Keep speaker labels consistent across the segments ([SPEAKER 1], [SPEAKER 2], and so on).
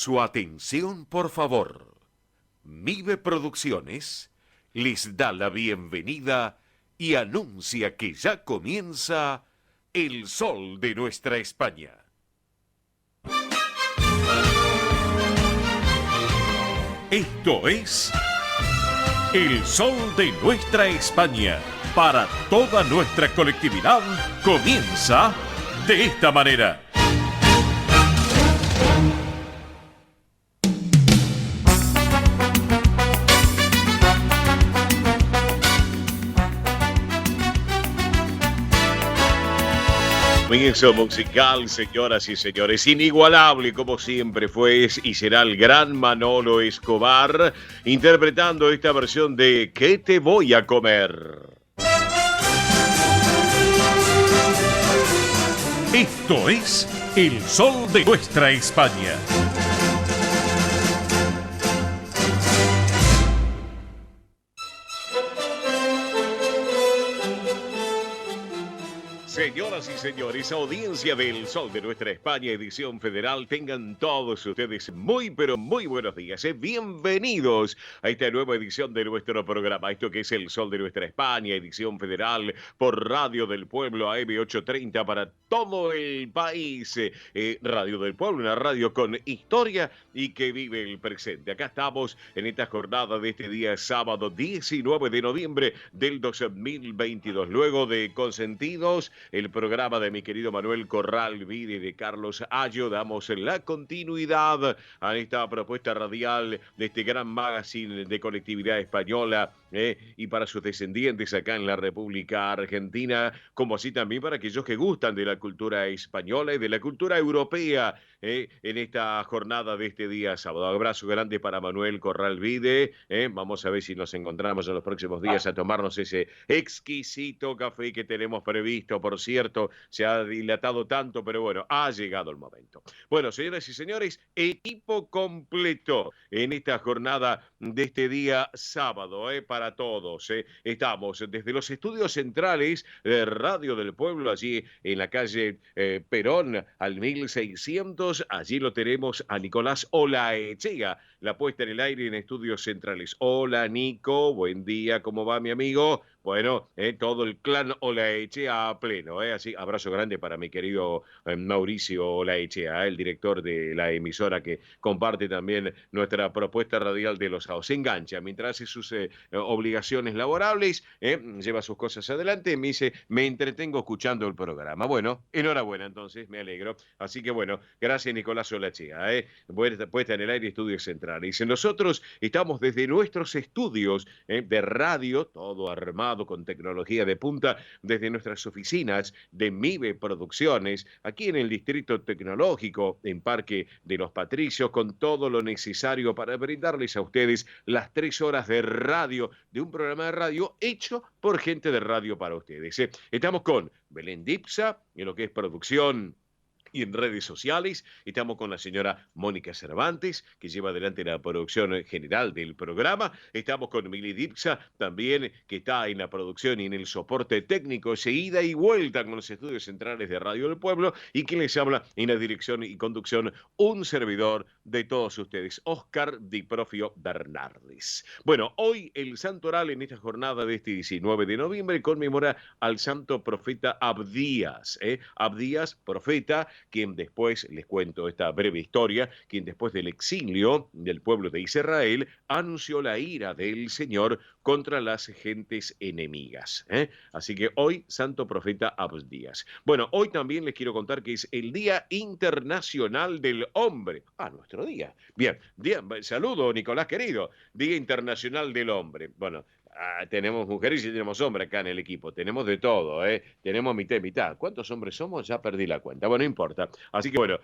[SPEAKER 1] Su atención, por favor. Mive Producciones les da la bienvenida y anuncia que ya comienza El Sol de Nuestra España. Esto es El Sol de Nuestra España. Para toda nuestra colectividad comienza de esta manera. Comienzo musical, señoras y señores, inigualable como siempre fue y será el gran Manolo Escobar interpretando esta versión de ¿Qué te voy a comer? Esto es El Sol de Nuestra España. Señoras y señores, audiencia del Sol de Nuestra España, edición federal, tengan todos ustedes muy, pero muy buenos días. Bienvenidos a esta nueva edición de nuestro programa. Esto que es el Sol de Nuestra España, edición federal, por Radio del Pueblo, AM830 para todo el país. Radio del Pueblo, una radio con historia y que vive el presente. Acá estamos en esta jornada de este día sábado 19 de noviembre del 2022. Luego de Consentidos, el programa de mi querido Manuel Corral Vide y de Carlos Ayo, damos la continuidad a esta propuesta radial de este gran magazine de colectividad española y para sus descendientes acá en la República Argentina, como así también para aquellos que gustan de la cultura española y de la cultura europea en esta jornada de este día sábado. Abrazo grande para Manuel Corral Vide. Vamos a ver si nos encontramos en los próximos días a tomarnos ese exquisito café que tenemos previsto. Por cierto, se ha dilatado tanto, pero bueno, ha llegado el momento. Bueno, señoras y señores, equipo completo en esta jornada de este día sábado, para todos. Estamos desde los estudios centrales de Radio del Pueblo, allí en la calle Perón, al 1600. Allí lo tenemos a Nicolás Olaechea, la puesta en el aire en estudios centrales. Hola, Nico, buen día, ¿cómo va, mi amigo? Bueno, todo el clan Olaechea a pleno, así, abrazo grande para mi querido Mauricio Olaechea, el director de la emisora que comparte también nuestra propuesta radial de los sábados. Se engancha mientras hace sus obligaciones laborables, lleva sus cosas adelante, me dice, me entretengo escuchando el programa. Bueno, enhorabuena entonces, me alegro. Así que bueno, gracias Nicolás Olaechea, puesta en el aire estudios centrales. Nosotros estamos desde nuestros estudios de radio, todo armado con tecnología de punta, desde nuestras oficinas de Mive Producciones, aquí en el Distrito Tecnológico, en Parque de los Patricios, con todo lo necesario para brindarles a ustedes las 3 horas de radio, de un programa de radio hecho por gente de radio para ustedes. Estamos con Belén Dipsa, en lo que es producción y en redes sociales. Estamos con la señora Mónica Cervantes, que lleva adelante la producción general del programa. Estamos con Mili Dipsa, también, que está en la producción y en el soporte técnico, ida y vuelta con los estudios centrales de Radio del Pueblo, y quien les habla en la dirección y conducción, un servidor de todos ustedes, Óscar Di Profio Bernardes. Bueno, hoy el santo oral en esta jornada de este 19 de noviembre conmemora al santo profeta Abdías. Abdías, profeta, quien después, les cuento esta breve historia, quien después del exilio del pueblo de Israel anunció la ira del Señor contra las gentes enemigas. Así que hoy, santo profeta Abdías. Bueno, hoy también les quiero contar que es el Día Internacional del Hombre. Nuestro día. Bien, saludo, Nicolás querido. Día Internacional del Hombre. Bueno, tenemos mujeres y tenemos hombres acá en el equipo. Tenemos de todo, Tenemos mitad y mitad. ¿Cuántos hombres somos? Ya perdí la cuenta. Bueno, no importa. Así que bueno,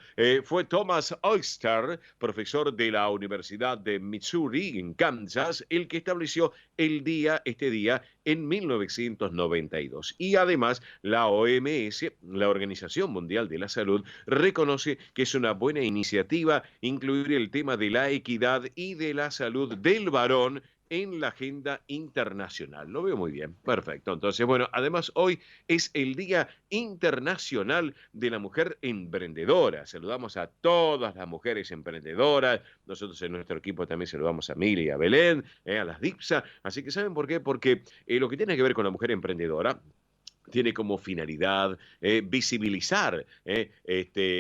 [SPEAKER 1] fue Thomas Oyster, profesor de la Universidad de Missouri, en Kansas, el que estableció este día en 1992. Y además, la OMS, la Organización Mundial de la Salud, reconoce que es una buena iniciativa incluir el tema de la equidad y de la salud del varón en la agenda internacional. Lo veo muy bien. Perfecto. Entonces, bueno, además hoy es el Día Internacional de la Mujer Emprendedora. Saludamos a todas las mujeres emprendedoras. Nosotros en nuestro equipo también saludamos a Mili y a Belén, a las DIPSA. Así que ¿saben por qué? Porque lo que tiene que ver con la mujer emprendedora tiene como finalidad visibilizar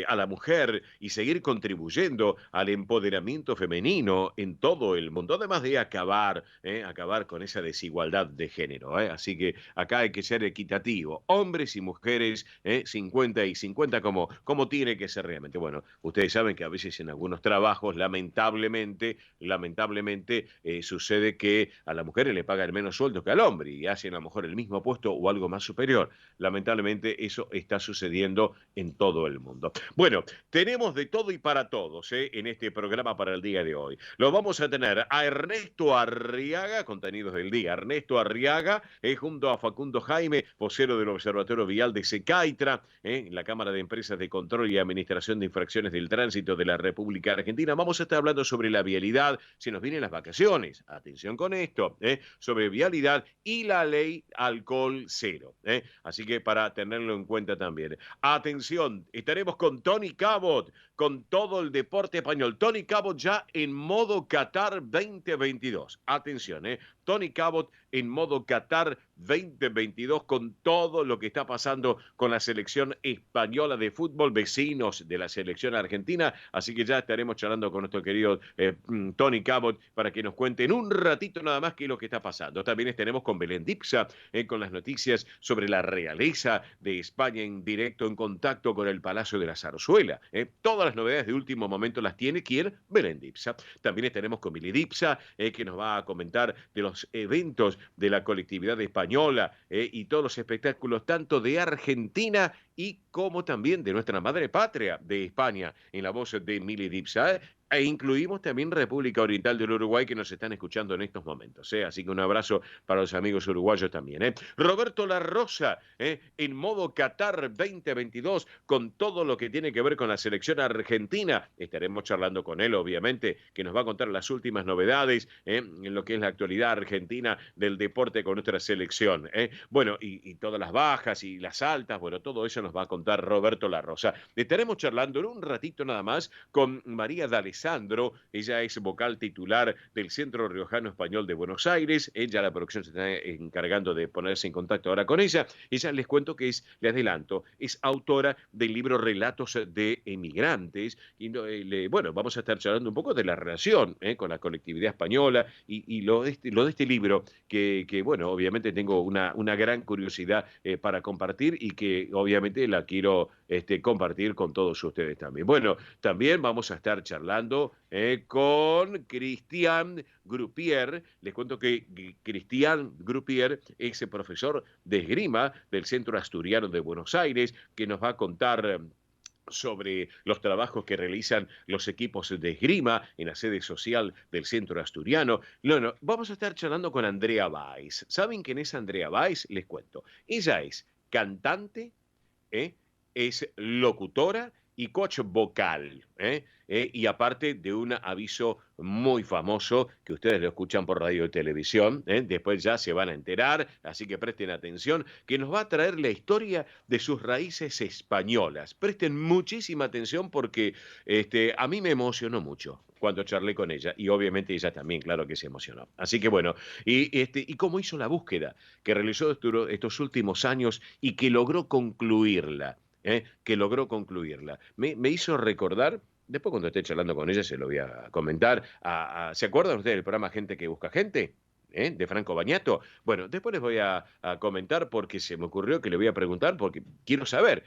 [SPEAKER 1] a la mujer y seguir contribuyendo al empoderamiento femenino en todo el mundo, además de acabar con esa desigualdad de género. Así que acá hay que ser equitativo, hombres y mujeres, 50 y 50 como tiene que ser realmente. Bueno, ustedes saben que a veces en algunos trabajos, lamentablemente sucede que a la mujer le pagan menos sueldo que al hombre y hacen a lo mejor el mismo puesto o algo más superior. Lamentablemente eso está sucediendo en todo el mundo. Bueno, tenemos de todo y para todos en este programa para el día de hoy. Lo vamos a tener a Ernesto Arriaga, contenidos del día. Ernesto Arriaga, junto a Facundo Jaime, vocero del Observatorio Vial de Secaitra, la Cámara de Empresas de Control y Administración de Infracciones del Tránsito de la República Argentina. Vamos a estar hablando sobre la vialidad. Se nos vienen las vacaciones. Atención con esto, sobre vialidad y la ley alcohol cero. Así que para tenerlo en cuenta también. Atención, estaremos con Tony Cabot, con todo el deporte español. Tony Cabot ya en modo Qatar 2022. Atención, Tony Cabot en modo Qatar 2022 con todo lo que está pasando con la selección española de fútbol, vecinos de la selección argentina. Así que ya estaremos charlando con nuestro querido Tony Cabot para que nos cuente en un ratito nada más qué es lo que está pasando. También estaremos con Belén Dipsa con las noticias sobre la realeza de España en directo, en contacto con el Palacio de la Zarzuela. Todas las novedades de último momento las tiene ¿quién? Belén Dipsa. También estaremos con Mili Dipsa, que nos va a comentar de los eventos de la colectividad española y todos los espectáculos tanto de Argentina y como también de nuestra madre patria de España, en la voz de Mili Dipsa. E incluimos también República Oriental del Uruguay que nos están escuchando en estos momentos. Así que un abrazo para los amigos uruguayos también. Roberto La Rosa, en modo Qatar 2022, con todo lo que tiene que ver con la selección argentina. Estaremos charlando con él, obviamente, que nos va a contar las últimas novedades en lo que es la actualidad argentina del deporte con nuestra selección. Bueno, y todas las bajas y las altas, bueno, todo eso nos va a contar Roberto La Rosa. Estaremos charlando en un ratito nada más con María D'Alessandro. Ella es vocal titular del Centro Riojano Español de Buenos Aires. Ella, la producción, se está encargando de ponerse en contacto ahora con ella. Ella, les cuento que le adelanto, es autora del libro Relatos de Emigrantes. Y bueno, vamos a estar charlando un poco de la relación con la colectividad española y lo de este libro que bueno, obviamente tengo una gran curiosidad para compartir y que obviamente la quiero compartir con todos ustedes también. Bueno, también vamos a estar charlando con Cristian Grupier. Les cuento que Cristian Grupier es el profesor de esgrima del Centro Asturiano de Buenos Aires, que nos va a contar sobre los trabajos que realizan los equipos de esgrima en la sede social del Centro Asturiano. No, vamos a estar charlando con Andrea Weiss. ¿Saben quién es Andrea Weiss? Les cuento. Ella es cantante, es locutora y coach vocal, y aparte de un aviso muy famoso que ustedes lo escuchan por radio y televisión, después ya se van a enterar, así que presten atención, que nos va a traer la historia de sus raíces españolas. Presten muchísima atención porque a mí me emocionó mucho cuando charlé con ella y obviamente ella también, claro que se emocionó. Así que bueno, y cómo hizo la búsqueda que realizó estos últimos años y que logró concluirla. Me hizo recordar, después cuando esté charlando con ella se lo voy a comentar, ¿se acuerdan ustedes del programa Gente que Busca Gente? De Franco Bagnato. Bueno, después les voy a comentar porque se me ocurrió que le voy a preguntar porque quiero saber,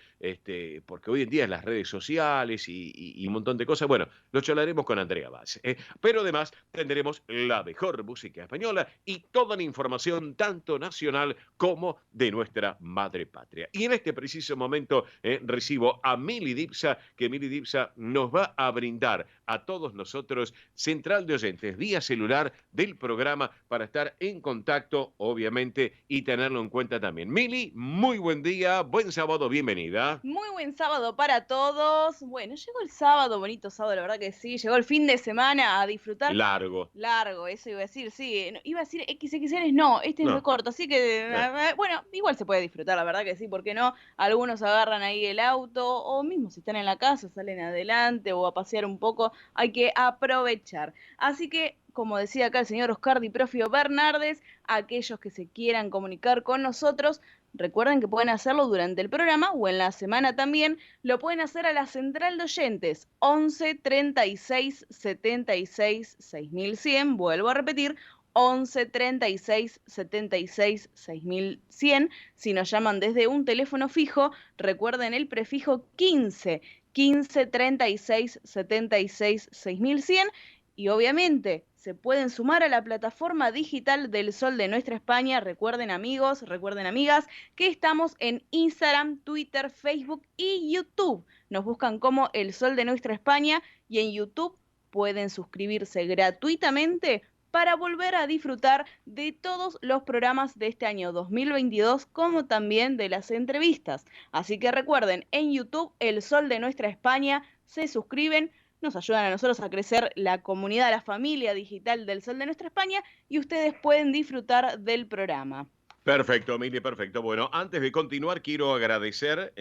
[SPEAKER 1] porque hoy en día en las redes sociales y un montón de cosas, bueno, lo charlaremos con Andrea Vaz. Pero además tendremos la mejor música española y toda la información tanto nacional como de nuestra madre patria. Y en este preciso momento recibo a Mili Dipsa, que Mili Dipsa nos va a brindar a todos nosotros central de oyentes vía celular del programa para estar estar en contacto, obviamente, y tenerlo en cuenta también. Mili, muy buen día, buen sábado, bienvenida.
[SPEAKER 2] Muy buen sábado para todos. Bueno, llegó el sábado, bonito sábado, la verdad que sí. Llegó el fin de semana a disfrutar.
[SPEAKER 1] Largo.
[SPEAKER 2] Largo, eso iba a decir, sí. Iba a decir XXL, no, este es re
[SPEAKER 1] No.
[SPEAKER 2] corto, así que, bueno, igual se puede disfrutar, la verdad que sí, ¿por qué no? Algunos agarran ahí el auto, o mismo si están en la casa, salen adelante o a pasear un poco, hay que aprovechar. Así que, como decía acá el señor Oscar Di Profio Bernardes, aquellos que se quieran comunicar con nosotros, recuerden que pueden hacerlo durante el programa o en la semana también. Lo pueden hacer a la central de oyentes 11 36 76 6100. Vuelvo a repetir, 11 36 76 6100. Si nos llaman desde un teléfono fijo, recuerden el prefijo 15 15 36 76 6100. Y obviamente se pueden sumar a la plataforma digital del Sol de Nuestra España. Recuerden amigos, recuerden amigas, que estamos en Instagram, Twitter, Facebook y YouTube. Nos buscan como El Sol de Nuestra España y en YouTube pueden suscribirse gratuitamente para volver a disfrutar de todos los programas de este año 2022, como también de las entrevistas. Así que recuerden, en YouTube, El Sol de Nuestra España, se suscriben, nos ayudan a nosotros a crecer la comunidad, la familia digital del Sol de Nuestra España y ustedes pueden disfrutar del programa.
[SPEAKER 1] Perfecto, Mili, perfecto. Bueno, antes de continuar, quiero agradecer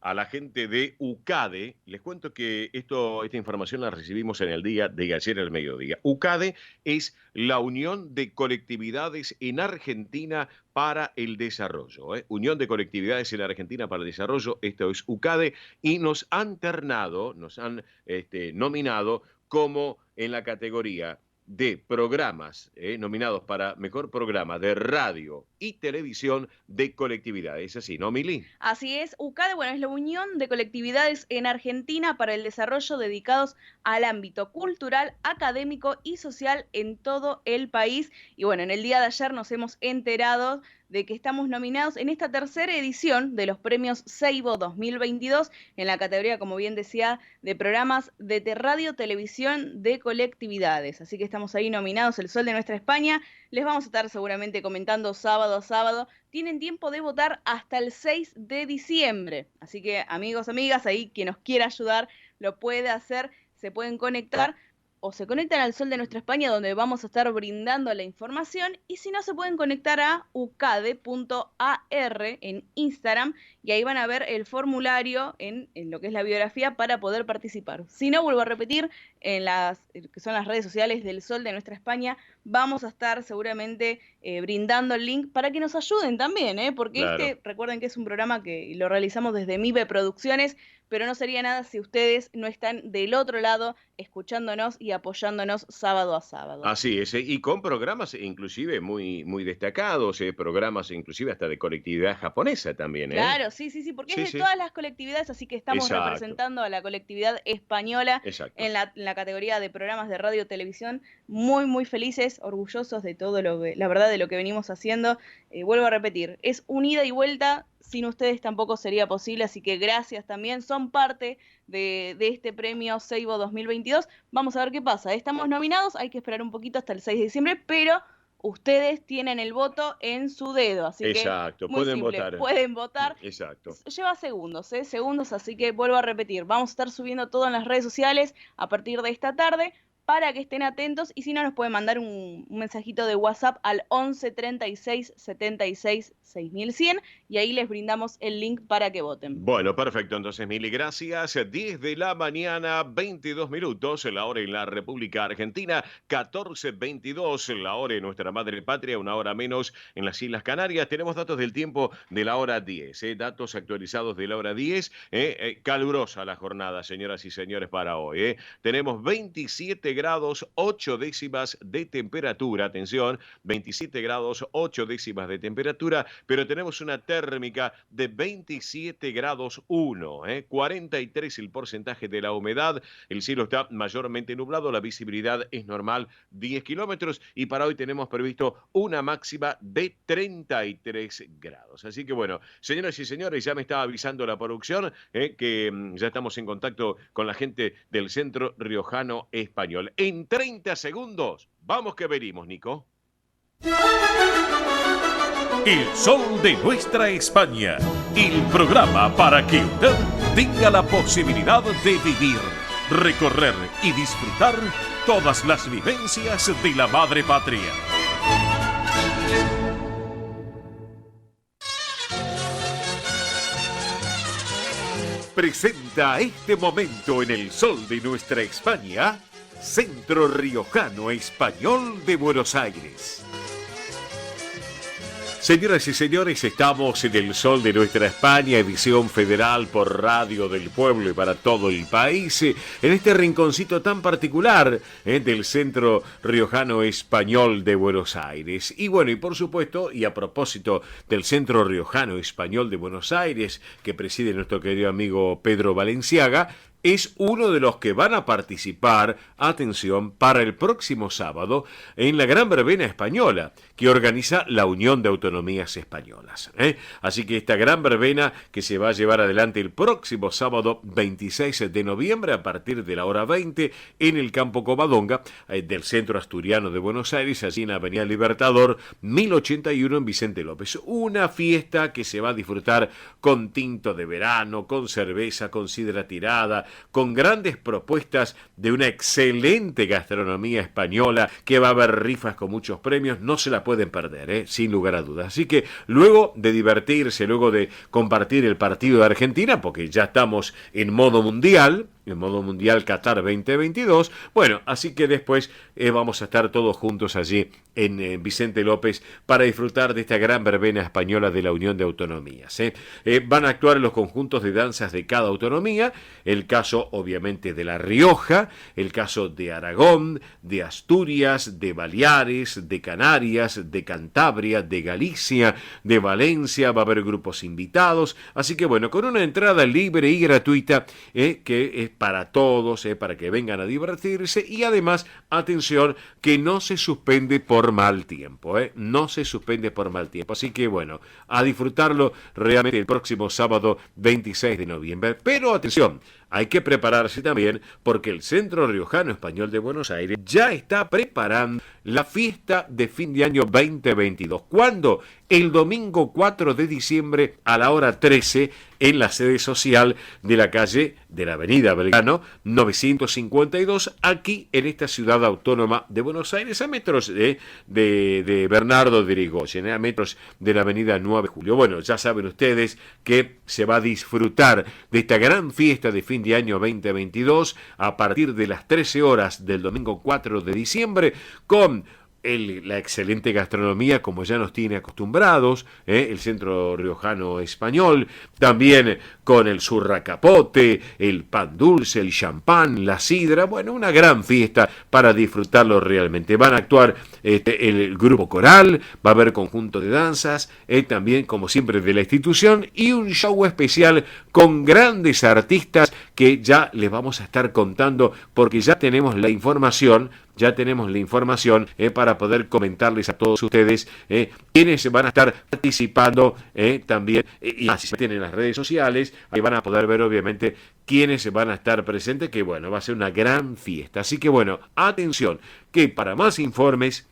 [SPEAKER 1] a la gente de UCADE. Les cuento que esta información la recibimos en el día de ayer al mediodía. UCADE es la Unión de Colectividades en Argentina para el Desarrollo. Unión de Colectividades en Argentina para el Desarrollo, esto es UCADE, y nos han nominado como en la categoría de programas nominados para mejor programa de radio y televisión de colectividad. ¿Es así, no, Mili?
[SPEAKER 2] Así es, UCADE, bueno, es la Unión de Colectividades en Argentina para el Desarrollo dedicados al ámbito cultural, académico y social en todo el país. Y bueno, en el día de ayer nos hemos enterado de que estamos nominados en esta tercera edición de los premios Seibo 2022 en la categoría, como bien decía, de programas de radio, televisión de colectividades. Así que estamos ahí nominados, El Sol de Nuestra España. Les vamos a estar seguramente comentando sábado a sábado. Tienen tiempo de votar hasta el 6 de diciembre. Así que amigos, amigas, ahí quien nos quiera ayudar lo puede hacer, se pueden conectar o se conectan al Sol de Nuestra España, donde vamos a estar brindando la información, y si no, se pueden conectar a ucade.ar en Instagram, y ahí van a ver el formulario en lo que es la biografía para poder participar. Si no, vuelvo a repetir, en las que son las redes sociales del Sol de Nuestra España, vamos a estar seguramente brindando el link para que nos ayuden también, porque
[SPEAKER 1] Claro.
[SPEAKER 2] recuerden que es un programa que lo realizamos desde MIBE Producciones, pero no sería nada si ustedes no están del otro lado escuchándonos y apoyándonos sábado a sábado.
[SPEAKER 1] Así es, y con programas inclusive muy destacados, programas inclusive hasta de colectividad japonesa también, ¿eh?
[SPEAKER 2] Claro, sí, sí, sí, porque es
[SPEAKER 1] Sí,
[SPEAKER 2] de
[SPEAKER 1] sí,
[SPEAKER 2] todas las colectividades, así que estamos
[SPEAKER 1] exacto,
[SPEAKER 2] representando a la colectividad española
[SPEAKER 1] exacto.
[SPEAKER 2] en la categoría de programas de radio y televisión. Muy, muy felices, orgullosos de todo la verdad, de lo que venimos haciendo. Vuelvo a repetir, es un ida y vuelta, sin ustedes tampoco sería posible, así que gracias también, son parte de este premio Seibo 2022. Vamos a ver qué pasa. Estamos nominados, hay que esperar un poquito hasta el 6 de diciembre, pero ustedes tienen el voto en su dedo, así que
[SPEAKER 1] Exacto,
[SPEAKER 2] muy
[SPEAKER 1] pueden
[SPEAKER 2] simple,
[SPEAKER 1] votar.
[SPEAKER 2] pueden votar.
[SPEAKER 1] Exacto.
[SPEAKER 2] Lleva segundos, segundos, así que vuelvo a repetir, vamos a estar subiendo todo en las redes sociales a partir de esta tarde para que estén atentos, y si no, nos pueden mandar un mensajito de WhatsApp al 11 36 76 6100 y ahí les brindamos el link para que voten.
[SPEAKER 1] Bueno, perfecto. Entonces, mil gracias. 10 de la mañana, 22 minutos, la hora en la República Argentina, 14:22, la hora en nuestra madre patria, una hora menos en las Islas Canarias. Tenemos datos del tiempo de la hora 10, datos actualizados de la hora 10. Calurosa la jornada, señoras y señores, para hoy. Tenemos 27 grados, 8 décimas de temperatura. Atención, 27 grados, 8 décimas de temperatura, pero tenemos una térmica de 27 grados 1, 43 el porcentaje de la humedad, el cielo está mayormente nublado, la visibilidad es normal 10 kilómetros, y para hoy tenemos previsto una máxima de 33 grados. Así que bueno, señoras y señores, ya me estaba avisando la producción que ya estamos en contacto con la gente del Centro Riojano Español. En 30 segundos, vamos que venimos, Nico.
[SPEAKER 3] El sol de nuestra España, el programa para que usted tenga la posibilidad de vivir, recorrer y disfrutar todas las vivencias de la madre patria. Presenta este momento en el sol de nuestra España, Centro Riojano Español de Buenos Aires. Señoras y señores, estamos en el sol de nuestra España, edición federal por Radio del Pueblo y para todo el país, en este rinconcito tan particular del Centro Riojano Español de Buenos Aires. Y bueno, y por supuesto, y a propósito del Centro Riojano Español de Buenos Aires, que preside nuestro querido amigo Pedro Valenciaga, es uno de los que van a participar, atención, para el próximo sábado en la Gran Verbena Española, que organiza la Unión de Autonomías Españolas. Así que esta Gran Verbena que se va a llevar adelante el próximo sábado 26 de noviembre a partir de la hora 20 en el Campo Covadonga del Centro Asturiano de Buenos Aires, allí en Avenida Libertador 1081 en Vicente López. Una fiesta que se va a disfrutar con tinto de verano, con cerveza, con sidra tirada, con grandes propuestas de una excelente gastronomía española, que va a haber rifas con muchos premios, no se la pueden perder, sin lugar a dudas. Así que luego de divertirse, luego de compartir el partido de Argentina, porque ya estamos en modo mundial Qatar 2022, bueno, así que después vamos a estar todos juntos allí en Vicente López para disfrutar de esta gran verbena española de la Unión de Autonomías. Van a actuar los conjuntos de danzas de cada autonomía, el caso obviamente de La Rioja, el caso de Aragón, de Asturias, de Baleares, de Canarias, de Cantabria, de Galicia, de Valencia, va a haber grupos invitados, así que bueno, con una entrada libre y gratuita que es para todos, para que vengan a divertirse y además, atención, que no se suspende por mal tiempo, no se suspende por mal tiempo, así que bueno, a disfrutarlo realmente el próximo sábado 26 de noviembre, pero atención, hay que prepararse también porque el Centro Riojano Español de Buenos Aires ya está preparando la fiesta de fin de año 2022. ¿Cuándo? El domingo 4 de diciembre a la hora 13 en la sede social de la calle de la avenida Belgrano 952, aquí en esta ciudad autónoma de Buenos Aires, a metros de Bernardo de Irigoyen, a metros de la avenida 9 de Julio. Bueno, ya saben ustedes que se va a disfrutar de esta gran fiesta de fin de año 2022 a partir de las 13 horas del domingo 4 de diciembre con la excelente gastronomía, como ya nos tiene acostumbrados, el Centro Riojano Español, también con el surracapote, el pan dulce, el champán, la sidra, bueno, una gran fiesta para disfrutarlo realmente. Van a actuar el grupo coral, va a haber conjunto de danzas, también, como siempre, de la institución, y un show especial con grandes artistas que ya les vamos a estar contando, porque ya tenemos la información para poder comentarles a todos ustedes quienes van a estar participando también, y si se meten en las redes sociales, ahí van a poder ver obviamente quiénes van a estar presentes, que bueno, va a ser una gran fiesta. Así que bueno, atención, que para más informes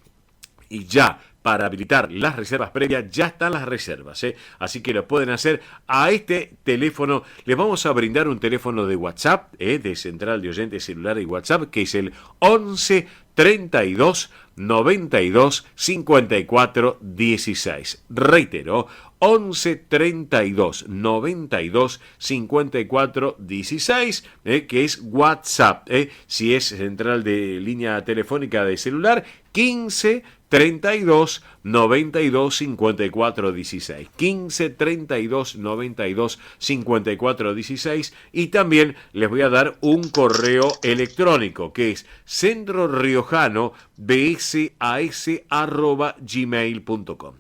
[SPEAKER 3] y ya para habilitar las reservas previas, ya están las reservas, así que lo pueden hacer a este teléfono. Les vamos a brindar un teléfono de WhatsApp, de Central de Oyentes Celular y WhatsApp, que es el 11 32 92 54 16. Reitero, 11 32 92 54 16, que es WhatsApp. Si es central de línea telefónica de celular, 15 32 92 54 16. 15 32 92 54 16. Y también les voy a dar un correo electrónico que es centroriojanobsas@gmail.com.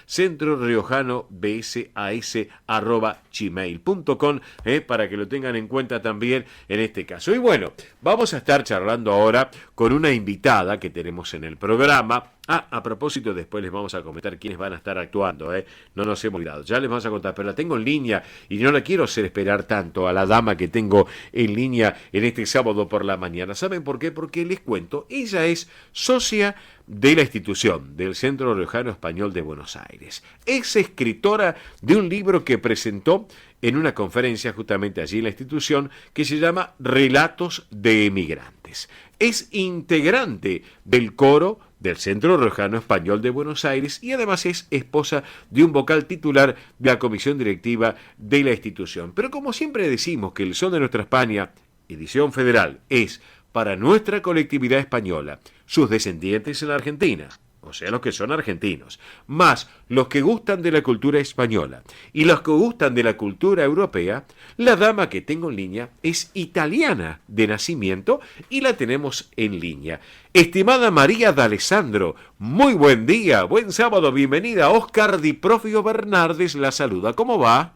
[SPEAKER 3] centroriojanobsas@gmail.com, para que lo tengan en cuenta también en este caso. Y bueno, vamos a estar charlando ahora con una invitada que tenemos en el programa, Ah, a propósito, después les vamos a comentar quiénes van a estar actuando, ¿eh? No nos hemos olvidado, ya les vamos a contar, pero la tengo en línea y no la quiero hacer esperar tanto a la dama que tengo en línea en este sábado por la mañana. ¿Saben por qué? Porque les cuento, ella es socia de la institución del Centro Riojano Español de Buenos Aires. Es escritora de un libro que presentó en una conferencia justamente allí en la institución que se llama Relatos de Emigrantes. Es integrante del coro del Centro Riojano Español de Buenos Aires y además es esposa de un vocal titular de la comisión directiva de la institución. Pero como siempre decimos que el Sol de Nuestra España, edición federal, es para nuestra colectividad española, sus descendientes en Argentina, o sea, los que son argentinos, más los que gustan de la cultura española y los que gustan de la cultura europea, la dama que tengo en línea es italiana de nacimiento y la tenemos en línea. Estimada María D'Alessandro, muy buen día, buen sábado, bienvenida. Oscar Di Profio Bernardes la saluda, ¿cómo va?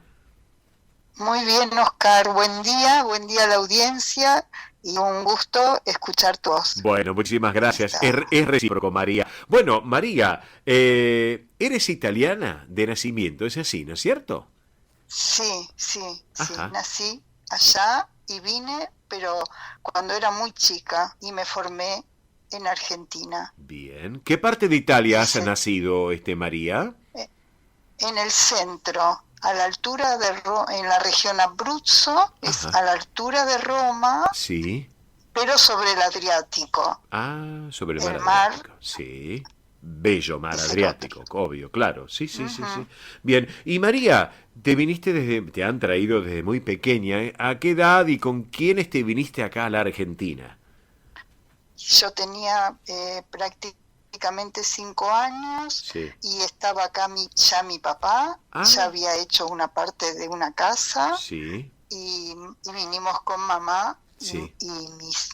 [SPEAKER 4] Muy bien, Oscar, buen día a la audiencia y un gusto escuchar tu voz.
[SPEAKER 3] Bueno, muchísimas gracias. Es recíproco, María. Bueno, María, eres italiana de nacimiento, es así, ¿no es cierto?
[SPEAKER 4] Sí, nací allá y vine, pero cuando era muy chica y me formé en Argentina.
[SPEAKER 3] Bien. ¿Qué parte de Italia has nacido, María?
[SPEAKER 4] En el centro, a la altura de en la región Abruzzo, es a la altura de Roma,
[SPEAKER 3] sí,
[SPEAKER 4] pero sobre el Adriático.
[SPEAKER 3] Ah, sobre el
[SPEAKER 4] mar
[SPEAKER 3] Adriático, sí. Bello mar Adriático, obvio, claro, sí. Bien, y María, te han traído desde muy pequeña, ¿eh? ¿A qué edad y con quiénes te viniste acá a la Argentina?
[SPEAKER 4] Yo tenía prácticamente 5 años,
[SPEAKER 3] sí,
[SPEAKER 4] y estaba acá ya mi papá, ya había hecho una parte de una casa,
[SPEAKER 3] sí,
[SPEAKER 4] y vinimos con mamá,
[SPEAKER 3] sí,
[SPEAKER 4] y mis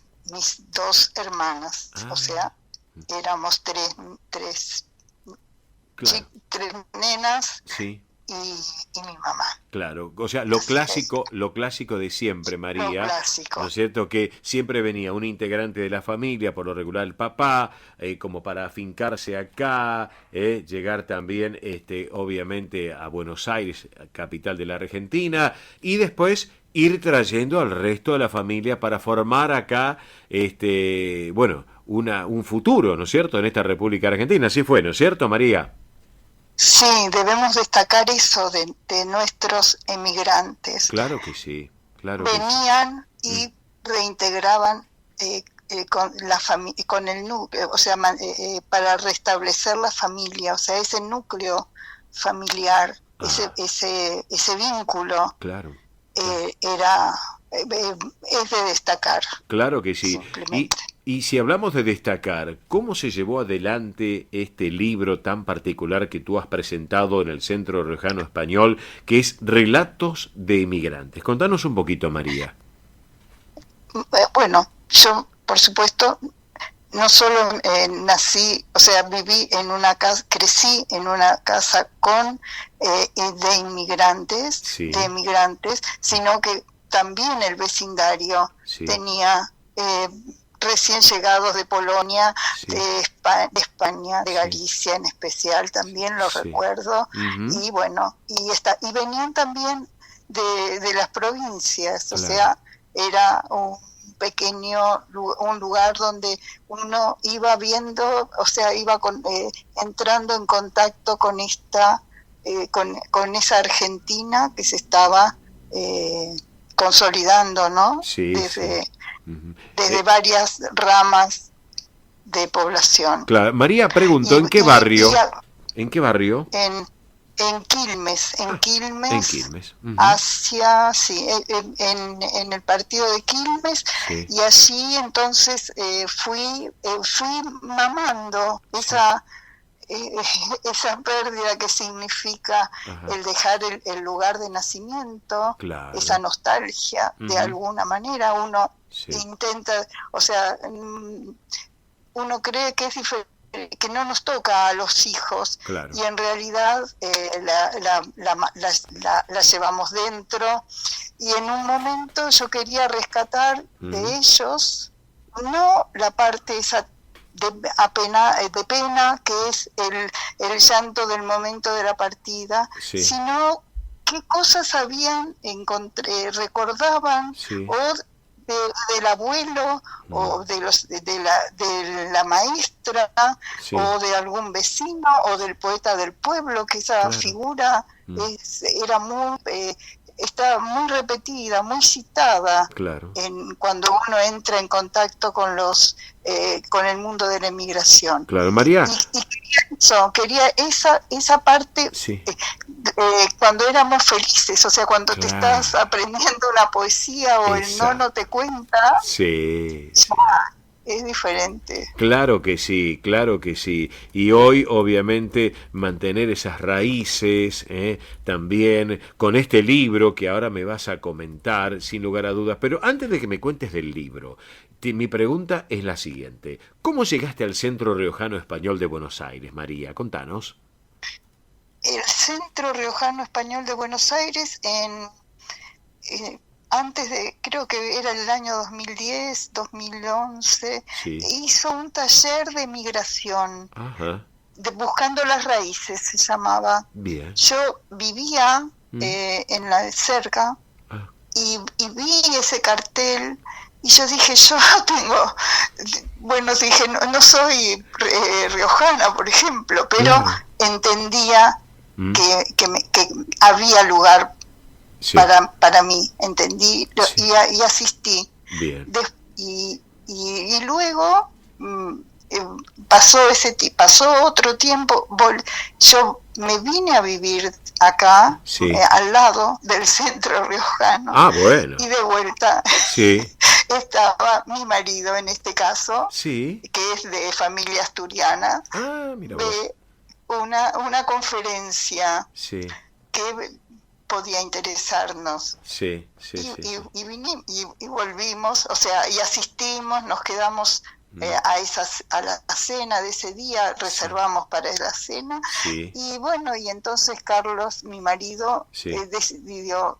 [SPEAKER 4] 2 hermanas, o sea, éramos tres
[SPEAKER 3] claro,
[SPEAKER 4] 3 nenas,
[SPEAKER 3] sí,
[SPEAKER 4] y mi mamá.
[SPEAKER 3] Claro, o sea, lo clásico de siempre, María, ¿no es cierto? Que siempre venía un integrante de la familia, por lo regular el papá, como para afincarse acá, llegar también, obviamente, a Buenos Aires, capital de la Argentina, y después ir trayendo al resto de la familia para formar acá, un futuro, ¿no es cierto?, en esta República Argentina. Así fue, ¿no es cierto, María?
[SPEAKER 4] Sí, debemos destacar eso de nuestros emigrantes.
[SPEAKER 3] Claro que sí, claro.
[SPEAKER 4] Venían y reintegraban con el núcleo, o sea, para restablecer la familia, o sea, ese núcleo familiar, ese vínculo,
[SPEAKER 3] claro,
[SPEAKER 4] es de destacar.
[SPEAKER 3] Claro que sí. Y si hablamos de destacar, ¿cómo se llevó adelante este libro tan particular que tú has presentado en el Centro Riojano Español, que es Relatos de Emigrantes? Contanos un poquito, María.
[SPEAKER 4] Bueno, yo, por supuesto, no solo nací, o sea, viví en una casa, crecí en una casa de inmigrantes, sino que también el vecindario tenía recién llegados de Polonia, de España, de Galicia en especial, también lo recuerdo, y bueno, y venían también de las provincias, o sea, era un lugar donde uno iba viendo, o sea, iba entrando en contacto con esa Argentina que se estaba consolidando, ¿no? Desde varias ramas de población.
[SPEAKER 3] Claro. María preguntó, ¿en qué barrio? ¿En qué barrio?
[SPEAKER 4] En Quilmes, en el partido de Quilmes, y allí entonces fui mamando esa pérdida que significa el dejar el lugar de nacimiento, esa nostalgia, de alguna manera uno intenta, o sea, uno cree que es diferente, que no nos toca a los hijos, y en realidad la llevamos dentro, y en un momento yo quería rescatar de ellos no la parte esa de pena, que es el llanto del momento de la partida, sino qué cosas recordaban, o del abuelo, o de la maestra, o de algún vecino, o del poeta del pueblo, que esa figura está muy repetida, muy citada, cuando uno entra en contacto con con el mundo de la emigración.
[SPEAKER 3] Claro, María.
[SPEAKER 4] Y quería esa parte, cuando éramos felices, o sea, cuando te estás aprendiendo una poesía o el no te cuenta. Es diferente.
[SPEAKER 3] Claro que sí, claro que sí. Y hoy, obviamente, mantener esas raíces, también con este libro que ahora me vas a comentar, sin lugar a dudas. Pero antes de que me cuentes del libro, mi pregunta es la siguiente. ¿Cómo llegaste al Centro Riojano Español de Buenos Aires, María? Contanos.
[SPEAKER 4] El Centro Riojano Español de Buenos Aires, antes creo que era el año 2010, 2011, hizo un taller de migración, Buscando las Raíces se llamaba.
[SPEAKER 3] Bien.
[SPEAKER 4] Yo vivía en la cerca y vi ese cartel y yo dije, no soy riojana, por ejemplo, pero entendía que había lugar para mí, entendí y asistí.
[SPEAKER 3] Bien.
[SPEAKER 4] Y luego pasó otro tiempo, yo me vine a vivir acá, al lado del Centro Riojano.
[SPEAKER 3] Bueno.
[SPEAKER 4] Y de vuelta estaba mi marido, en este caso, que es de familia asturiana, de una conferencia que podía interesarnos. Y volvimos, o sea, y asistimos, nos quedamos a la cena de ese día, reservamos para la cena, y bueno, y entonces Carlos, mi marido, decidió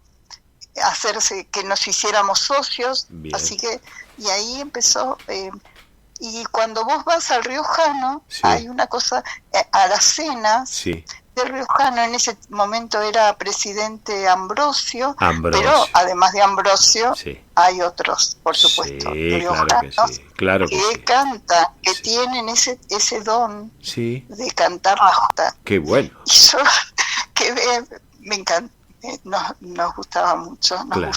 [SPEAKER 4] que nos hiciéramos socios. Bien. Así que, y ahí empezó, y cuando vos vas al riojano, hay una cosa, a las cenas del riojano, en ese momento era presidente Ambrosio, pero además de Ambrosio hay otros, por supuesto, riojanos,
[SPEAKER 3] claro que
[SPEAKER 4] cantan, que tienen ese don de cantar la jota.
[SPEAKER 3] Qué bueno.
[SPEAKER 4] Y yo me encanta. Nos gustaba mucho, me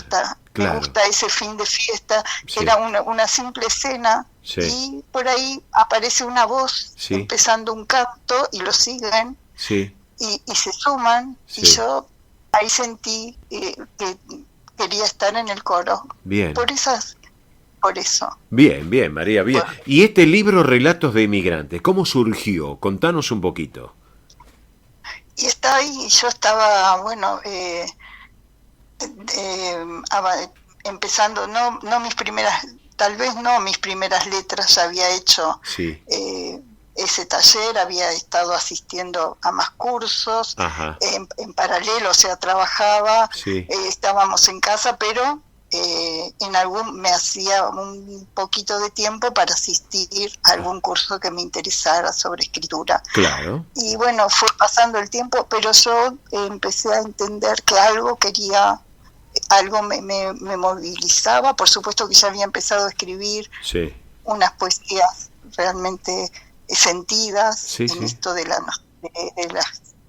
[SPEAKER 4] gusta ese fin de fiesta, que era una simple cena, y por ahí aparece una voz empezando un canto y lo siguen, y se suman, y yo ahí sentí que quería estar en el coro.
[SPEAKER 3] Bien.
[SPEAKER 4] Por eso.
[SPEAKER 3] Bien, María, bien. Bueno. Y este libro, Relatos de Inmigrantes, ¿cómo surgió? Contanos un poquito.
[SPEAKER 4] Y está ahí, yo estaba, empezando, tal vez no mis primeras letras, ya había hecho ese taller, había estado asistiendo a más cursos, en paralelo, o sea, trabajaba, estábamos en casa, pero me hacía un poquito de tiempo para asistir a algún curso que me interesara sobre escritura.
[SPEAKER 3] Claro.
[SPEAKER 4] Y bueno, fue pasando el tiempo, pero yo empecé a entender que algo me movilizaba. Por supuesto que ya había empezado a escribir unas poesías realmente sentidas en esto de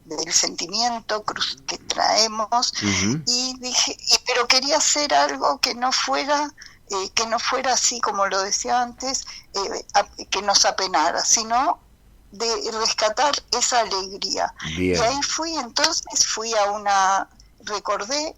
[SPEAKER 4] del sentimiento que traemos, y dije, pero quería hacer algo que no fuera así como lo decía antes, que nos apenara, sino de rescatar esa alegría. Bien. Y ahí fui recordé,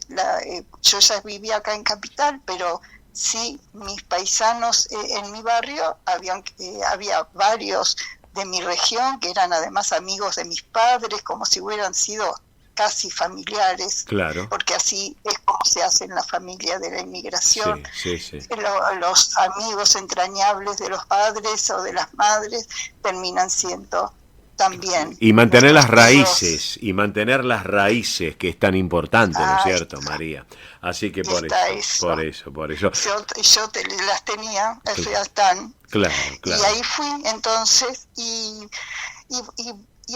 [SPEAKER 4] yo ya vivía acá en Capital, pero sí, mis paisanos en mi barrio, había varios de mi región, que eran además amigos de mis padres, como si hubieran sido casi familiares, porque así es como se hace en la familia de la inmigración. Los amigos entrañables de los padres o de las madres terminan siendo también.
[SPEAKER 3] Y mantener las raíces, que es tan importante, ¿no es cierto, María? Así que por eso.
[SPEAKER 4] Yo las tenía, ya están.
[SPEAKER 3] Claro.
[SPEAKER 4] Y ahí fui entonces, y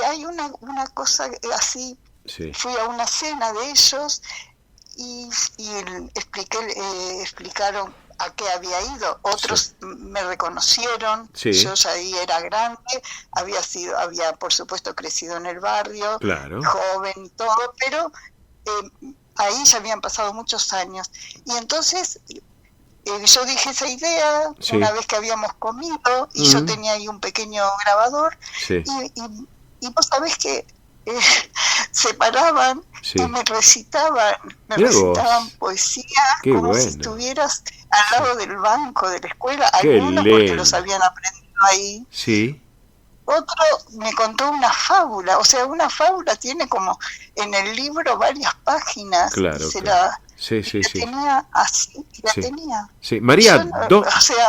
[SPEAKER 4] hay una cosa así, fui a una cena de ellos y explicaron a qué había ido. Otros me reconocieron, yo ya ahí era grande, había por supuesto crecido en el barrio, joven y todo, pero ahí ya habían pasado muchos años. Y entonces yo dije esa idea una vez que habíamos comido, y yo tenía ahí un pequeño grabador, y vos sabés que se paraban y me recitaban poesía, como si estuvieras al lado del banco de la escuela, algunos porque los habían aprendido ahí. Otro me contó una fábula, o sea, una fábula tiene como en el libro varias páginas. Tenía así, tenía.
[SPEAKER 3] María,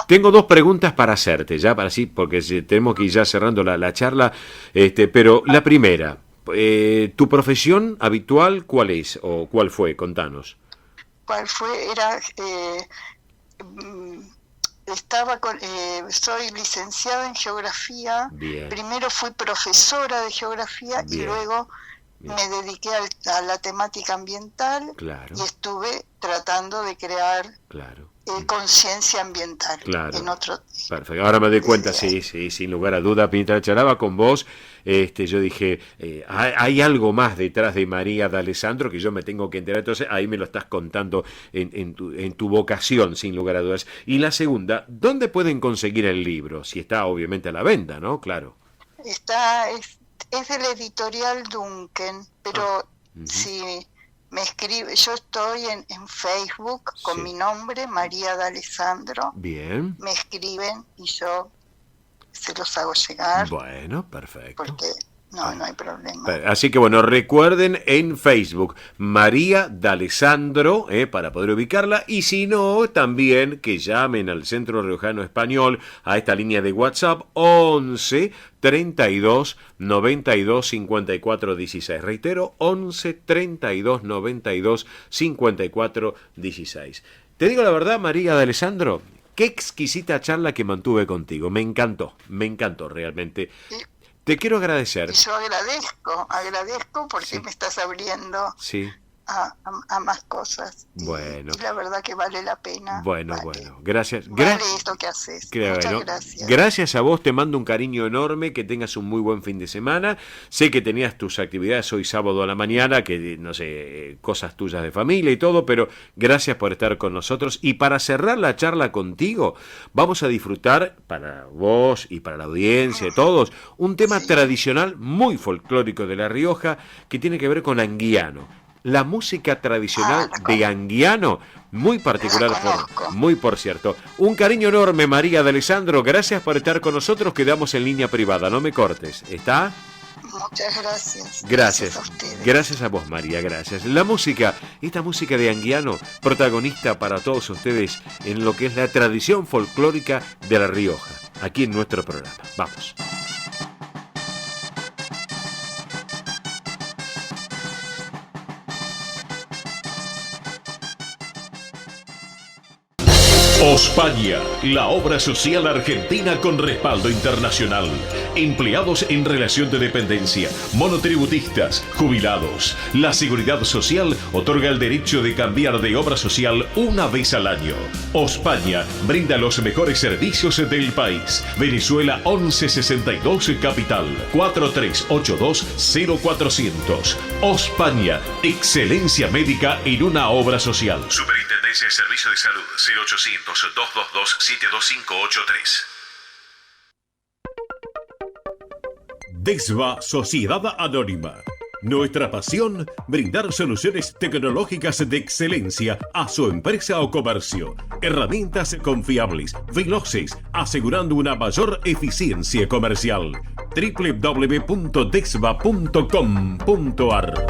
[SPEAKER 3] tengo dos preguntas para hacerte, ya para así, porque tenemos que ir ya cerrando la charla, pero la primera, ¿tu profesión habitual cuál es o cuál fue? Contanos.
[SPEAKER 4] ¿Cuál fue? Soy licenciada en geografía. Bien. Primero fui profesora de geografía. Bien. Y luego me dediqué a la temática ambiental. Claro. Y estuve tratando de crear conciencia ambiental. Claro. En otro.
[SPEAKER 3] Perfecto. Ahora me doy cuenta, sí, sin lugar a duda, mientras charlaba con vos, yo dije, hay algo más detrás de María D'Alessandro que yo me tengo que enterar. Entonces ahí me lo estás contando en tu vocación, sin lugar a dudas. Y la segunda, ¿dónde pueden conseguir el libro? Si está obviamente a la venta, ¿no? Claro.
[SPEAKER 4] Es del editorial Duncan, pero si me escribe, yo estoy en Facebook con mi nombre, María D'Alessandro. Bien. Me escriben y yo se los hago llegar.
[SPEAKER 3] Bueno, perfecto.
[SPEAKER 4] Porque no hay problema.
[SPEAKER 3] Así que bueno, recuerden en Facebook María D'Alessandro, para poder ubicarla, y si no, también que llamen al Centro Riojano Español a esta línea de WhatsApp 11 32 92 54 16. Reitero, 11 32 92 54 16. Te digo la verdad, María D'Alessandro, qué exquisita charla que mantuve contigo. Me encantó realmente. Te quiero agradecer.
[SPEAKER 4] Y yo agradezco porque me estás abriendo a más cosas. Bueno. Y la verdad que vale la pena.
[SPEAKER 3] Bueno, gracias.
[SPEAKER 4] Vale esto que haces. Muchas gracias.
[SPEAKER 3] Gracias a vos, te mando un cariño enorme, que tengas un muy buen fin de semana. Sé que tenías tus actividades hoy sábado a la mañana, que no sé, cosas tuyas de familia y todo, pero gracias por estar con nosotros. Y para cerrar la charla contigo, vamos a disfrutar, para vos y para la audiencia, todos, un tema tradicional muy folclórico de La Rioja, que tiene que ver con Anguiano. La música tradicional de Anguiano, muy particular, por cierto. Un cariño enorme, María D'Alessandro. Gracias por estar con nosotros. Quedamos en línea privada, no me cortes. ¿Está?
[SPEAKER 4] Muchas gracias.
[SPEAKER 3] Gracias.
[SPEAKER 4] A ustedes.
[SPEAKER 3] Gracias a vos, María, gracias. La música, esta música de Anguiano, protagonista para todos ustedes en lo que es la tradición folclórica de La Rioja, aquí en nuestro programa. Vamos.
[SPEAKER 5] Ospaña, la obra social argentina con respaldo internacional. Empleados en relación de dependencia, monotributistas, jubilados. La Seguridad Social otorga el derecho de cambiar de obra social una vez al año. Ospaña brinda los mejores servicios del país. Venezuela 1162 Capital 4382-0400. Ospaña, excelencia médica en una obra social. Superintendencia de Servicios de Salud 0800-222-72583. DESVA Sociedad Anónima. Nuestra pasión, brindar soluciones tecnológicas de excelencia a su empresa o comercio. Herramientas confiables, veloces, asegurando una mayor eficiencia comercial. www.desva.com.ar.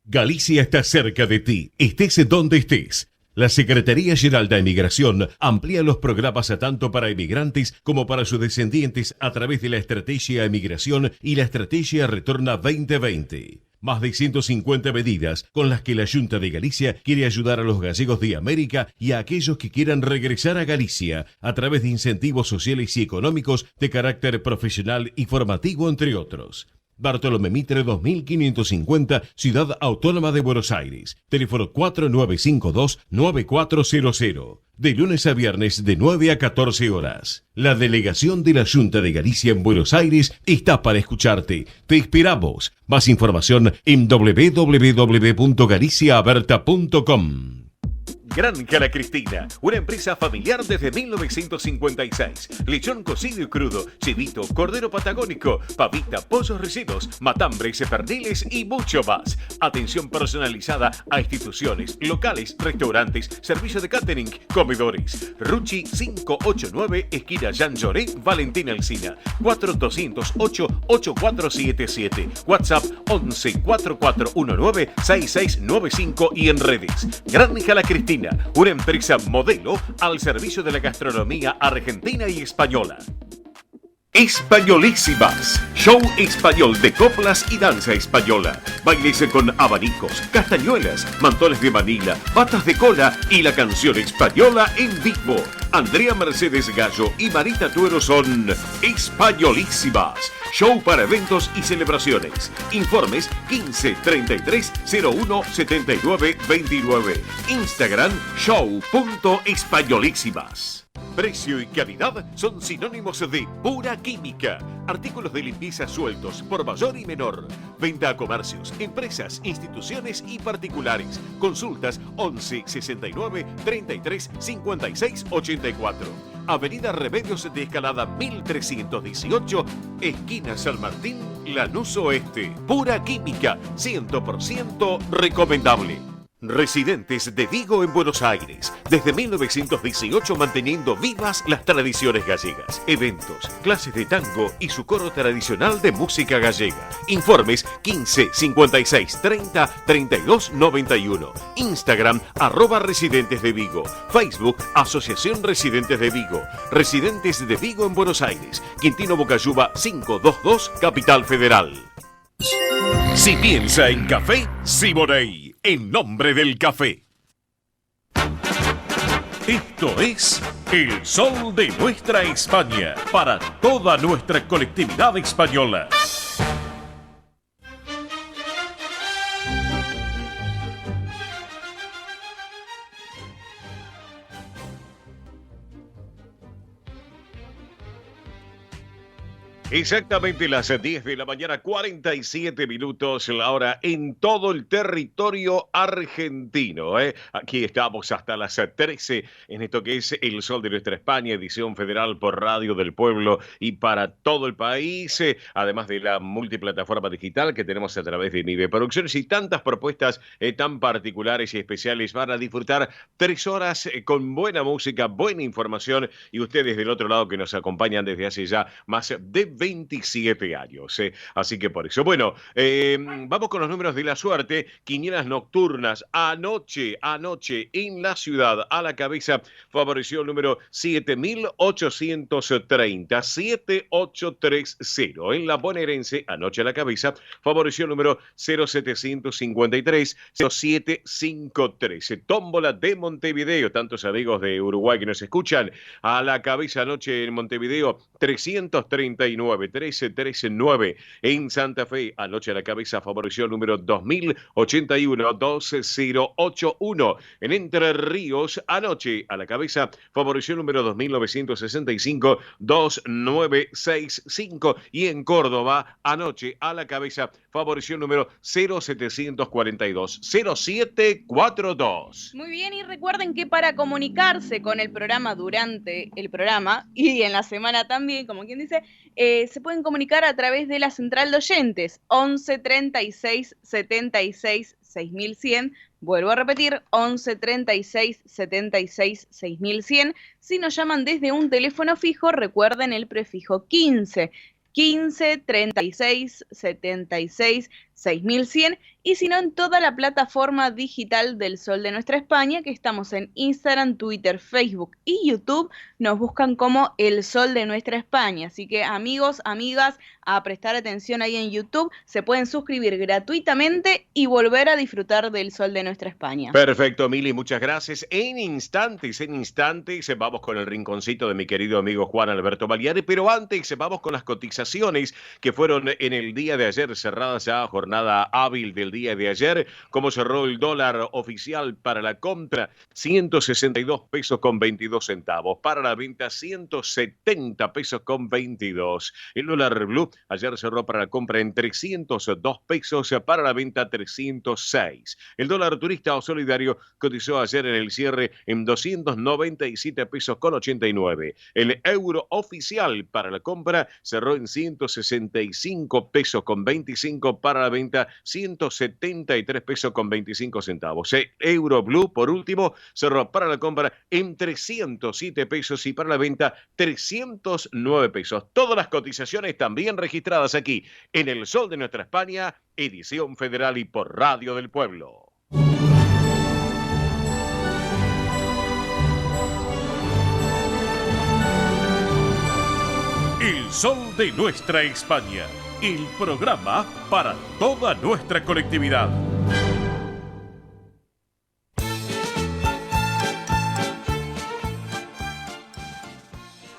[SPEAKER 5] Galicia está cerca de ti, estés donde estés. La Secretaría General de Emigración amplía los programas tanto para emigrantes como para sus descendientes a través de la Estrategia Emigración y la Estrategia Retorna 2020. Más de 150 medidas con las que la Junta de Galicia quiere ayudar a los gallegos de América y a aquellos que quieran regresar a Galicia a través de incentivos sociales y económicos de carácter profesional y formativo, entre otros. Bartolomé Mitre 2550, Ciudad Autónoma de Buenos Aires. Teléfono 4952-9400. De lunes a viernes de 9 a 14 horas. La delegación de la Junta de Galicia en Buenos Aires está para escucharte. Te esperamos. Más información en www.galiciaaberta.com.
[SPEAKER 3] Granja La Cristina, una empresa familiar desde 1956. Lechón cocido y crudo, chivito, cordero patagónico, pavita, pollos rellenos, matambres, perdiles y mucho más. Atención personalizada a instituciones, locales, restaurantes, servicio de catering, comedores. Ruchi 589, esquina Jean Lloré, Valentín Alsina. 4208-8477. WhatsApp 11 4419 6695 y en redes. Granja La Cristina, una empresa modelo al servicio de la gastronomía argentina y española. Españolísimas, show español de coplas y danza española. Bailes con abanicos, castañuelas, mantones de Manila, patas de cola y la canción española en vivo. Andrea Mercedes Gallo y Marita Tuero son Españolísimas. Show para eventos y celebraciones. Informes 15 33 01 79 29. Instagram show.españolísimas. Precio y calidad son sinónimos de pura química. Artículos de limpieza sueltos por mayor y menor. Venta a comercios, empresas, instituciones y particulares. Consultas 11 69 33 56 84. Avenida Remedios de Escalada 1318, esquina San Martín, Lanús Oeste. Pura química, 100% recomendable. Residentes de Vigo en Buenos Aires, desde 1918 manteniendo vivas las tradiciones gallegas, eventos, clases de tango y su coro tradicional de música gallega. Informes 15 56 30 32 91. Instagram @Residentes de Vigo. Facebook Asociación Residentes de Vigo. Residentes de Vigo en Buenos Aires. Quintino Bocayuba 522, Capital Federal. Si piensa en café, Siboney. En nombre del café. Esto es El Sol de Nuestra España, para toda nuestra colectividad española. Exactamente las 10 de la mañana, 47 minutos la hora en todo el territorio argentino. Aquí estamos hasta las 13 en esto que es El Sol de Nuestra España, edición federal por Radio del Pueblo y para todo el país, además de la multiplataforma digital que tenemos a través de Nive Producciones y tantas propuestas tan particulares y especiales. Van a disfrutar 3 horas con buena música, buena información y ustedes del otro lado que nos acompañan desde hace ya más de 27 años. Así que por eso. Bueno, vamos con los números de la suerte. Quinielas nocturnas. Anoche en la ciudad, a la cabeza favoreció el número 7830. 7830. En la bonaerense, anoche a la cabeza, favoreció el número 0753. 0753. Tómbola de Montevideo. Tantos amigos de Uruguay que nos escuchan. A la cabeza anoche en Montevideo, 339. 1339 en Santa Fe, anoche a la cabeza favoreció el número 2081 12081. En Entre Ríos, anoche a la cabeza favoreció el número 2965 2965 y en Córdoba, anoche a la cabeza favoreció el número 0742 0742.
[SPEAKER 2] Muy bien, y recuerden que para comunicarse con el programa durante el programa y en la semana también, como quien dice, se pueden comunicar a través de la central de oyentes 11 36 76 6100. Vuelvo a repetir, 11 36 76 6100. Si nos llaman desde un teléfono fijo, recuerden el prefijo 15 36 76 6100, y si no, en toda la plataforma digital del Sol de Nuestra España, que estamos en Instagram, Twitter, Facebook y YouTube, nos buscan como El Sol de Nuestra España. Así que amigos, amigas, a prestar atención ahí en YouTube, se pueden suscribir gratuitamente y volver a disfrutar del Sol de Nuestra España.
[SPEAKER 1] Perfecto, Mili, muchas gracias. En instantes, vamos con el rinconcito de mi querido amigo Juan Alberto Baliari, pero antes vamos con las cotizaciones que fueron en el día de ayer, cerradas ya jornada hábil del día de ayer. ¿Cómo cerró el dólar oficial para la compra? 162 pesos con 22 centavos. Para la venta, 170 pesos con 22. El dólar blue ayer cerró para la compra en 302 pesos, para la venta 306. El dólar turista o solidario cotizó ayer en el cierre en 297 pesos con 89. El euro oficial para la compra cerró en 165 pesos con 25, para la venta 173 pesos con 25 centavos. El euro blue, por último, cerró para la compra en 307 pesos y para la venta 309 pesos. Todas las cotizaciones también registradas aquí en El Sol de Nuestra España, edición federal y por Radio del Pueblo.
[SPEAKER 5] El Sol de Nuestra España, el programa para toda nuestra colectividad.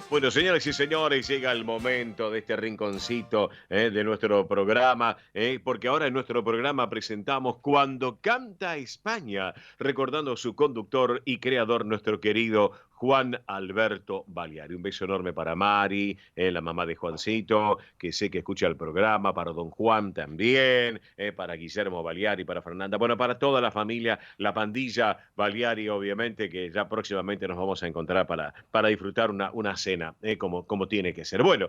[SPEAKER 1] Bueno, señoras y señores, llega el momento de este rinconcito de nuestro programa, porque ahora en nuestro programa presentamos Cuando Canta España, recordando a su conductor y creador, nuestro querido Juan Alberto Baliari. Un beso enorme para Mari, la mamá de Juancito, que sé que escucha el programa, para don Juan también, para Guillermo Baliari, para Fernanda, bueno, para toda la familia, la pandilla Baliari, obviamente, que ya próximamente nos vamos a encontrar para disfrutar una cena, como tiene que ser. Bueno,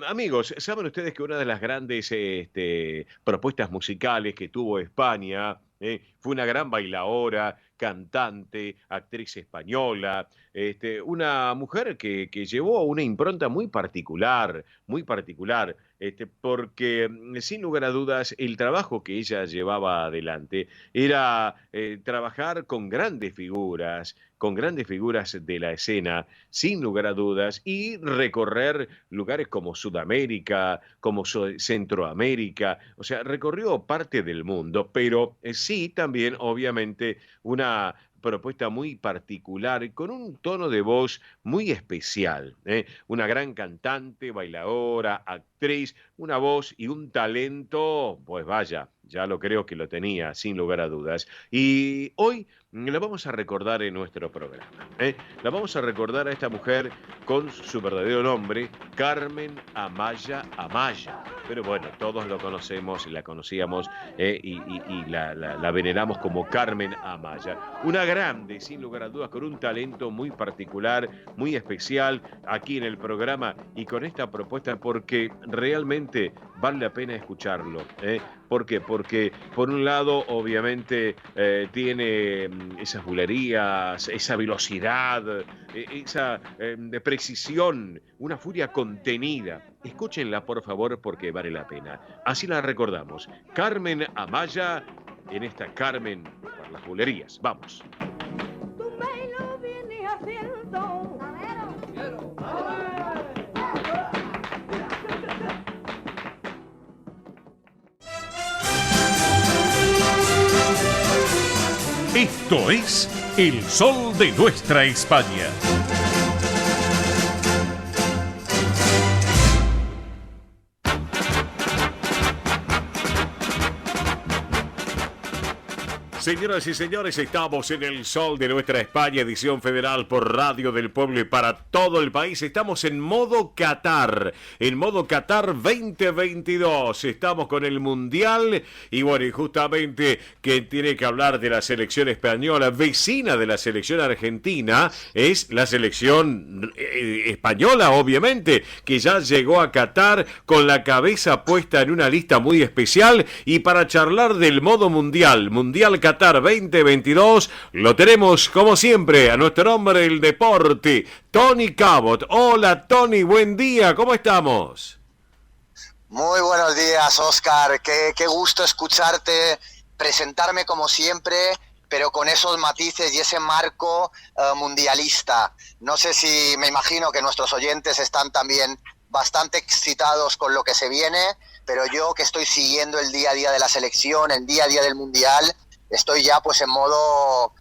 [SPEAKER 1] amigos, ¿saben ustedes que una de las grandes propuestas musicales que tuvo España fue una gran bailaora, cantante, actriz española, una mujer que llevó una impronta muy particular, porque sin lugar a dudas el trabajo que ella llevaba adelante era trabajar con grandes figuras de la escena, sin lugar a dudas, y recorrer lugares como Sudamérica, como Centroamérica, o sea, recorrió parte del mundo, pero sí también, obviamente, una propuesta muy particular, con un tono de voz muy especial, una gran cantante, bailadora, actriz, una voz y un talento, pues vaya, ya lo creo que lo tenía, sin lugar a dudas. Y hoy la vamos a recordar en nuestro programa. La vamos a recordar a esta mujer con su verdadero nombre, Carmen Amaya Amaya. Pero bueno, todos lo conocemos y la conocíamos y la veneramos como Carmen Amaya. Una grande, sin lugar a dudas, con un talento muy particular, muy especial aquí en el programa y con esta propuesta, porque realmente vale la pena escucharlo. ¿Por qué? Porque por un lado obviamente tiene esas bulerías, esa velocidad, esa precisión, una furia contenida. Escúchenla por favor porque vale la pena. Así la recordamos. Carmen Amaya en esta Carmen por las bulerías. Vamos.
[SPEAKER 6] Tú me lo vienes haciendo.
[SPEAKER 5] Esto es El Sol de Nuestra España.
[SPEAKER 3] Señoras y señores, estamos en El Sol de Nuestra España, edición federal por Radio del Pueblo y para todo el país. Estamos en modo Qatar 2022. Estamos con el Mundial y bueno, y justamente quien tiene que hablar de la selección española, vecina de la selección argentina, es la selección española, obviamente, que ya llegó a Qatar con la cabeza puesta en una lista muy especial. Y para charlar del modo Mundial Qatar 2022, lo tenemos como siempre a nuestro hombre del deporte, Tony Cabot. Hola Tony, buen día, ¿cómo estamos?
[SPEAKER 7] Muy buenos días, Óscar. Qué gusto escucharte, presentarme como siempre, pero con esos matices y ese marco mundialista. No sé si, me imagino que nuestros oyentes están también bastante excitados con lo que se viene, pero yo que estoy siguiendo el día a día de la selección, el día a día del Mundial, estoy ya pues en modo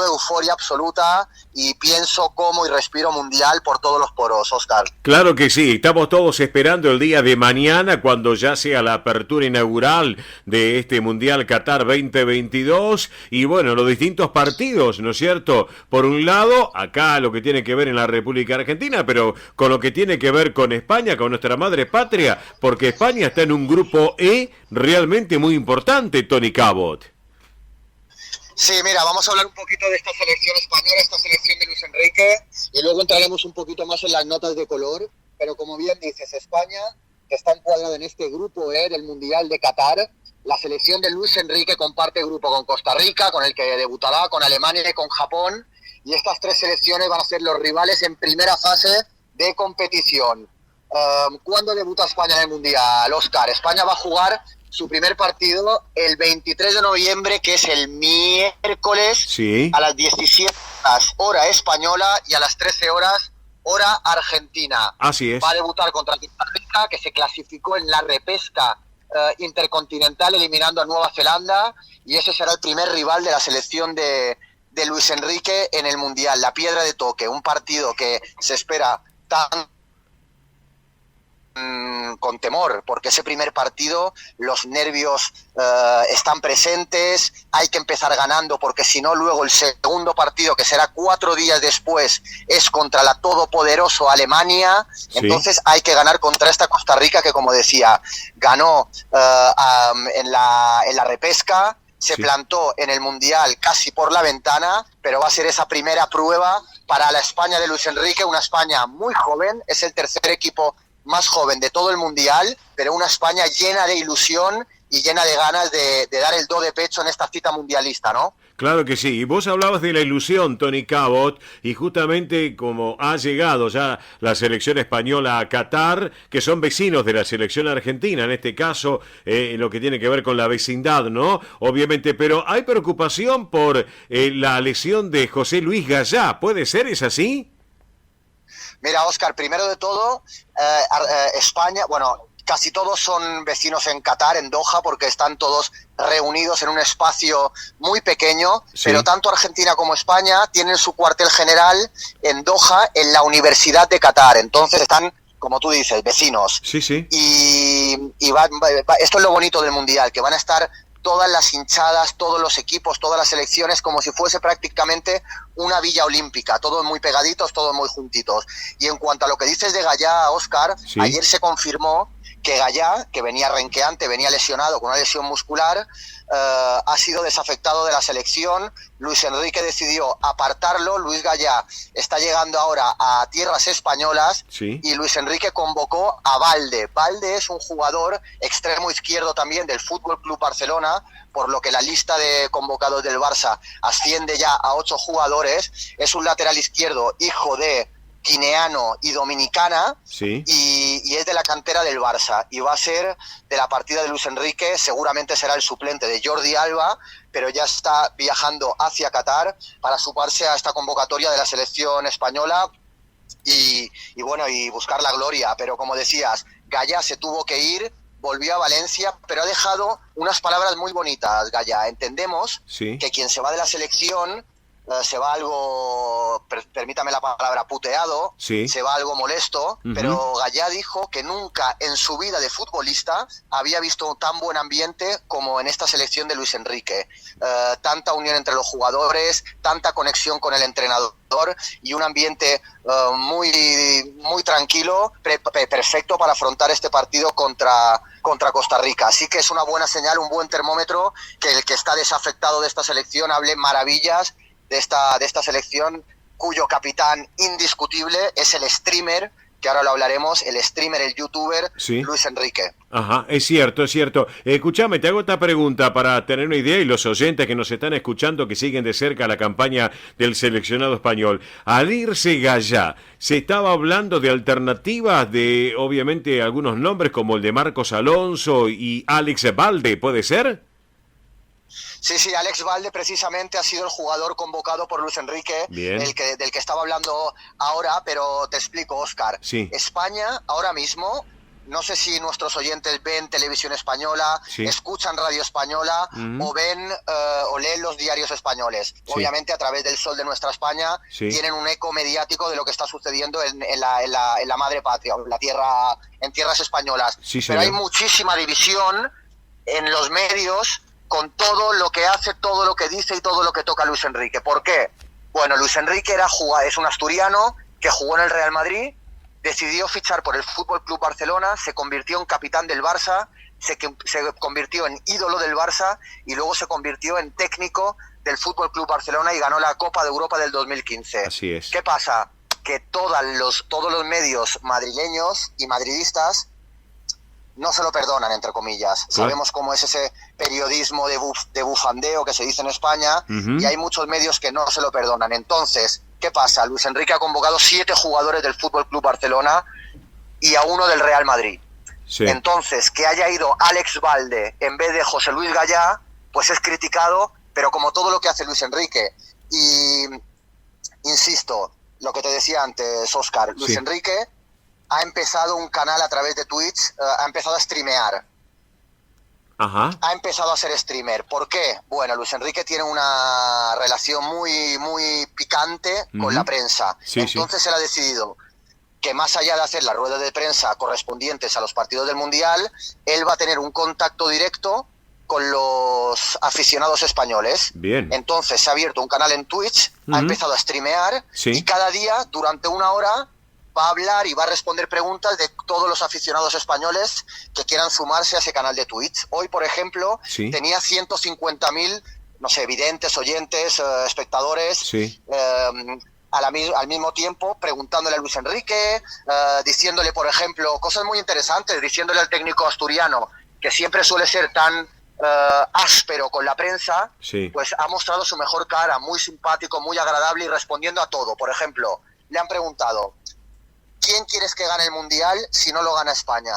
[SPEAKER 7] euforia absoluta y pienso como y respiro mundial por todos los poros, Óscar.
[SPEAKER 3] Claro que sí, estamos todos esperando el día de mañana cuando ya sea la apertura inaugural de este Mundial Qatar 2022 y bueno, los distintos partidos, ¿no es cierto? Por un lado, acá lo que tiene que ver en la República Argentina, pero con lo que tiene que ver con España, con nuestra madre patria, porque España está en un grupo E realmente muy importante, Tony Cabot.
[SPEAKER 7] Sí, mira, vamos a hablar un poquito de esta selección española, esta selección de Luis Enrique, y luego entraremos un poquito más en las notas de color, pero como bien dices, España, que está encuadrada en este grupo E del Mundial de Qatar, la selección de Luis Enrique comparte grupo con Costa Rica, con el que debutará, con Alemania y con Japón, y estas tres selecciones van a ser los rivales en primera fase de competición. ¿Cuándo debuta España en el Mundial, Óscar? España va a jugar su primer partido el 23 de noviembre, que es el miércoles, sí, a las 17 horas, hora española, y a las 13 horas, hora argentina.
[SPEAKER 3] Así es.
[SPEAKER 7] Va a debutar contra Costa Rica, que se clasificó en la repesca intercontinental, eliminando a Nueva Zelanda, y ese será el primer rival de la selección de Luis Enrique en el Mundial. La piedra de toque, un partido que se espera tan con temor, porque ese primer partido los nervios están presentes, hay que empezar ganando, porque si no luego el segundo partido, que será 4 días después, es contra la todopoderoso Alemania. Sí. Entonces hay que ganar contra esta Costa Rica que, como decía, ganó en la repesca, se plantó en el Mundial casi por la ventana, pero va a ser esa primera prueba para la España de Luis Enrique, una España muy joven, es el tercer equipo más joven de todo el Mundial, pero una España llena de ilusión y llena de ganas de dar el do de pecho en esta cita mundialista, ¿no?
[SPEAKER 3] Claro que sí, y vos hablabas de la ilusión, Tony Cabot, y justamente como ha llegado ya la selección española a Qatar, que son vecinos de la selección argentina, en este caso, lo que tiene que ver con la vecindad, ¿no? Obviamente, pero hay preocupación por la lesión de José Luis Gallá, ¿puede ser? ¿Es así?
[SPEAKER 7] Mira, Óscar, primero de todo, España, bueno, casi todos son vecinos en Qatar, en Doha, porque están todos reunidos en un espacio muy pequeño, sí, pero tanto Argentina como España tienen su cuartel general en Doha, en la Universidad de Qatar. Entonces están, como tú dices, vecinos.
[SPEAKER 3] Sí, sí.
[SPEAKER 7] Y esto es lo bonito del Mundial, que van a estar todas las hinchadas, todos los equipos, todas las selecciones, como si fuese prácticamente una villa olímpica, todos muy pegaditos, todos muy juntitos. Y en cuanto a lo que dices de Gallá, Óscar, sí, ayer se confirmó que Gallá, que venía renqueante, venía lesionado con una lesión muscular, ha sido desafectado de la selección. Luis Enrique decidió apartarlo. Luis Gallá está llegando ahora a tierras españolas, sí, y Luis Enrique convocó a Valde. Valde es un jugador extremo izquierdo también del Fútbol Club Barcelona, por lo que la lista de convocados del Barça asciende ya a 8 jugadores. Es un lateral izquierdo, hijo de guineano y dominicana, sí, y es de la cantera del Barça, y va a ser de la partida de Luis Enrique. Seguramente será el suplente de Jordi Alba, pero ya está viajando hacia Qatar para sumarse a esta convocatoria de la selección española y bueno, y buscar la gloria. Pero como decías, Gallá se tuvo que ir, volvió a Valencia, pero ha dejado unas palabras muy bonitas, Gallá. Entendemos, sí, que quien se va de la selección se va algo, permítame la palabra, puteado, sí, se va algo molesto, pero Gallá dijo que nunca en su vida de futbolista había visto tan buen ambiente como en esta selección de Luis Enrique. Tanta unión entre los jugadores, tanta conexión con el entrenador y un ambiente muy tranquilo, perfecto para afrontar este partido contra Costa Rica. Así que es una buena señal, un buen termómetro, que el que está desafectado de esta selección hable maravillas de esta selección, cuyo capitán indiscutible es el streamer que ahora lo hablaremos, el streamer, el youtuber
[SPEAKER 3] Sí.
[SPEAKER 7] Luis Enrique.
[SPEAKER 3] Ajá, es cierto, es cierto. Escúchame, te hago esta pregunta para tener una idea y los oyentes que nos están escuchando, que siguen de cerca la campaña del seleccionado español. Al irse Gallá, se estaba hablando de alternativas de, obviamente, algunos nombres como el de Marcos Alonso y Alex Balde, ¿puede ser?
[SPEAKER 7] Sí, Alex Balde precisamente ha sido el jugador convocado por Luis Enrique,
[SPEAKER 3] Bien.
[SPEAKER 7] del que estaba hablando ahora, pero te explico, Óscar.
[SPEAKER 3] Sí.
[SPEAKER 7] España ahora mismo, no sé si nuestros oyentes ven televisión española,
[SPEAKER 3] Sí.
[SPEAKER 7] escuchan radio española o ven o leen los diarios españoles.
[SPEAKER 3] Sí.
[SPEAKER 7] Obviamente a través del Sol de nuestra España
[SPEAKER 3] Sí.
[SPEAKER 7] tienen un eco mediático de lo que está sucediendo en la madre patria, en tierras españolas.
[SPEAKER 3] Sí,
[SPEAKER 7] Pero hay
[SPEAKER 3] señor.
[SPEAKER 7] muchísima división en los medios con todo lo que hace, todo lo que dice y todo lo que toca Luis Enrique. ¿Por qué? Bueno, Luis Enrique es un asturiano que jugó en el Real Madrid, decidió fichar por el Fútbol Club Barcelona, se convirtió en capitán del Barça, se convirtió en ídolo del Barça y luego se convirtió en técnico del Fútbol Club Barcelona y ganó la Copa de Europa del 2015.
[SPEAKER 3] Así es.
[SPEAKER 7] ¿Qué pasa? Que todos los medios madrileños y madridistas no se lo perdonan, entre comillas.
[SPEAKER 3] Claro.
[SPEAKER 7] Sabemos cómo es ese periodismo de bufandeo que se dice en España,
[SPEAKER 3] Ujú.
[SPEAKER 7] y hay muchos medios que no se lo perdonan. Entonces, ¿qué pasa? Luis Enrique ha convocado 7 jugadores del Fútbol Club Barcelona y a 1 del Real Madrid.
[SPEAKER 3] Sí.
[SPEAKER 7] Entonces, que haya ido Alex Balde en vez de José Luis Gallá, pues es criticado, pero como todo lo que hace Luis Enrique. Y insisto, lo que te decía antes, Óscar, Luis
[SPEAKER 3] Sí.
[SPEAKER 7] Enrique ha empezado un canal a través de Twitch, ha empezado a streamear.
[SPEAKER 3] Ajá.
[SPEAKER 7] Ha empezado a ser streamer. ¿Por qué? Bueno, Luis Enrique tiene una relación muy picante con
[SPEAKER 3] Ujú.
[SPEAKER 7] la prensa.
[SPEAKER 3] Sí,
[SPEAKER 7] Entonces él ha decidido que más allá de hacer las ruedas de prensa correspondientes a los partidos del Mundial, él va a tener un contacto directo con los aficionados españoles.
[SPEAKER 3] Bien.
[SPEAKER 7] Entonces se ha abierto un canal en Twitch,
[SPEAKER 3] Ujú.
[SPEAKER 7] ha empezado a streamear
[SPEAKER 3] Sí.
[SPEAKER 7] y cada día, durante 1 hora, va a hablar y va a responder preguntas de todos los aficionados españoles que quieran sumarse a ese canal de Twitch. Hoy, por ejemplo,
[SPEAKER 3] Sí.
[SPEAKER 7] tenía 150.000, no sé, videntes, oyentes, espectadores,
[SPEAKER 3] Sí.
[SPEAKER 7] al mismo tiempo preguntándole a Luis Enrique, diciéndole, por ejemplo, cosas muy interesantes, diciéndole al técnico asturiano, que siempre suele ser tan áspero con la prensa,
[SPEAKER 3] Sí.
[SPEAKER 7] pues ha mostrado su mejor cara, muy simpático, muy agradable y respondiendo a todo. Por ejemplo, le han preguntado, ¿quién quieres que gane el Mundial si no lo gana España?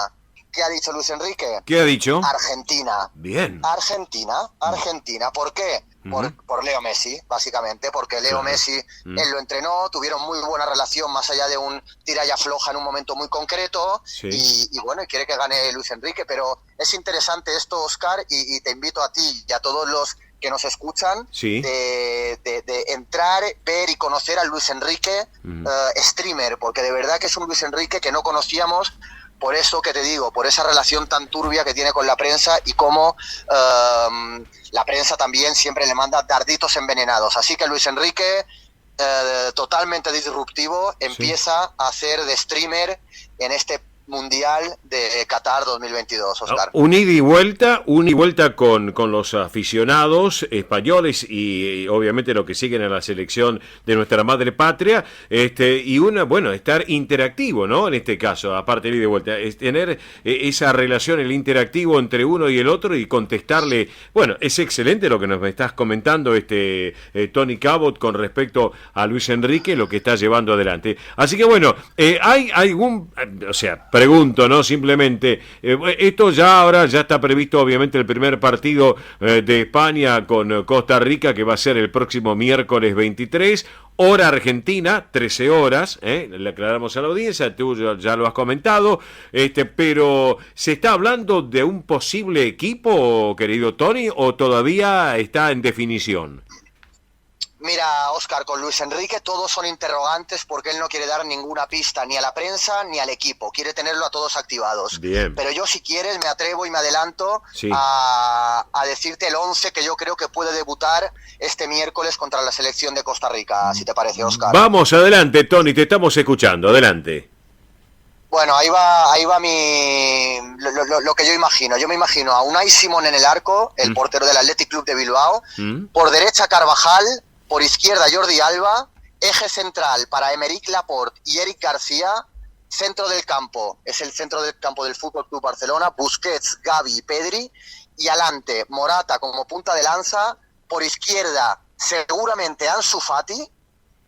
[SPEAKER 7] ¿Qué ha dicho Luis Enrique?
[SPEAKER 3] ¿Qué ha dicho?
[SPEAKER 7] Argentina.
[SPEAKER 3] Bien.
[SPEAKER 7] Argentina. ¿Por qué? Por Leo Messi, básicamente, porque Leo
[SPEAKER 3] Claro.
[SPEAKER 7] Messi, él lo entrenó, tuvieron muy buena relación, más allá de un tira y afloja en un momento muy concreto,
[SPEAKER 3] Sí.
[SPEAKER 7] y bueno, y quiere que gane Luis Enrique, pero es interesante esto, Óscar, y te invito a ti y a todos los que nos escuchan,
[SPEAKER 3] Sí.
[SPEAKER 7] de entrar, ver y conocer a Luis Enrique, streamer, porque de verdad que es un Luis Enrique que no conocíamos. Por eso que te digo, por esa relación tan turbia que tiene con la prensa y cómo la prensa también siempre le manda darditos envenenados. Así que Luis Enrique, totalmente disruptivo, empieza a hacer de streamer en este Mundial de Qatar 2022, Óscar.
[SPEAKER 3] Un ida y vuelta con los aficionados españoles y obviamente los que siguen a la selección de nuestra madre patria, y estar interactivo, ¿no? En este caso, aparte del ida y vuelta, es tener esa relación, el interactivo entre uno y el otro y contestarle. Bueno, es excelente lo que nos estás comentando, Tony Cabot, con respecto a Luis Enrique, lo que está llevando adelante. Así que bueno, hay algún, pregunto, ¿no? Simplemente, esto ahora ya está previsto, obviamente, el primer partido de España con Costa Rica, que va a ser el próximo miércoles 23, hora Argentina, 13 horas, le aclaramos a la audiencia, tú ya lo has comentado, pero ¿se está hablando de un posible equipo, querido Tony, o todavía está en definición?
[SPEAKER 7] Mira, Óscar, con Luis Enrique todos son interrogantes porque él no quiere dar ninguna pista ni a la prensa ni al equipo. Quiere tenerlo a todos activados.
[SPEAKER 3] Bien.
[SPEAKER 7] Pero yo, si quieres, me atrevo y me adelanto
[SPEAKER 3] Sí.
[SPEAKER 7] a decirte el 11 que yo creo que puede debutar este miércoles contra la selección de Costa Rica, si te parece, Óscar.
[SPEAKER 3] Vamos, adelante, Tony, te estamos escuchando, adelante.
[SPEAKER 7] Bueno, ahí va lo que yo imagino. Yo me imagino a Unai Simón en el arco, el portero del Athletic Club de Bilbao. Por derecha Carvajal, por izquierda Jordi Alba, eje central para Aymeric Laporte y Eric García, Centro del campo, es el centro del campo del Fútbol Club Barcelona, Busquets, Gavi y Pedri, y adelante Morata como punta de lanza, por izquierda seguramente Ansu Fati,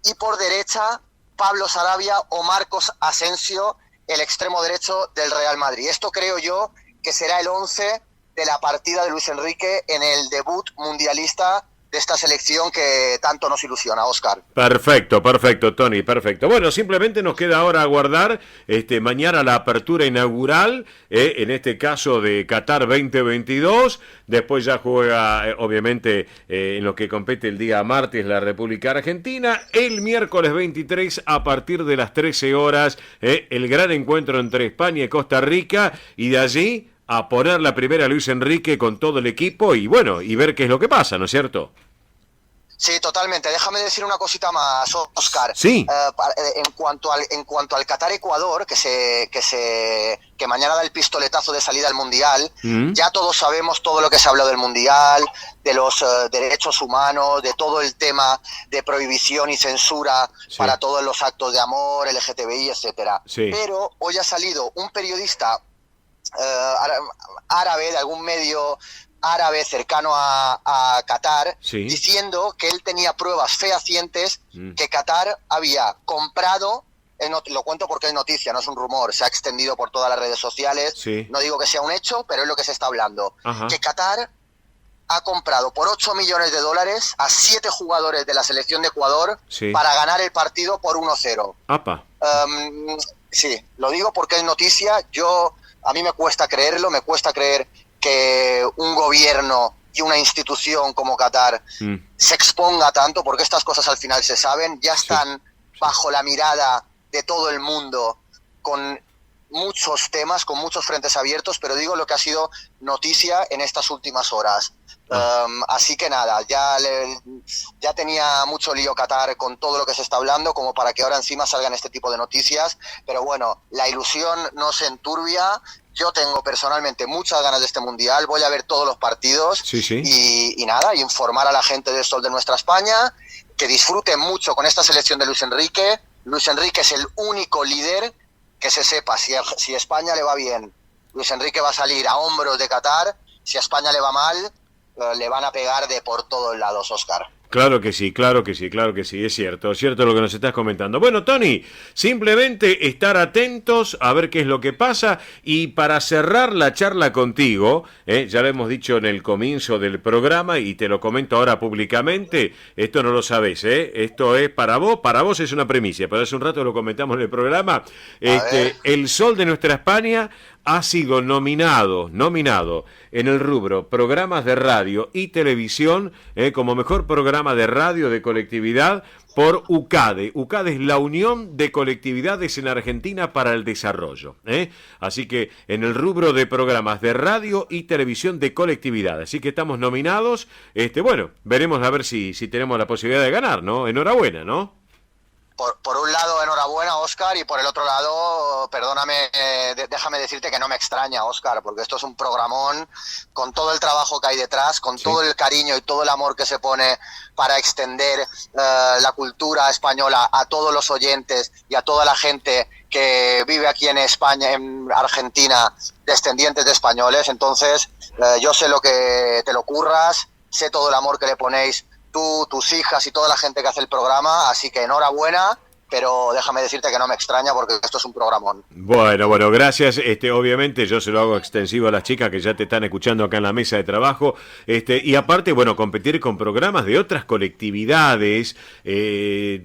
[SPEAKER 7] y por derecha Pablo Sarabia o Marcos Asensio, el extremo derecho del Real Madrid. Esto creo yo que será el 11 de la partida de Luis Enrique en el debut mundialista de esta selección que tanto nos ilusiona, Óscar.
[SPEAKER 3] Perfecto, Tony, perfecto. Bueno, simplemente nos queda ahora aguardar mañana la apertura inaugural, en este caso de Qatar 2022. Después ya juega, obviamente, en lo que compete el día martes la República Argentina. El miércoles 23 a partir de las 13 horas, el gran encuentro entre España y Costa Rica, y de allí a poner la primera Luis Enrique con todo el equipo y bueno, y ver qué es lo que pasa, ¿no es cierto?
[SPEAKER 7] Sí, totalmente. Déjame decir una cosita más, Óscar.
[SPEAKER 3] Sí.
[SPEAKER 7] En cuanto al Qatar-Ecuador, que mañana da el pistoletazo de salida al Mundial, ya todos sabemos todo lo que se ha hablado del Mundial, de los derechos humanos, de todo el tema de prohibición y censura para todos los actos de amor, LGTBI, etcétera. Sí. Pero hoy ha salido un periodista árabe, de algún medio árabe cercano a Qatar, diciendo que él tenía pruebas fehacientes que Qatar había comprado, lo cuento porque es noticia, no es un rumor, se ha extendido por todas las redes sociales, no digo que sea un hecho, pero es lo que se está hablando, que Qatar ha comprado por $8 millones a 7 jugadores de la selección de Ecuador para ganar el partido por 1-0. Sí, lo digo porque es noticia. A mí me cuesta creerlo, me cuesta creer que un gobierno y una institución como Qatar se exponga tanto, porque estas cosas al final se saben, ya están bajo la mirada de todo el mundo con muchos temas, con muchos frentes abiertos, pero digo lo que ha sido noticia en estas últimas horas. Así que nada, ya tenía mucho lío Qatar con todo lo que se está hablando, como para que ahora encima salgan este tipo de noticias, pero bueno, la ilusión no se enturbia. Yo tengo personalmente muchas ganas de este Mundial, voy a ver todos los partidos y nada, informar a la gente del sol de nuestra España, que disfruten mucho con esta selección de Luis Enrique. Luis Enrique es el único líder que se sepa, si a España le va bien, Luis Enrique va a salir a hombros de Qatar, si a España le va mal, le van a pegar de por todos lados, Óscar.
[SPEAKER 3] Claro que sí, es cierto lo que nos estás comentando. Bueno, Tony, simplemente estar atentos a ver qué es lo que pasa, y para cerrar la charla contigo, ya lo hemos dicho en el comienzo del programa y te lo comento ahora públicamente, esto no lo sabés, esto es para vos es una primicia, pero hace un rato lo comentamos en el programa, el Sol de Nuestra España ha sido nominado en el rubro programas de radio y televisión como mejor programa de radio de colectividad por UCADE. UCADE es la Unión de Colectividades en Argentina para el Desarrollo. Así que en el rubro de programas de radio y televisión de colectividad. Así que estamos nominados. Bueno, veremos a ver si tenemos la posibilidad de ganar, ¿no? Enhorabuena, ¿no?
[SPEAKER 7] Por un lado, enhorabuena, Óscar, y por el otro lado, perdóname, déjame decirte que no me extraña, Óscar, porque esto es un programón con todo el trabajo que hay detrás, con todo el cariño y todo el amor que se pone para extender la cultura española a todos los oyentes y a toda la gente que vive aquí en España, en Argentina, descendientes de españoles. Entonces, yo sé lo que te lo curras, sé todo el amor que le ponéis tú, tus hijas y toda la gente que hace el programa, así que enhorabuena, pero déjame decirte que no me extraña porque esto es un programón.
[SPEAKER 3] Bueno, gracias. Obviamente yo se lo hago extensivo a las chicas que ya te están escuchando acá en la mesa de trabajo. Y aparte, bueno, competir con programas de otras colectividades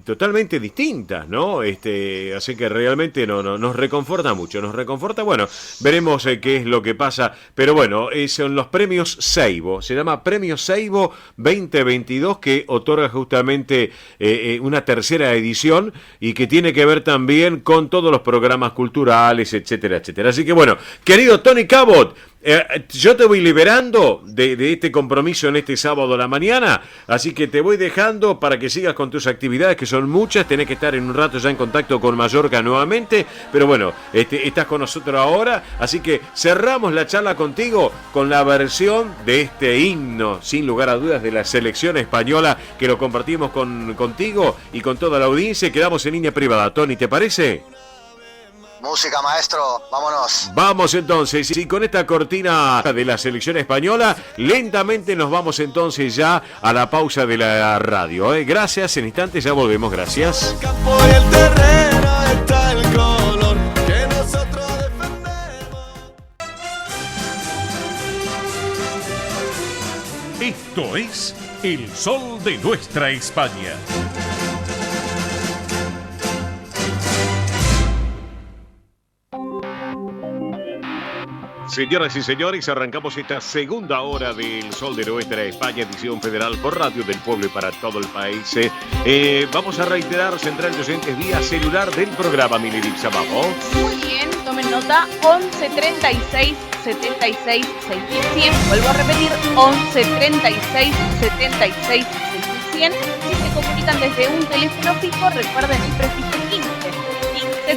[SPEAKER 3] totalmente distintas, ¿no? Así que realmente nos reconforta mucho, bueno, veremos qué es lo que pasa, pero bueno, son los premios Seibo, se llama Premio Seibo 2022, que otorga justamente una tercera edición, y que tiene que ver también con todos los programas culturales, etcétera, etcétera. Así que bueno, querido Tony Cabot, yo te voy liberando de este compromiso en este sábado a la mañana, así que te voy dejando para que sigas con tus actividades, que son muchas. Tenés que estar en un rato ya en contacto con Mallorca nuevamente, pero bueno, estás con nosotros ahora, así que cerramos la charla contigo con la versión de este himno, sin lugar a dudas, de la selección española, que lo compartimos contigo y con toda la audiencia. Quedamos en línea privada. Tony, ¿te parece?
[SPEAKER 7] Música, maestro, vámonos.
[SPEAKER 3] Vamos entonces, y con esta cortina de la selección española, lentamente nos vamos entonces ya a la pausa de la radio. Gracias, en instantes ya volvemos, gracias.
[SPEAKER 8] El campo y el terreno está el color que nosotros defendemos.
[SPEAKER 5] Esto es El Sol de Nuestra España.
[SPEAKER 1] Señoras y señores, arrancamos esta segunda hora del Sol de Nuestra España, edición federal por Radio del Pueblo y para todo el país. Vamos a reiterar, central de oyentes vía celular del programa Miliripsa. Vamos.
[SPEAKER 2] Muy bien, tomen nota, 11 36 76 6100. Vuelvo a repetir, 11 36 76 6100. Si se comunican desde un teléfono fijo, recuerden el prefijo 15.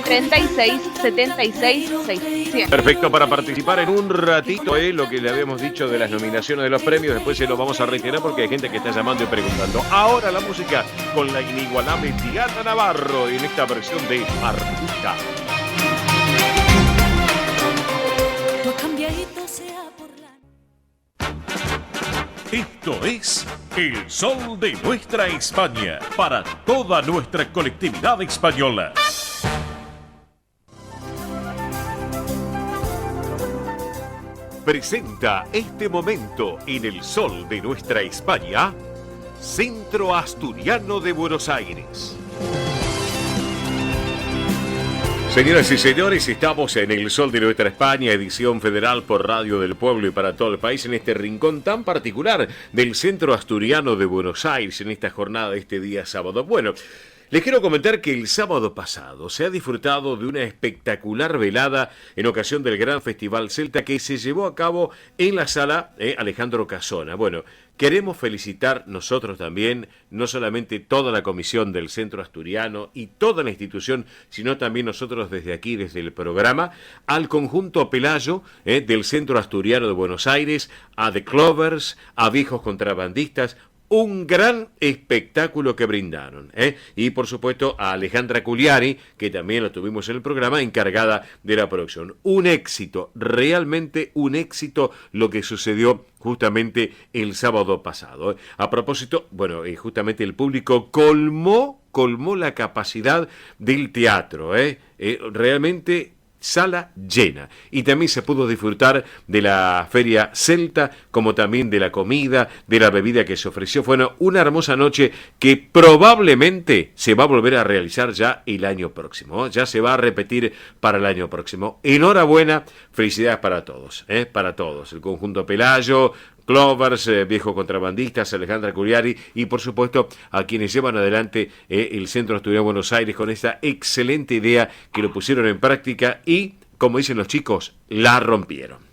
[SPEAKER 2] 36 76 600.
[SPEAKER 1] Perfecto, para participar en un ratito, lo que le habíamos dicho de las nominaciones de los premios, después se lo vamos a reiterar porque hay gente que está llamando y preguntando. Ahora la música con la inigualable Diana Navarro en esta versión de Artista.
[SPEAKER 5] Esto es El Sol de Nuestra España, para toda nuestra colectividad española.
[SPEAKER 3] Presenta este momento en El Sol de Nuestra España, Centro Asturiano de Buenos Aires. Señoras y señores, estamos en El Sol de Nuestra España, edición federal por Radio del Pueblo y para todo el país, en este rincón tan particular del Centro Asturiano de Buenos Aires, en esta jornada de este día sábado. Bueno, les quiero comentar que el sábado pasado se ha disfrutado de una espectacular velada en ocasión del gran Festival Celta que se llevó a cabo en la sala Alejandro Casona. Bueno, queremos felicitar nosotros también, no solamente toda la comisión del Centro Asturiano y toda la institución, sino también nosotros desde aquí, desde el programa, al conjunto Pelayo del Centro Asturiano de Buenos Aires, a The Clovers, a Viejos Contrabandistas. Un gran espectáculo que brindaron, y por supuesto a Alejandra Culiari, que también lo tuvimos en el programa, encargada de la producción. Un éxito, realmente un éxito lo que sucedió justamente el sábado pasado. A propósito, bueno, justamente el público colmó la capacidad del teatro, realmente sala llena, y también se pudo disfrutar de la feria celta, como también de la comida, de la bebida que se ofreció. Fue una hermosa noche que probablemente se va a volver a realizar ya el año próximo, ya se va a repetir para el año próximo. Enhorabuena, felicidades para todos, el conjunto Pelayo, Clovers, Viejos Contrabandistas, Alejandra Culiari y por supuesto a quienes llevan adelante el Centro Asturiano de Buenos Aires con esta excelente idea que lo pusieron en práctica y, como dicen los chicos, la rompieron.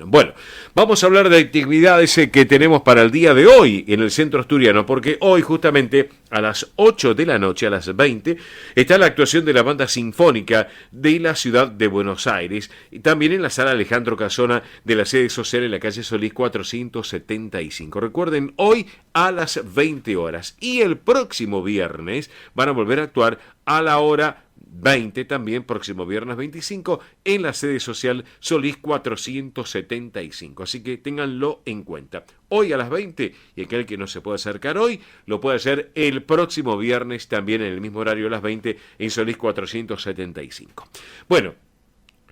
[SPEAKER 3] Bueno, vamos a hablar de actividades que tenemos para el día de hoy en el Centro Asturiano, porque hoy justamente a las 8 de la noche, a las 20, está la actuación de la Banda Sinfónica de la Ciudad de Buenos Aires, y también en la Sala Alejandro Casona de la sede social en la calle Solís 475. Recuerden, hoy a las 20 horas, y el próximo viernes van a volver a actuar a la hora 20, también próximo viernes 25, en la sede social Solís 475. Así que ténganlo en cuenta. Hoy a las 20, y aquel que no se puede acercar hoy, lo puede hacer el próximo viernes, también en el mismo horario a las 20, en Solís 475. Bueno,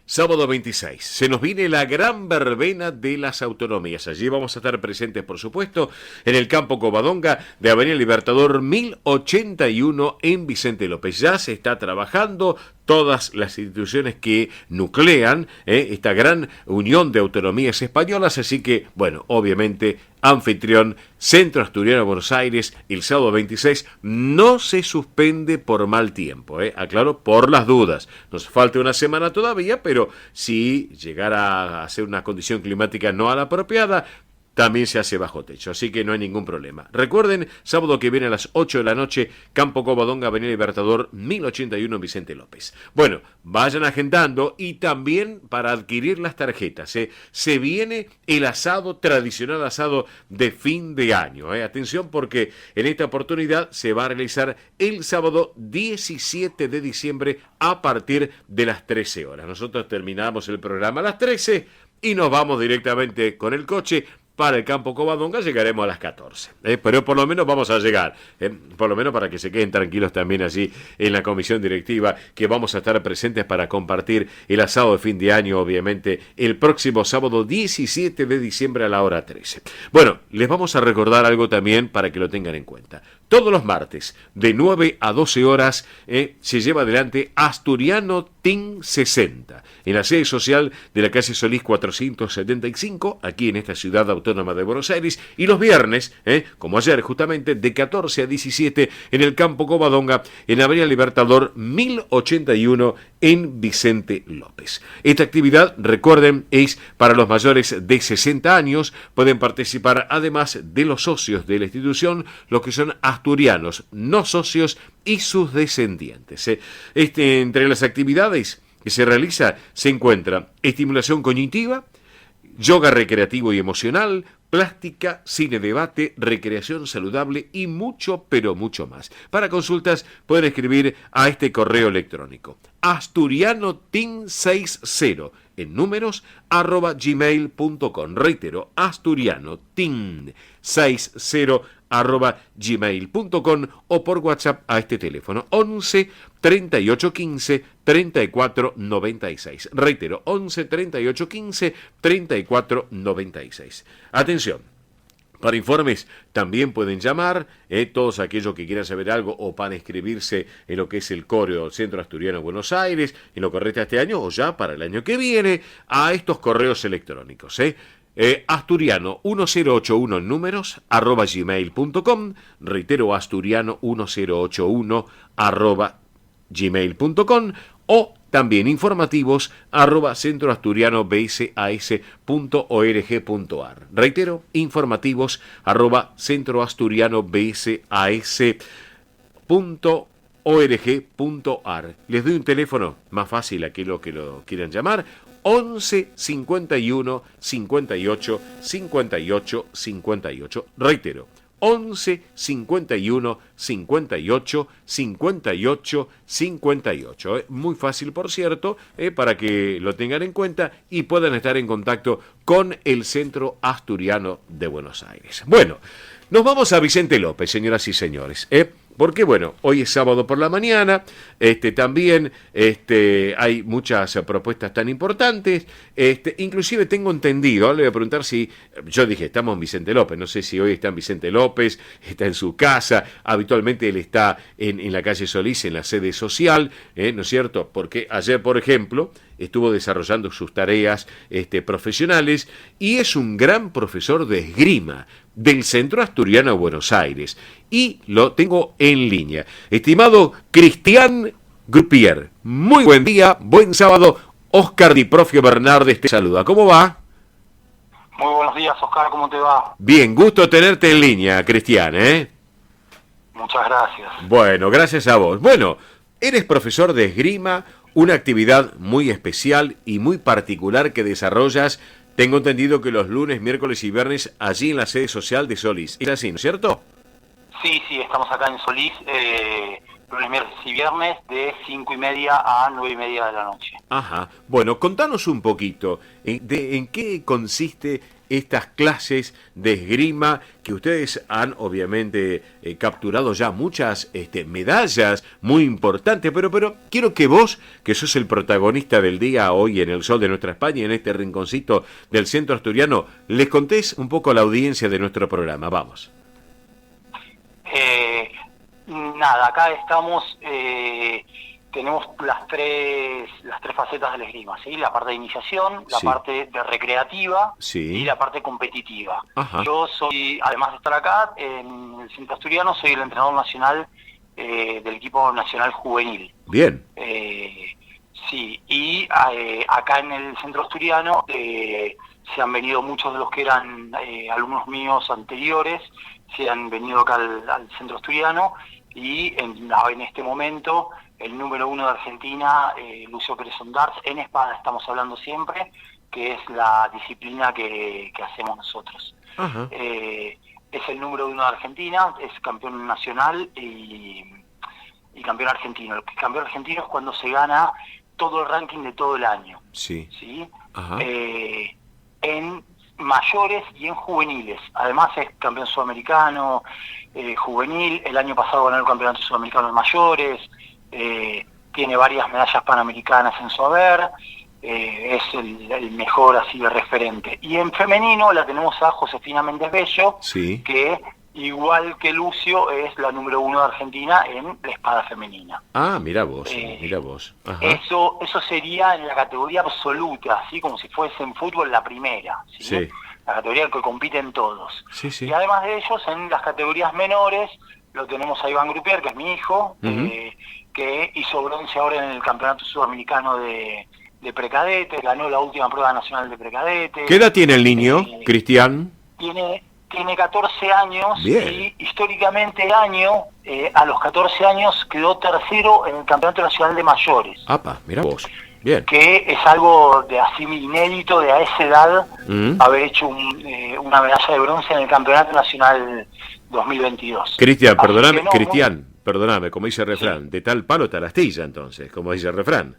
[SPEAKER 3] sábado 26, se nos viene la gran verbena de las autonomías. Allí vamos a estar presentes, por supuesto, en el campo Covadonga de Avenida Libertador 1081 en Vicente López. Ya se está trabajando todas las instituciones que nuclean esta gran unión de autonomías españolas, así que, bueno, obviamente, anfitrión, Centro Asturiano de Buenos Aires, el sábado 26, no se suspende por mal tiempo, aclaro, por las dudas. Nos falta una semana todavía, pero si llegara a ser una condición climática no a la apropiada, también se hace bajo techo, así que no hay ningún problema. Recuerden, sábado que viene a las 8 de la noche, Campo Covadonga, Avenida Libertador 1081 Vicente López. Bueno, vayan agendando y también para adquirir las tarjetas. Se viene el asado, tradicional asado de fin de año. Atención porque en esta oportunidad se va a realizar el sábado 17 de diciembre a partir de las 13 horas. Nosotros terminamos el programa a las 13 y nos vamos directamente con el coche para el Campo Covadonga. Llegaremos a las 14, pero por lo menos vamos a llegar, por lo menos para que se queden tranquilos también allí en la comisión directiva, que vamos a estar presentes para compartir el asado de fin de año, obviamente, el próximo sábado 17 de diciembre a la hora 13. Bueno, les vamos a recordar algo también para que lo tengan en cuenta. Todos los martes, de 9 a 12 horas, se lleva adelante Asturiano Team 60, en la sede social de la calle Solís 475, aquí en esta ciudad autónoma de Buenos Aires, y los viernes, como ayer justamente, de 14 a 17, en el Campo Covadonga, en Avenida Libertador 1081, en Vicente López. Esta actividad, recuerden, es para los mayores de 60 años, pueden participar además de los socios de la institución, los que son asturianos, no socios y sus descendientes. Entre las actividades que se realiza se encuentra estimulación cognitiva, yoga recreativo y emocional, plástica, cine debate, recreación saludable y mucho, pero mucho más. Para consultas pueden escribir a este correo electrónico asturianoteam60 en números @gmail.com. Reitero, asturianoteam60 @gmail.com o por WhatsApp a este teléfono 11 38 15 34 96. Reitero, 11 38 15 34 96. Atención. Para informes también pueden llamar, todos aquellos que quieran saber algo o para inscribirse en lo que es el coreo del Centro Asturiano de Buenos Aires, en lo que resta este año o ya para el año que viene, a estos correos electrónicos. Asturiano 1081 en números @gmail.com. Reitero, asturiano 1081 @gmail.com o también informativos @centroasturianobsas.org.ar. Reitero, informativos @centroasturianobsas.org.ar. Les doy un teléfono más fácil a aquellos que lo quieran llamar: 11 51 58 58 58. Reitero, 11 51 58 58 58. Muy fácil, por cierto, para que lo tengan en cuenta y puedan estar en contacto con el Centro Asturiano de Buenos Aires. Bueno, nos vamos a Vicente López, señoras y señores. Porque bueno, hoy es sábado por la mañana, también hay muchas propuestas tan importantes, inclusive tengo entendido, le voy a preguntar si, yo dije, estamos en Vicente López, no sé si hoy está en Vicente López, está en su casa, habitualmente él está en la calle Solís, en la sede social, ¿no es cierto? Porque ayer, por ejemplo, estuvo desarrollando sus tareas profesionales y es un gran profesor de esgrima del Centro Asturiano de Buenos Aires. Y lo tengo en línea. Estimado Cristian Grupier, muy buen día, buen sábado. Oscar Di Profio Bernardes te saluda. ¿Cómo va?
[SPEAKER 9] Muy buenos días, Oscar, ¿cómo te va?
[SPEAKER 3] Bien, gusto tenerte en línea, Cristian,
[SPEAKER 9] Muchas gracias.
[SPEAKER 3] Bueno, gracias a vos. Bueno, eres profesor de esgrima, una actividad muy especial y muy particular que desarrollas. Tengo entendido que los lunes, miércoles y viernes allí en la sede social de Solís. ¿Es así, no es cierto?
[SPEAKER 9] Sí, estamos acá en Solís, lunes, miércoles y viernes de 5:30 a 9:30 de la noche.
[SPEAKER 3] Ajá. Bueno, contanos un poquito en qué consiste estas clases de esgrima que ustedes han obviamente capturado ya muchas medallas muy importantes, pero quiero que vos, que sos el protagonista del día hoy en el Sol de Nuestra España, en este rinconcito del Centro Asturiano, les contés un poco a la audiencia de nuestro programa. Vamos.
[SPEAKER 9] Nada, acá estamos, tenemos las tres facetas del esgrima, ¿sí? La parte de iniciación, la parte de recreativa y la parte competitiva. Ajá. Yo soy, además de estar acá en el Centro Asturiano, soy el entrenador nacional del equipo nacional juvenil.
[SPEAKER 3] Bien.
[SPEAKER 9] Sí, y acá en el Centro Asturiano se han venido muchos de los que eran alumnos míos anteriores, se han venido acá al centro asturiano, y en este momento el número 1 de Argentina, Lucio Pérez Ondarz, en espada estamos hablando siempre, que es la disciplina que hacemos nosotros. Es el número 1 de Argentina, es campeón nacional y campeón argentino. El campeón argentino es cuando se gana todo el ranking de todo el año.
[SPEAKER 3] Sí.
[SPEAKER 9] ¿Sí? En mayores y en juveniles. Además es campeón sudamericano, juvenil. El año pasado ganó el campeonato sudamericano en mayores. Tiene varias medallas panamericanas en su haber. Es el mejor así de referente. Y en femenino la tenemos a Josefina Méndez Bello, que igual que Lucio es la número 1 de Argentina en la espada femenina.
[SPEAKER 3] Ah, mira vos, mira vos. Ajá.
[SPEAKER 9] Eso sería en la categoría absoluta, así como si fuese en fútbol la primera, ¿sí? La categoría que compiten todos. Y además de ellos, en las categorías menores lo tenemos a Iván Grupier, que es mi hijo, que hizo bronce ahora en el campeonato sudamericano de precadete, ganó la última prueba nacional de precadete.
[SPEAKER 3] ¿Qué edad tiene el niño, Cristian?
[SPEAKER 9] Tiene 14 años.
[SPEAKER 3] Bien.
[SPEAKER 9] Y históricamente a los 14 años quedó tercero en el Campeonato Nacional de Mayores.
[SPEAKER 3] Apa, mira vos. Bien.
[SPEAKER 9] Que es algo de así inédito de a esa edad haber hecho una medalla de bronce en el Campeonato Nacional 2022.
[SPEAKER 3] Cristian, perdóname, como dice el refrán, de tal palo tal astilla, entonces, como dice el refrán.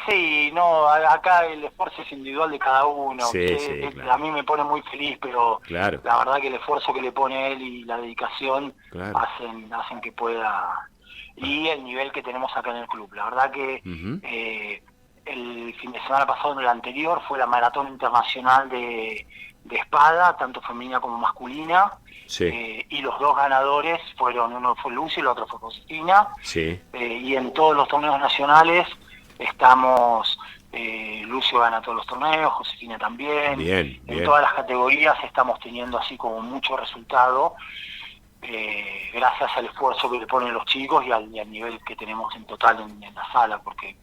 [SPEAKER 9] Sí, no, acá el esfuerzo es individual de cada uno.
[SPEAKER 3] Claro.
[SPEAKER 9] A mí me pone muy feliz, pero
[SPEAKER 3] claro,
[SPEAKER 9] la verdad que el esfuerzo que le pone él y la dedicación hacen que pueda. Y el nivel que tenemos acá en el club. La verdad que el fin de semana pasado, en el anterior, fue la maratón internacional de espada, tanto femenina como masculina. Y los dos ganadores uno fue Lucio y el otro fue Josefina. Y en todos los torneos nacionales estamos, Lucio gana todos los torneos, Josefina también.
[SPEAKER 3] Bien.
[SPEAKER 9] En todas las categorías estamos teniendo así como mucho resultado, gracias al esfuerzo que le ponen los chicos y al nivel que tenemos en total en la sala, porque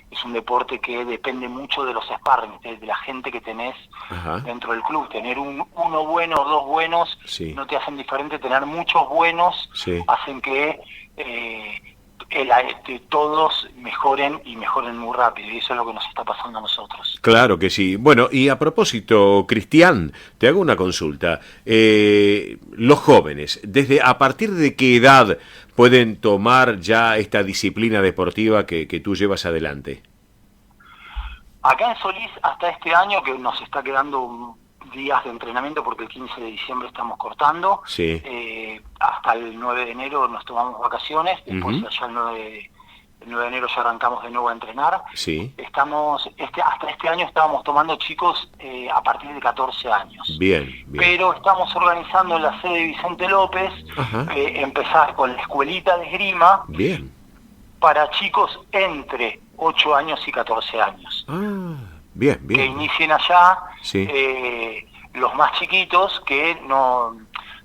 [SPEAKER 9] es un deporte que depende mucho de los sparring, de la gente que tenés dentro del club. Tener uno bueno o dos buenos no te hacen diferente, tener muchos buenos hacen que todos mejoren y mejoren muy rápido, y eso es lo que nos está pasando a nosotros.
[SPEAKER 3] Claro que sí. Bueno, y a propósito, Cristian, te hago una consulta. Los jóvenes, ¿a partir de qué edad pueden tomar ya esta disciplina deportiva que tú llevas adelante?
[SPEAKER 9] Acá en Solís, hasta este año, que nos está quedando días de entrenamiento porque el 15 de diciembre estamos cortando, hasta el 9 de enero nos tomamos vacaciones, después allá el 9 de enero ya arrancamos de nuevo a entrenar. Hasta este año estábamos tomando chicos a partir de 14 años.
[SPEAKER 3] Bien.
[SPEAKER 9] Pero estamos organizando en la sede de Vicente López empezar con la escuelita de esgrima para chicos entre 8 años y 14 años.
[SPEAKER 3] Bien.
[SPEAKER 9] Que inicien allá los más chiquitos que no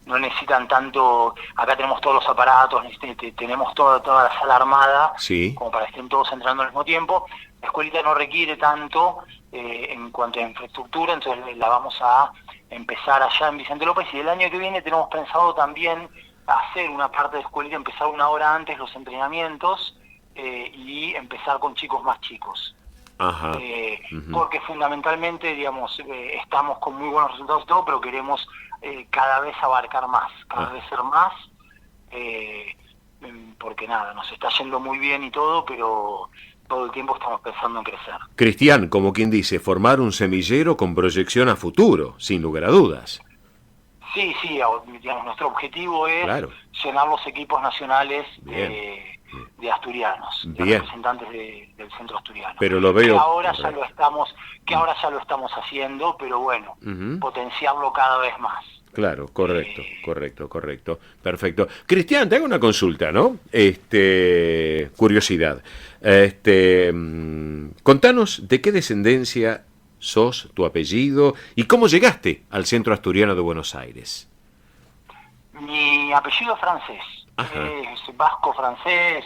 [SPEAKER 9] necesitan tanto. Acá tenemos todos los aparatos, tenemos toda la sala armada como para que estén todos entrando al mismo tiempo. La escuelita no requiere tanto en cuanto a infraestructura, entonces la vamos a empezar allá en Vicente López, y el año que viene tenemos pensado también hacer una parte de escuelita, empezar una hora antes los entrenamientos y empezar con chicos más chicos. Porque fundamentalmente, digamos, estamos con muy buenos resultados y todo, pero queremos cada vez abarcar más, cada vez ser más, porque nos está yendo muy bien y todo, pero todo el tiempo estamos pensando en crecer.
[SPEAKER 3] Cristian, como quien dice, formar un semillero con proyección a futuro, sin lugar a dudas.
[SPEAKER 9] Sí, digamos, nuestro objetivo es llenar los equipos nacionales de asturianos, de representantes del centro asturiano.
[SPEAKER 3] Pero lo veo.
[SPEAKER 9] Que ahora ya lo estamos haciendo, pero bueno, potenciarlo cada vez más.
[SPEAKER 3] Claro, correcto. Perfecto. Cristian, te hago una consulta, ¿no? Curiosidad. Contanos de qué descendencia sos, tu apellido, y cómo llegaste al centro asturiano de Buenos Aires.
[SPEAKER 9] Mi apellido es francés. Es vasco-francés,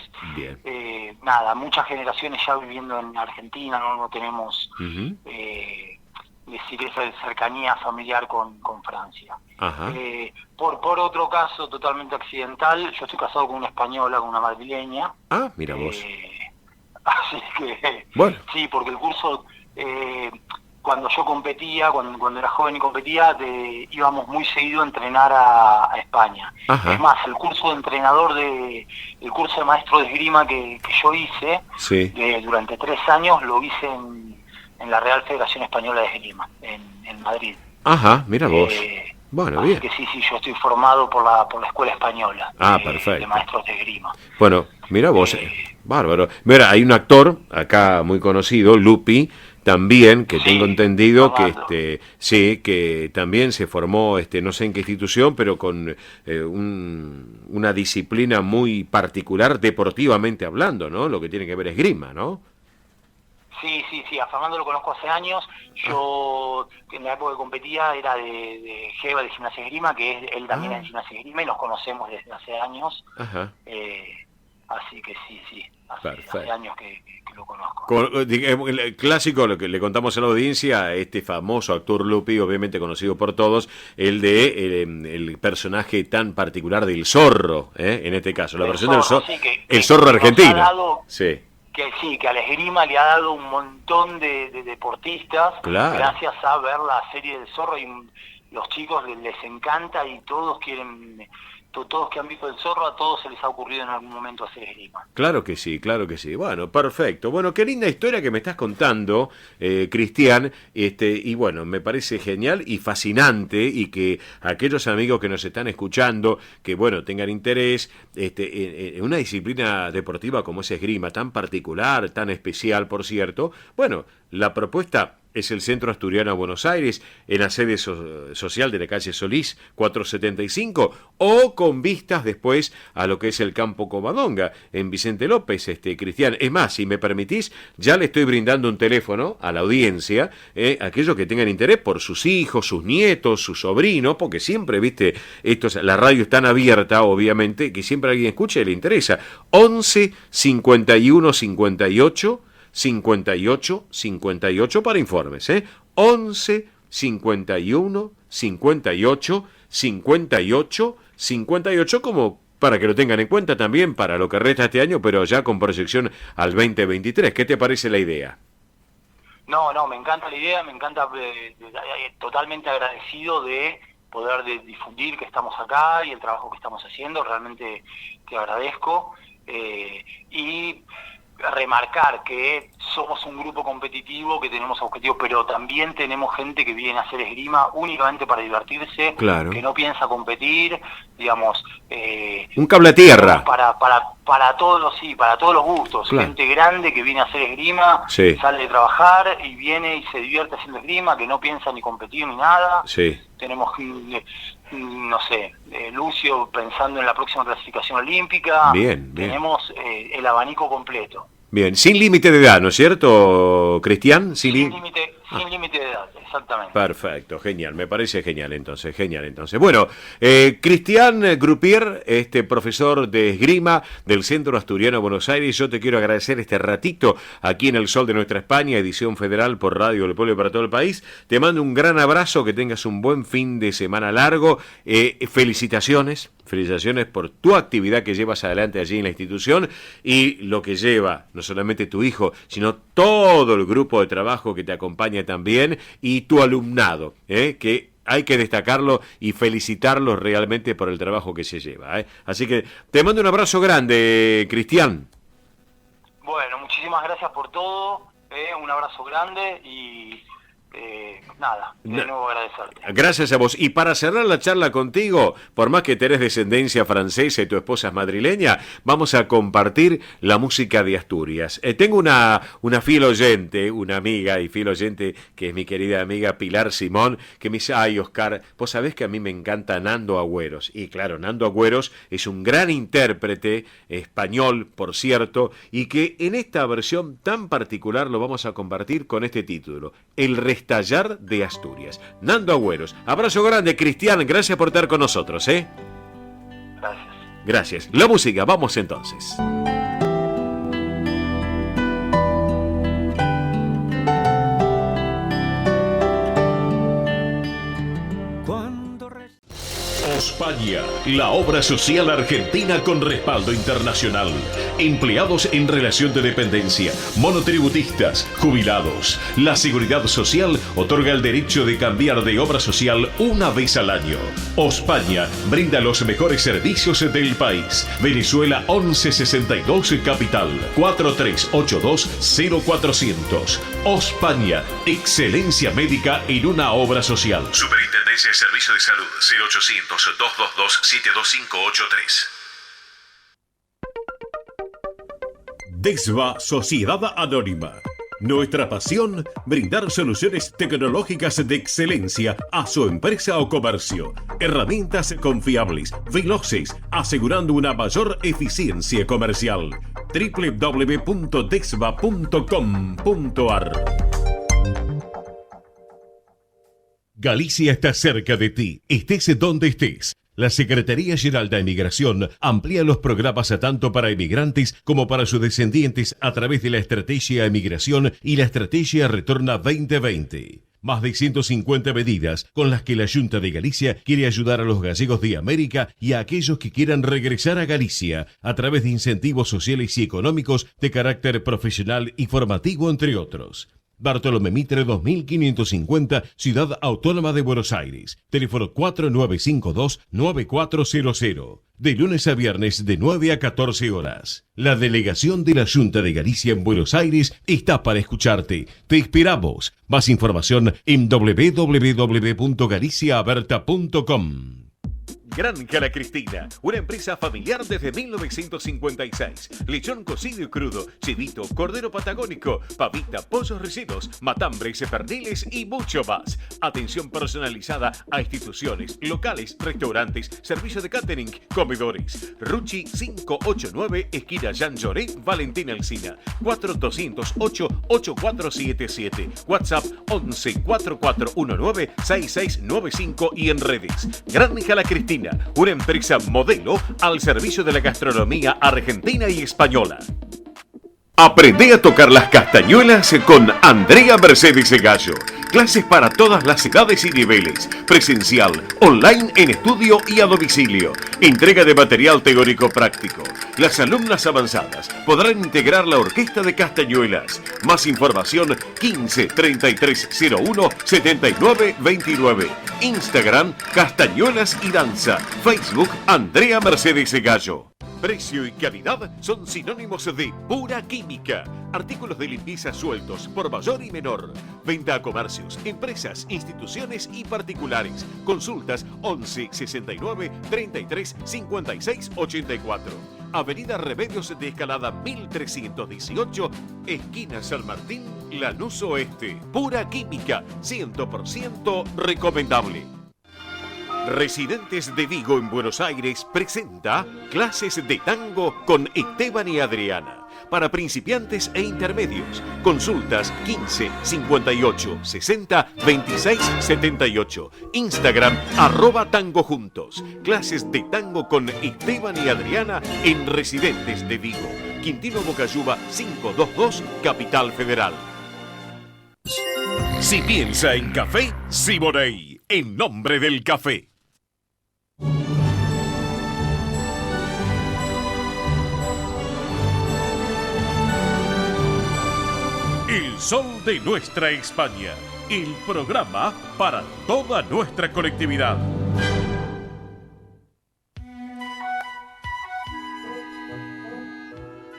[SPEAKER 9] muchas generaciones ya viviendo en Argentina, no tenemos, decir esa cercanía familiar con Francia.
[SPEAKER 3] Ajá.
[SPEAKER 9] Por otro caso totalmente accidental, yo estoy casado con una española, con una madrileña.
[SPEAKER 3] Ah, mira vos.
[SPEAKER 9] Así que,
[SPEAKER 3] bueno.
[SPEAKER 9] Sí, porque el curso, cuando yo competía, cuando era joven y competía, íbamos muy seguido a entrenar a España.
[SPEAKER 3] Ajá.
[SPEAKER 9] Es más, el curso de entrenador, el curso de maestro de esgrima que yo hice,
[SPEAKER 3] sí.
[SPEAKER 9] Durante 3 años, lo hice en la Real Federación Española de Esgrima, en Madrid.
[SPEAKER 3] Ajá, mira vos. Bueno,
[SPEAKER 9] así
[SPEAKER 3] bien.
[SPEAKER 9] que sí, yo estoy formado por la Escuela Española
[SPEAKER 3] perfecto.
[SPEAKER 9] de maestros de esgrima.
[SPEAKER 3] Bueno, mira vos, bárbaro. Mira, hay un actor acá muy conocido, Lupi, también, que tengo entendido que que también se formó, no sé en qué institución, pero con una disciplina muy particular deportivamente hablando, ¿no? Lo que tiene que ver esgrima, ¿no?
[SPEAKER 9] Sí, a Fernando lo conozco hace años. Yo, en la época que competía, era de GEBA, de Gimnasia Esgrima, que él también es de Gimnasia Esgrima, y nos conocemos desde hace años.
[SPEAKER 3] Ajá.
[SPEAKER 9] Así que sí, hace años que lo conozco.
[SPEAKER 3] El clásico, lo que le contamos a la audiencia, este famoso actor Lupi, obviamente conocido por todos, el personaje tan particular del zorro, en este caso, la versión del zorro, el zorro argentino. Sí.
[SPEAKER 9] Que a la esgrima le ha dado un montón de deportistas,
[SPEAKER 3] claro.
[SPEAKER 9] Gracias a ver la serie del zorro, y los chicos les encanta, y todos quieren, todos que han visto el zorro, a todos se les ha ocurrido en algún momento hacer esgrima.
[SPEAKER 3] Claro que sí. Bueno, perfecto. Bueno, qué linda historia que me estás contando, Cristian, y bueno, me parece genial y fascinante, y que aquellos amigos que nos están escuchando, que bueno, tengan interés en una disciplina deportiva como es esgrima, tan particular, tan especial, por cierto, bueno, la propuesta es el Centro Asturiano Buenos Aires, en la sede social de la calle Solís 475, o con vistas después a lo que es el Campo Covadonga, en Vicente López, Cristian. Es más, si me permitís, ya le estoy brindando un teléfono a la audiencia, aquellos que tengan interés por sus hijos, sus nietos, sus sobrinos, porque siempre, viste, la radio es tan abierta, obviamente, que siempre alguien escucha y le interesa. 11 51 58 58 para informes, 11 51 58 58, como para que lo tengan en cuenta también para lo que resta este año, pero ya con proyección al 2023. ¿Qué te parece la idea?
[SPEAKER 9] No, me encanta la idea, me encanta, totalmente agradecido de poder difundir que estamos acá y el trabajo que estamos haciendo, realmente te agradezco, y remarcar que somos un grupo competitivo, que tenemos objetivos, pero también tenemos gente que viene a hacer esgrima únicamente para divertirse,
[SPEAKER 3] claro.
[SPEAKER 9] Que no piensa competir, digamos,
[SPEAKER 3] un cable a tierra
[SPEAKER 9] para todos los gustos, claro. Gente grande que viene a hacer esgrima,
[SPEAKER 3] sí.
[SPEAKER 9] Sale de trabajar y viene y se divierte haciendo esgrima, que no piensa ni competir ni nada,
[SPEAKER 3] sí.
[SPEAKER 9] Tenemos, no sé, Lucio pensando en la próxima clasificación olímpica,
[SPEAKER 3] bien.
[SPEAKER 9] Tenemos el abanico completo.
[SPEAKER 3] Bien, sin límite de edad, ¿no es cierto, Cristian? Sin
[SPEAKER 9] límite de edad, exactamente.
[SPEAKER 3] Perfecto, genial, me parece genial entonces. Bueno, Cristian Grupier, profesor de esgrima del Centro Asturiano Buenos Aires, yo te quiero agradecer este ratito aquí en El Sol de Nuestra España, edición federal por Radio del Pueblo y para todo el país. Te mando un gran abrazo, que tengas un buen fin de semana largo. Felicitaciones por tu actividad que llevas adelante allí en la institución, y lo que lleva no solamente tu hijo, sino todo el grupo de trabajo que te acompaña también, y tu alumnado, que hay que destacarlo y felicitarlos realmente por el trabajo que se lleva. Así que te mando un abrazo grande, Cristian.
[SPEAKER 9] Bueno, muchísimas gracias por todo, un abrazo grande y de nuevo agradecerte.
[SPEAKER 3] Gracias a vos. Y para cerrar la charla contigo, por más que tenés descendencia francesa y tu esposa es madrileña, vamos a compartir la música de Asturias. Tengo una fiel oyente, una amiga y fiel oyente, que es mi querida amiga Pilar Simón, que me dice: ay, Oscar, vos sabés que a mí me encanta Nando Agüeros. Y claro, Nando Agüeros es un gran intérprete español, por cierto, y que en esta versión tan particular lo vamos a compartir con este título: El Restallar de Asturias. Nando Agüeros. Abrazo grande, Cristian. Gracias por estar con nosotros, Gracias. La música, vamos entonces.
[SPEAKER 5] España, la obra social argentina con respaldo internacional. Empleados en relación de dependencia, monotributistas, jubilados. La Seguridad Social otorga el derecho de cambiar de obra social una vez al año. España brinda los mejores servicios del país. Venezuela 1162 Capital 4382-0400. España, excelencia médica en una obra social.
[SPEAKER 10] Superintendencia de Servicios de Salud 0800-222-72583.
[SPEAKER 5] DESVA Sociedad Anónima. Nuestra pasión, brindar soluciones tecnológicas de excelencia a su empresa o comercio. Herramientas confiables, veloces, asegurando una mayor eficiencia comercial. www.desva.com.ar. Galicia está cerca de ti, estés donde estés. La Secretaría General de Inmigración amplía los programas tanto para inmigrantes como para sus descendientes a través de la Estrategia de Migración y la Estrategia Retorna 2020. Más de 150 medidas con las que la Junta de Galicia quiere ayudar a los gallegos de América y a aquellos que quieran regresar a Galicia a través de incentivos sociales y económicos de carácter profesional y formativo, entre otros. Bartolomé Mitre 2550, Ciudad Autónoma de Buenos Aires. Teléfono 4952-9400. De lunes a viernes de 9 a 14 horas. La delegación de la Junta de Galicia en Buenos Aires está para escucharte. Te esperamos. Más información en www.galiciaaberta.com.
[SPEAKER 3] Granja La Cristina, una empresa familiar desde 1956. Lechón cocido y crudo, chivito, cordero patagónico, pavita, pollos rellenos, matambres, perniles y mucho más. Atención personalizada a instituciones, locales, restaurantes, servicio de catering, comedores. Ruchi 589, esquina Jean Lloré, Valentín Alsina. 4208-8477. WhatsApp 11 4419 6695 y en redes. Granja La Cristina, una empresa modelo al servicio de la gastronomía argentina y española. Aprende a tocar las castañuelas con Andrea Mercedes Gallo. Clases para todas las edades y niveles. Presencial, online en estudio y a domicilio. Entrega de material teórico práctico. Las alumnas avanzadas podrán integrar la orquesta de castañuelas. Más información 15 3301 79 29. Instagram Castañuelas y Danza. Facebook Andrea Mercedes Gallo. Precio y calidad son sinónimos de pura química. Artículos de limpieza sueltos por mayor y menor. Venta a comercios, empresas, instituciones y particulares. Consultas 11 69 33 56 84. Avenida Remedios de Escalada 1318, esquina San Martín, Lanús Oeste. Pura química, 100% recomendable. Residentes de Vigo en Buenos Aires presenta clases de tango con Esteban y Adriana. Para principiantes e intermedios. Consultas 15 58 60 26 78. Instagram @tangojuntos. Clases de tango con Esteban y Adriana en Residentes de Vigo. Quintino Bocayuba 522, Capital Federal. Si piensa en café, Siboney, en nombre del café. El sol de nuestra España, el programa para toda nuestra colectividad.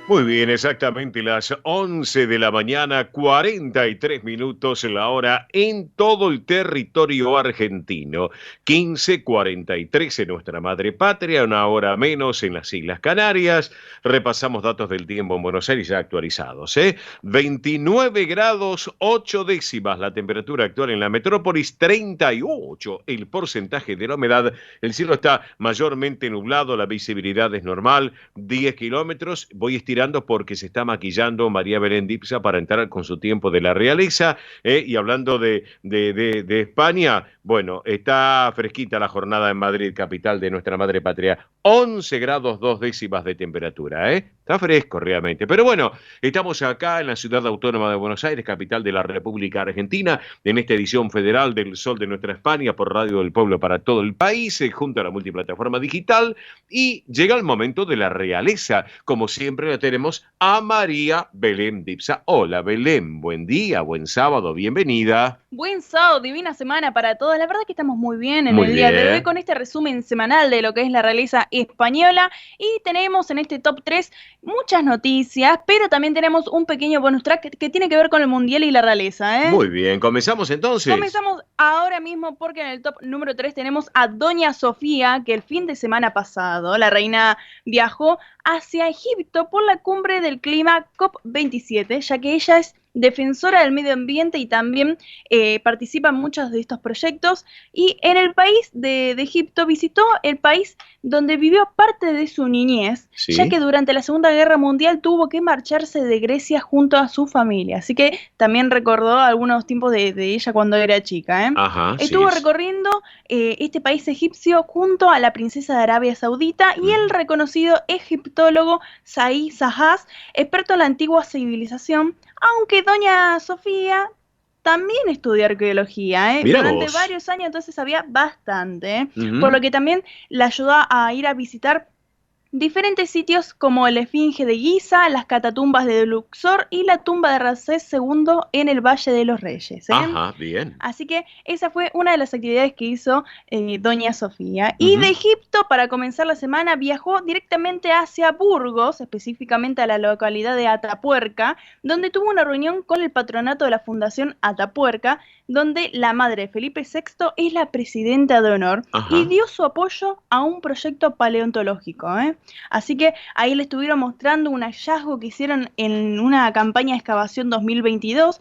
[SPEAKER 3] Muy bien, exactamente las 11 de la mañana, 43 minutos la hora en todo el territorio argentino. 15:43 en nuestra madre patria, una hora menos en las Islas Canarias. Repasamos datos del tiempo en Buenos Aires ya actualizados. 29 grados 8 décimas la temperatura actual en la metrópolis, 38 el porcentaje de la humedad. El cielo está mayormente nublado, la visibilidad es normal, 10 kilómetros. Voy estirando porque se está maquillando María Belén Dipsa para entrar con su tiempo de la realeza. Y hablando de España,
[SPEAKER 1] Bueno, está fresquita la jornada en Madrid, capital de nuestra madre patria. 11 grados 2 décimas de temperatura, ¿eh? Está fresco realmente. Pero bueno, estamos acá en la ciudad autónoma de Buenos Aires, capital de la República Argentina, en esta edición federal del Sol de nuestra España por Radio del Pueblo para todo el país, junto a la multiplataforma digital. Y llega el momento de la realeza. Como siempre, la tenemos a María Belén Dipsa. Hola, Belén. Buen día, buen sábado, bienvenida.
[SPEAKER 2] Buen sábado, divina semana para todos. La verdad que estamos muy bien en el día de hoy con este resumen semanal de lo que es la realeza española. Y tenemos en este top 3 muchas noticias, pero también tenemos un pequeño bonus track que tiene que ver con el mundial y la realeza, ¿eh?
[SPEAKER 1] Muy bien, ¿comenzamos entonces?
[SPEAKER 2] Comenzamos ahora mismo porque en el top número 3 tenemos a Doña Sofía, que el fin de semana pasado la reina viajó hacia Egipto por la cumbre del clima COP27, ya que ella es defensora del medio ambiente y también participa en muchos de estos proyectos. Y en el país de Egipto visitó el país donde vivió parte de su niñez, ¿sí? Ya que durante la Segunda Guerra Mundial tuvo que marcharse de Grecia junto a su familia. Así que también recordó algunos tiempos de ella cuando era chica, ¿eh?
[SPEAKER 1] Ajá,
[SPEAKER 2] estuvo recorriendo este país egipcio junto a la princesa de Arabia Saudita y el reconocido egiptólogo Zahi Hawass, experto en la antigua civilización, aunque Doña Sofía también estudió arqueología, durante varios años, entonces sabía bastante, por lo que también le ayudó a ir a visitar diferentes sitios como el Esfinge de Giza, las catatumbas de Luxor y la tumba de Ramsés II en el Valle de los Reyes, ¿eh?
[SPEAKER 1] Ajá, bien.
[SPEAKER 2] Así que esa fue una de las actividades que hizo Doña Sofía. Y de Egipto, para comenzar la semana, viajó directamente hacia Burgos, específicamente a la localidad de Atapuerca, donde tuvo una reunión con el patronato de la Fundación Atapuerca, donde la madre de Felipe VI es la presidenta de honor. Ajá. Y dio su apoyo a un proyecto paleontológico, ¿eh? Así que ahí le estuvieron mostrando un hallazgo que hicieron en una campaña de excavación 2022,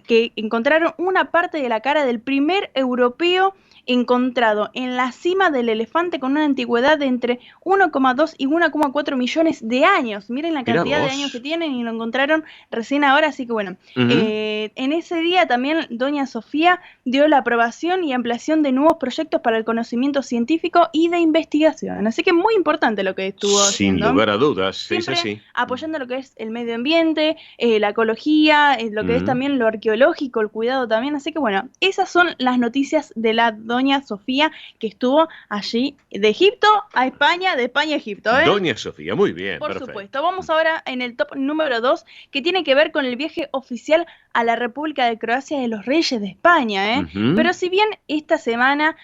[SPEAKER 2] que encontraron una parte de la cara del primer europeo encontrado en la cima del elefante con una antigüedad de entre 1,2 y 1,4 millones de años. Miren la cantidad de años que tienen y lo encontraron recién ahora, así que bueno. En ese día también Doña Sofía dio la aprobación y ampliación de nuevos proyectos para el conocimiento científico y de investigación. Así que muy importante lo que estuvo haciendo.
[SPEAKER 1] Sin lugar a dudas,
[SPEAKER 2] siempre
[SPEAKER 1] es así.
[SPEAKER 2] Apoyando lo que es el medio ambiente, la ecología, lo que es también lo arqueológico, el cuidado también. Así que bueno, esas son las noticias de la Doña Sofía, que estuvo allí de Egipto a España, de España a Egipto, ¿eh?
[SPEAKER 1] Doña Sofía, muy bien,
[SPEAKER 2] Por
[SPEAKER 1] perfecto.
[SPEAKER 2] supuesto. Vamos ahora en el top número 2, que tiene que ver con el viaje oficial a la República de Croacia de los Reyes de España, ¿eh? Pero si bien esta semana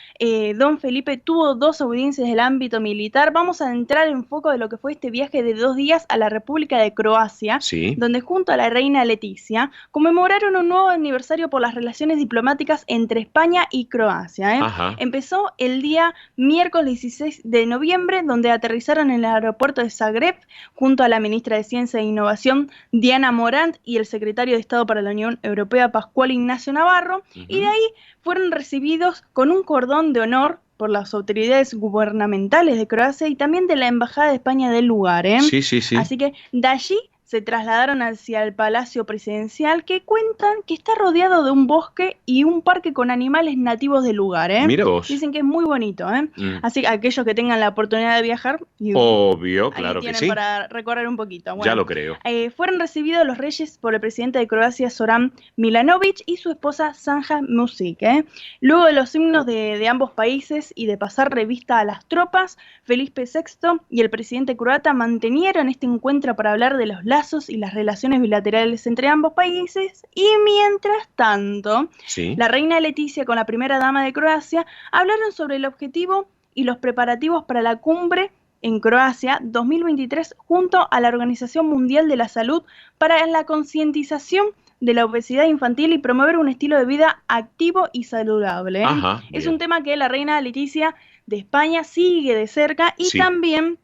[SPEAKER 2] don Felipe tuvo 2 audiencias del ámbito militar, vamos a entrar en foco de lo que fue este viaje de 2 días a la República de Croacia,
[SPEAKER 1] sí,
[SPEAKER 2] donde junto a la reina Leticia conmemoraron un nuevo aniversario por las relaciones diplomáticas entre España y Croacia, ¿eh? Empezó el día miércoles 16 de noviembre, donde aterrizaron en el aeropuerto de Zagreb junto a la ministra de Ciencia e Innovación, Diana Morant, y el secretario de Estado para la Unión Europea, Pascual Ignacio Navarro, y de ahí fueron recibidos con un cordón de honor por las autoridades gubernamentales de Croacia y también de la Embajada de España del lugar, ¿eh?
[SPEAKER 1] Sí, sí, sí.
[SPEAKER 2] Así que de allí se trasladaron hacia el Palacio Presidencial, que cuentan que está rodeado de un bosque y un parque con animales nativos del lugar, ¿eh?
[SPEAKER 1] Mira vos.
[SPEAKER 2] Dicen que es muy bonito, ¿eh? Así que aquellos que tengan la oportunidad de viajar,
[SPEAKER 1] obvio, claro que sí,
[SPEAKER 2] para recorrer un poquito. Bueno,
[SPEAKER 1] ya lo creo.
[SPEAKER 2] Fueron recibidos los reyes por el presidente de Croacia, Zoran Milanovic, y su esposa, Sanja Mušić, ¿eh? Luego de los himnos de ambos países y de pasar revista a las tropas, Felipe VI y el presidente croata mantenieron este encuentro para hablar de los lazos y las relaciones bilaterales entre ambos países. Y mientras tanto, la reina Leticia con la primera dama de Croacia hablaron sobre el objetivo y los preparativos para la cumbre en Croacia 2023 junto a la Organización Mundial de la Salud para la concientización de la obesidad infantil y promover un estilo de vida activo y saludable. Es un tema que la reina Leticia de España sigue de cerca y también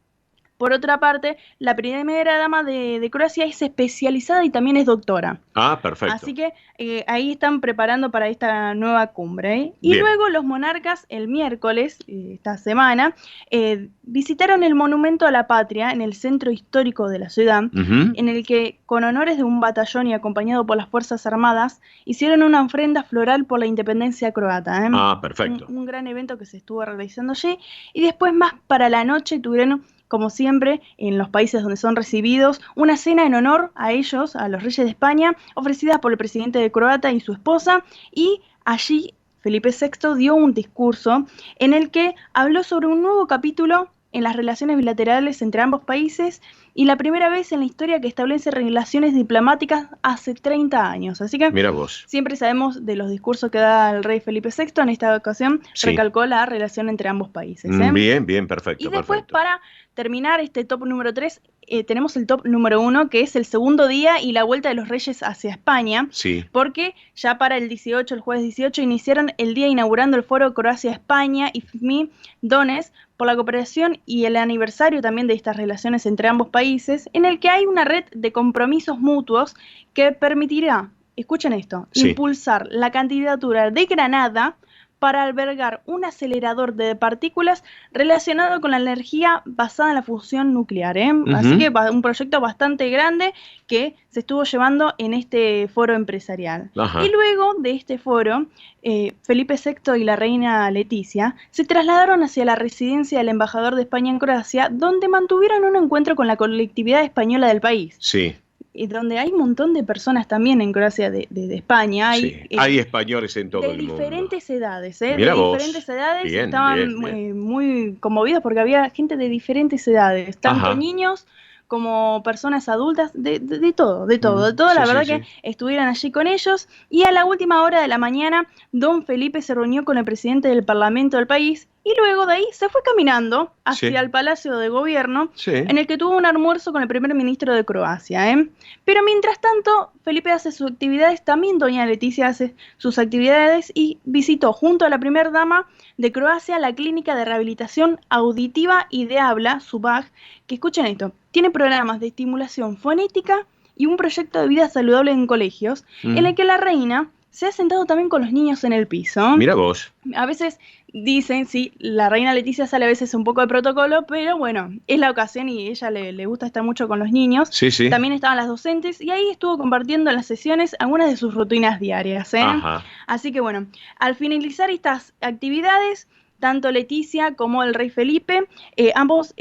[SPEAKER 2] Por otra parte, la primera dama de Croacia es especializada y también es doctora.
[SPEAKER 1] Ah, perfecto.
[SPEAKER 2] Así que ahí están preparando para esta nueva cumbre. Y
[SPEAKER 1] Bien.
[SPEAKER 2] luego los monarcas el miércoles, esta semana, visitaron el Monumento a la Patria en el centro histórico de la ciudad, en el que, con honores de un batallón y acompañado por las Fuerzas Armadas, hicieron una ofrenda floral por la independencia croata.
[SPEAKER 1] Ah, perfecto.
[SPEAKER 2] Un gran evento que se estuvo realizando allí. Y después, más para la noche, tuvieron, como siempre, en los países donde son recibidos, una cena en honor a ellos, a los reyes de España, ofrecida por el presidente de Croata y su esposa, y allí Felipe VI dio un discurso en el que habló sobre un nuevo capítulo en las relaciones bilaterales entre ambos países y la primera vez en la historia que establece relaciones diplomáticas hace 30 años. Así que
[SPEAKER 1] Mira vos.
[SPEAKER 2] Siempre sabemos de los discursos que da el rey Felipe VI. En esta ocasión recalcó la relación entre ambos países.
[SPEAKER 1] Bien, bien, perfecto.
[SPEAKER 2] Y después, para terminar este top número 3, tenemos el top número 1, que es el segundo día y la vuelta de los reyes hacia España.
[SPEAKER 1] Sí.
[SPEAKER 2] Porque ya para el jueves 18, iniciaron el día inaugurando el foro Croacia-España y FMI Donetsk por la cooperación y el aniversario también de estas relaciones entre ambos países, en el que hay una red de compromisos mutuos que permitirá, escuchen esto, impulsar la candidatura de Granada para albergar un acelerador de partículas relacionado con la energía basada en la fusión nuclear. Así que un proyecto bastante grande que se estuvo llevando en este foro empresarial.
[SPEAKER 1] Ajá.
[SPEAKER 2] Y luego de este foro, Felipe VI y la reina Leticia se trasladaron hacia la residencia del embajador de España en Croacia, donde mantuvieron un encuentro con la colectividad española del país.
[SPEAKER 1] Sí.
[SPEAKER 2] Y donde hay un montón de personas también en Croacia de España.
[SPEAKER 1] Hay españoles en todo el mundo.
[SPEAKER 2] De diferentes edades,
[SPEAKER 1] Mirá
[SPEAKER 2] de
[SPEAKER 1] vos.
[SPEAKER 2] diferentes edades.
[SPEAKER 1] Bien,
[SPEAKER 2] estaban
[SPEAKER 1] bien.
[SPEAKER 2] Muy conmovidos porque había gente de diferentes edades, tanto
[SPEAKER 1] Ajá.
[SPEAKER 2] niños como personas adultas, de todo. La verdad que estuvieron allí con ellos. Y a la última hora de la mañana, don Felipe se reunió con el presidente del Parlamento del país y luego de ahí se fue caminando hacia el Palacio de Gobierno, en el que tuvo un almuerzo con el primer ministro de Croacia. Pero mientras tanto, Felipe hace sus actividades, también doña Leticia hace sus actividades y visitó junto a la primera dama de Croacia la clínica de rehabilitación auditiva y de habla, SUBAG, que escuchen esto, tiene programas de estimulación fonética y un proyecto de vida saludable en colegios, en el que la reina se ha sentado también con los niños en el piso.
[SPEAKER 1] Mira vos.
[SPEAKER 2] A veces dicen, la reina Leticia sale a veces un poco de protocolo, pero bueno, es la ocasión y ella le gusta estar mucho con los niños.
[SPEAKER 1] Sí.
[SPEAKER 2] También estaban las docentes y ahí estuvo compartiendo en las sesiones algunas de sus rutinas diarias.
[SPEAKER 1] Ajá.
[SPEAKER 2] Así que bueno, al finalizar estas actividades, tanto Leticia como el rey Felipe, ambos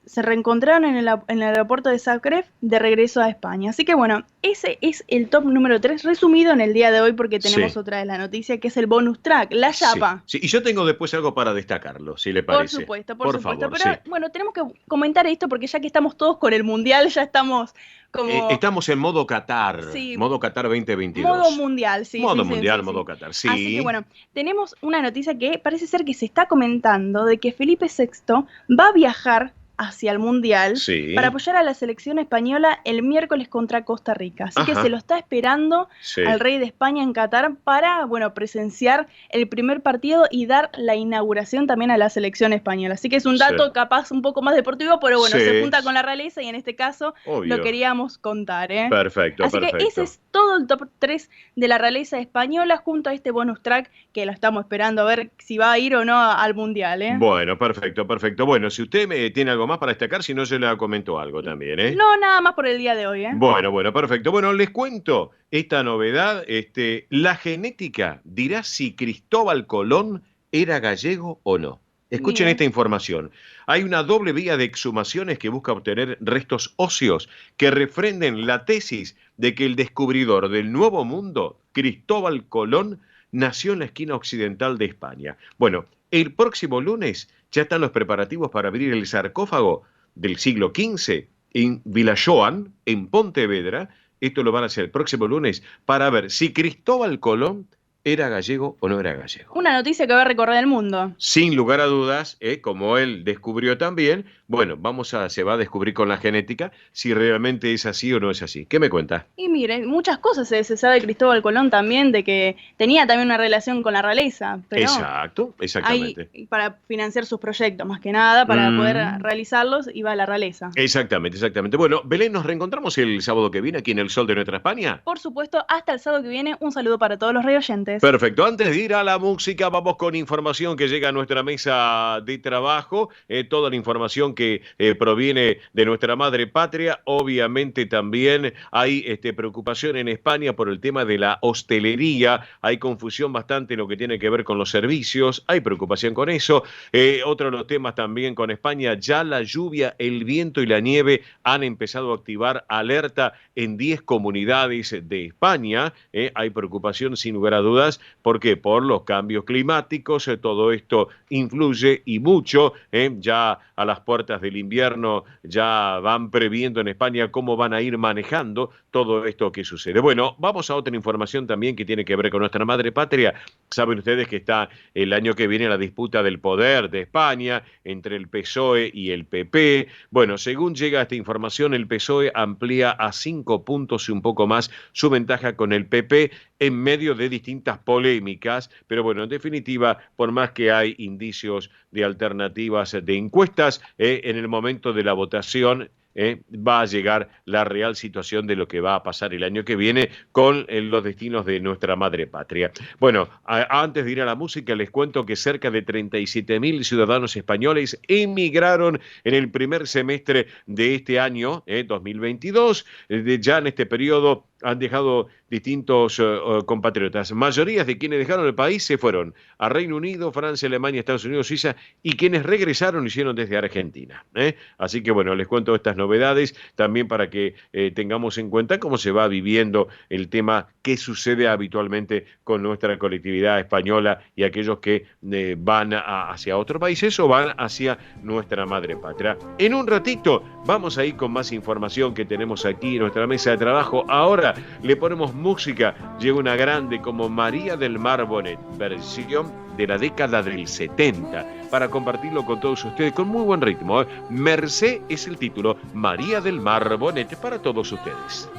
[SPEAKER 2] se reencontraron en el aeropuerto de Zagreb de regreso a España. Así que bueno, ese es el top número 3 resumido en el día de hoy porque tenemos otra de la noticia que es el bonus track, la chapa.
[SPEAKER 1] Sí, y yo tengo después algo para destacarlo, si le parece.
[SPEAKER 2] Por supuesto. Por
[SPEAKER 1] favor,
[SPEAKER 2] pero bueno, tenemos que comentar esto porque ya que estamos todos con el Mundial, ya estamos como...
[SPEAKER 1] estamos en modo Qatar, modo Qatar 2022.
[SPEAKER 2] Modo mundial,
[SPEAKER 1] Modo mundial, modo Qatar, sí.
[SPEAKER 2] Así que bueno, tenemos una noticia que parece ser que se está comentando de que Felipe VI va a viajar hacia el Mundial para apoyar a la selección española el miércoles contra Costa Rica. Así que se lo está esperando al rey de España en Qatar para, bueno, presenciar el primer partido y dar la inauguración también a la selección española. Así que es un dato capaz un poco más deportivo, pero bueno, se junta con la realeza y en este caso lo queríamos contar.
[SPEAKER 1] Perfecto,
[SPEAKER 2] Así que ese es todo el top 3 de la realeza española junto a este bonus track que lo estamos esperando a ver si va a ir o no al Mundial.
[SPEAKER 1] Bueno, perfecto. Bueno, si usted tiene algo más para destacar, si no, yo le comento algo también.
[SPEAKER 2] No, nada más por el día de hoy.
[SPEAKER 1] Bueno, perfecto. Bueno, les cuento esta novedad. La genética dirá si Cristóbal Colón era gallego o no. Escuchen esta información. Hay una doble vía de exhumaciones que busca obtener restos óseos que refrenden la tesis de que el descubridor del Nuevo Mundo, Cristóbal Colón, nació en la esquina occidental de España. Bueno, el próximo lunes ya están los preparativos para abrir el sarcófago del siglo XV en Villajoan, en Pontevedra. Esto lo van a hacer el próximo lunes para ver si Cristóbal Colón ¿Era gallego o no era gallego?
[SPEAKER 2] Una noticia que va a recorrer el mundo.
[SPEAKER 1] Sin lugar a dudas, como él descubrió también, bueno, se va a descubrir con la genética si realmente es así o no es así. ¿Qué me cuenta?
[SPEAKER 2] Y mire, muchas cosas se sabe de Cristóbal Colón también, de que tenía también una relación con la realeza. Pero
[SPEAKER 1] Exacto, exactamente.
[SPEAKER 2] Para financiar sus proyectos, más que nada, para poder realizarlos, iba a la realeza.
[SPEAKER 1] Exactamente, exactamente. Bueno, Belén, ¿nos reencontramos el sábado que viene aquí en El Sol de Nuestra España?
[SPEAKER 2] Por supuesto, hasta el sábado que viene, un saludo para todos los radioyentes.
[SPEAKER 1] Perfecto. Antes de ir a la música, vamos con información que llega a nuestra mesa de trabajo. Toda la información que proviene de nuestra madre patria. Obviamente también hay preocupación en España por el tema de la hostelería. Hay confusión bastante en lo que tiene que ver con los servicios. Hay preocupación con eso. Otro de los temas también con España, ya la lluvia, el viento y la nieve han empezado a activar alerta en 10 comunidades de España. Hay preocupación sin lugar a dudas. ¿Por qué? Por los cambios climáticos, todo esto influye y mucho. Ya a las puertas del invierno ya van previendo en España cómo van a ir manejando todo esto que sucede. Bueno, vamos a otra información también que tiene que ver con nuestra madre patria. Saben ustedes que está el año que viene la disputa del poder de España entre el PSOE y el PP. Bueno, según llega esta información, el PSOE amplía a 5 puntos y un poco más su ventaja con el PP en medio de distintas polémicas, pero bueno, en definitiva, por más que hay indicios de alternativas de encuestas, en el momento de la votación va a llegar la real situación de lo que va a pasar el año que viene con los destinos de nuestra madre patria. Bueno, antes de ir a la música, les cuento que cerca de 37.000 ciudadanos españoles emigraron en el primer semestre de este año, 2022. Ya en este periodo han dejado distintos compatriotas. Mayorías de quienes dejaron el país se fueron a Reino Unido, Francia, Alemania, Estados Unidos, Suiza, y quienes regresaron lo hicieron desde Argentina. Así que bueno, les cuento estas novedades también para que tengamos en cuenta cómo se va viviendo el tema que sucede habitualmente con nuestra colectividad española y aquellos que van hacia otros países o van hacia nuestra madre patria. En un ratito vamos a ir con más información que tenemos aquí en nuestra mesa de trabajo. Ahora le ponemos música, llega una grande como María del Mar Bonet, versión de la década del 70, para compartirlo con todos ustedes con muy buen ritmo. Mercé es el título, María del Mar Bonet para todos ustedes.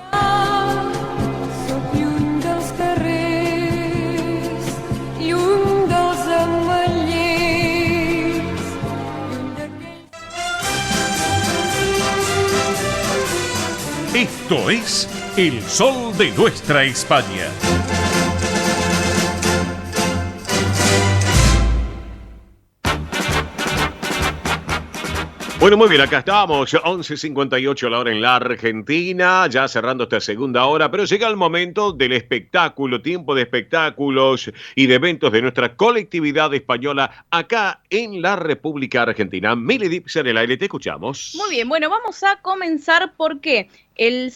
[SPEAKER 5] Esto es El Sol de Nuestra España.
[SPEAKER 1] Bueno, muy bien, acá estamos, 11:58 la hora en la Argentina, ya cerrando esta segunda hora, pero llega el momento del espectáculo, tiempo de espectáculos y de eventos de nuestra colectividad española acá en la República Argentina. Mili Dips en el aire, te escuchamos.
[SPEAKER 2] Muy bien, bueno, vamos a comenzar porque el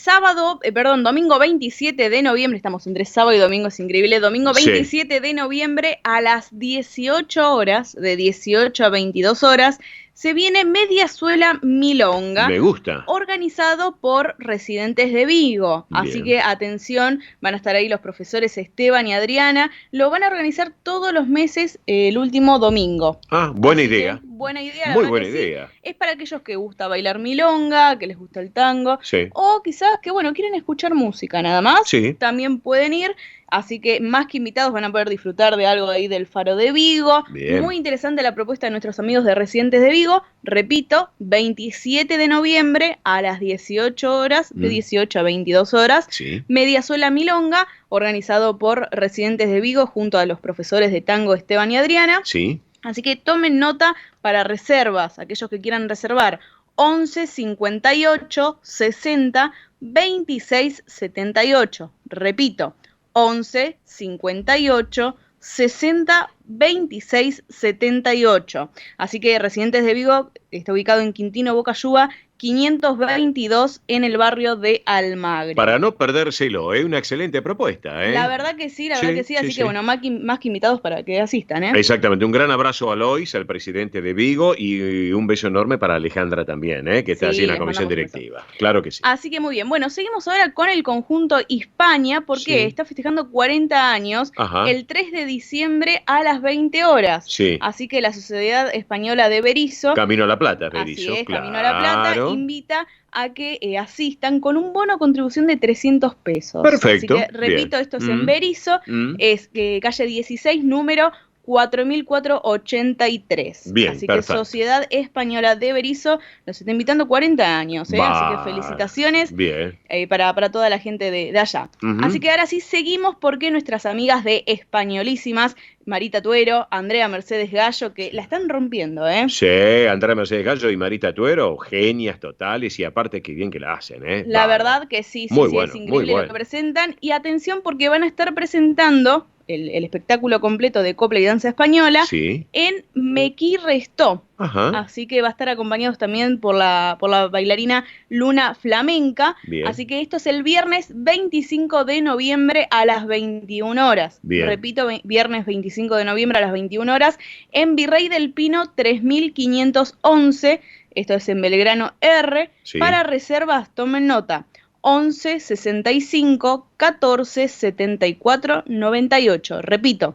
[SPEAKER 2] domingo 27 de noviembre, estamos entre sábado y domingo, es increíble, domingo 27 de noviembre a las 18 horas, de 18 a 22 horas, se viene Mediasuela Milonga.
[SPEAKER 1] Me gusta.
[SPEAKER 2] Organizado por Residentes de Vigo.
[SPEAKER 1] Bien.
[SPEAKER 2] Así que atención, van a estar ahí los profesores Esteban y Adriana. Lo van a organizar todos los meses el último domingo.
[SPEAKER 1] Ah, buena idea.
[SPEAKER 2] Buena idea.
[SPEAKER 1] Muy buena idea.
[SPEAKER 2] Sí. Es para aquellos que gusta bailar milonga, que les gusta el tango.
[SPEAKER 1] Sí.
[SPEAKER 2] O quizás que, quieren escuchar música nada más.
[SPEAKER 1] Sí.
[SPEAKER 2] También pueden ir. Así que más que invitados van a poder disfrutar de algo ahí del Faro de Vigo.
[SPEAKER 1] Bien.
[SPEAKER 2] Muy interesante la propuesta de nuestros amigos de Residentes de Vigo. Repito, 27 de noviembre a las 18 horas, de 18 a 22 horas.
[SPEAKER 1] Sí.
[SPEAKER 2] Mediasuela Milonga, organizado por Residentes de Vigo junto a los profesores de tango Esteban y Adriana.
[SPEAKER 1] Sí.
[SPEAKER 2] Así que tomen nota para reservas, aquellos que quieran reservar. 11 58 60 26 78. Repito, 11 58 60 26 78. Así que Residentes de Vigo está ubicado en Quintino Bocayuva 522 en el barrio de Almagro.
[SPEAKER 1] Para no perdérselo, es una excelente propuesta.
[SPEAKER 2] La verdad que sí, así que bueno, más que invitados para que asistan.
[SPEAKER 1] Exactamente, un gran abrazo a Lois, al presidente de Vigo, y un beso enorme para Alejandra también, que está allí en la comisión directiva. Claro que sí.
[SPEAKER 2] Así que muy bien, bueno, seguimos ahora con el conjunto Hispania, porque está festejando 40 años, el 3 de diciembre a las 20 horas.
[SPEAKER 1] Sí.
[SPEAKER 2] Así que la Sociedad Española de Berisso,
[SPEAKER 1] Camino a la Plata, Berisso.
[SPEAKER 2] Así es, Camino a la Plata, invita a que asistan con un bono contribución de 300 pesos.
[SPEAKER 1] Perfecto.
[SPEAKER 2] Así que, repito, esto es en Berisso, es calle 16, número 4483.
[SPEAKER 1] Bien,
[SPEAKER 2] así
[SPEAKER 1] perfecto.
[SPEAKER 2] que Sociedad Española de Berisso nos está invitando 40 años, así que felicitaciones para toda la gente de allá. Así que ahora sí seguimos porque nuestras amigas de Españolísimas, Marita Tuero, Andrea Mercedes Gallo, que la están rompiendo,
[SPEAKER 1] Sí, Andrea Mercedes Gallo y Marita Tuero, genias totales, y aparte qué bien que la hacen,
[SPEAKER 2] La verdad que sí, es increíble lo que presentan. Y atención porque van a estar presentando el espectáculo completo de copla y danza española en Mequí Restó. Así que va a estar acompañados también por la bailarina Luna Flamenca. Así que esto es el viernes 25 de noviembre a las 21 horas. Repito, viernes 25 de noviembre a las 21 horas en Virrey del Pino 3511. Esto es en Belgrano R. Para reservas, tomen nota. 11 65 14 74 98. Repito,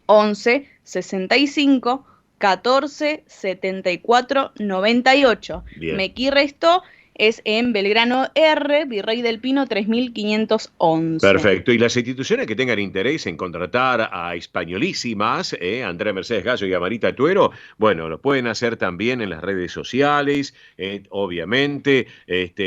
[SPEAKER 2] 11 65 14 74 98. Mequí Restó es en Belgrano R, Virrey del Pino 3511.
[SPEAKER 1] Perfecto. Y las instituciones que tengan interés en contratar a Españolísimas, Andrea Mercedes Gallo y a Marita Tuero, bueno, lo pueden hacer también en las redes sociales, obviamente,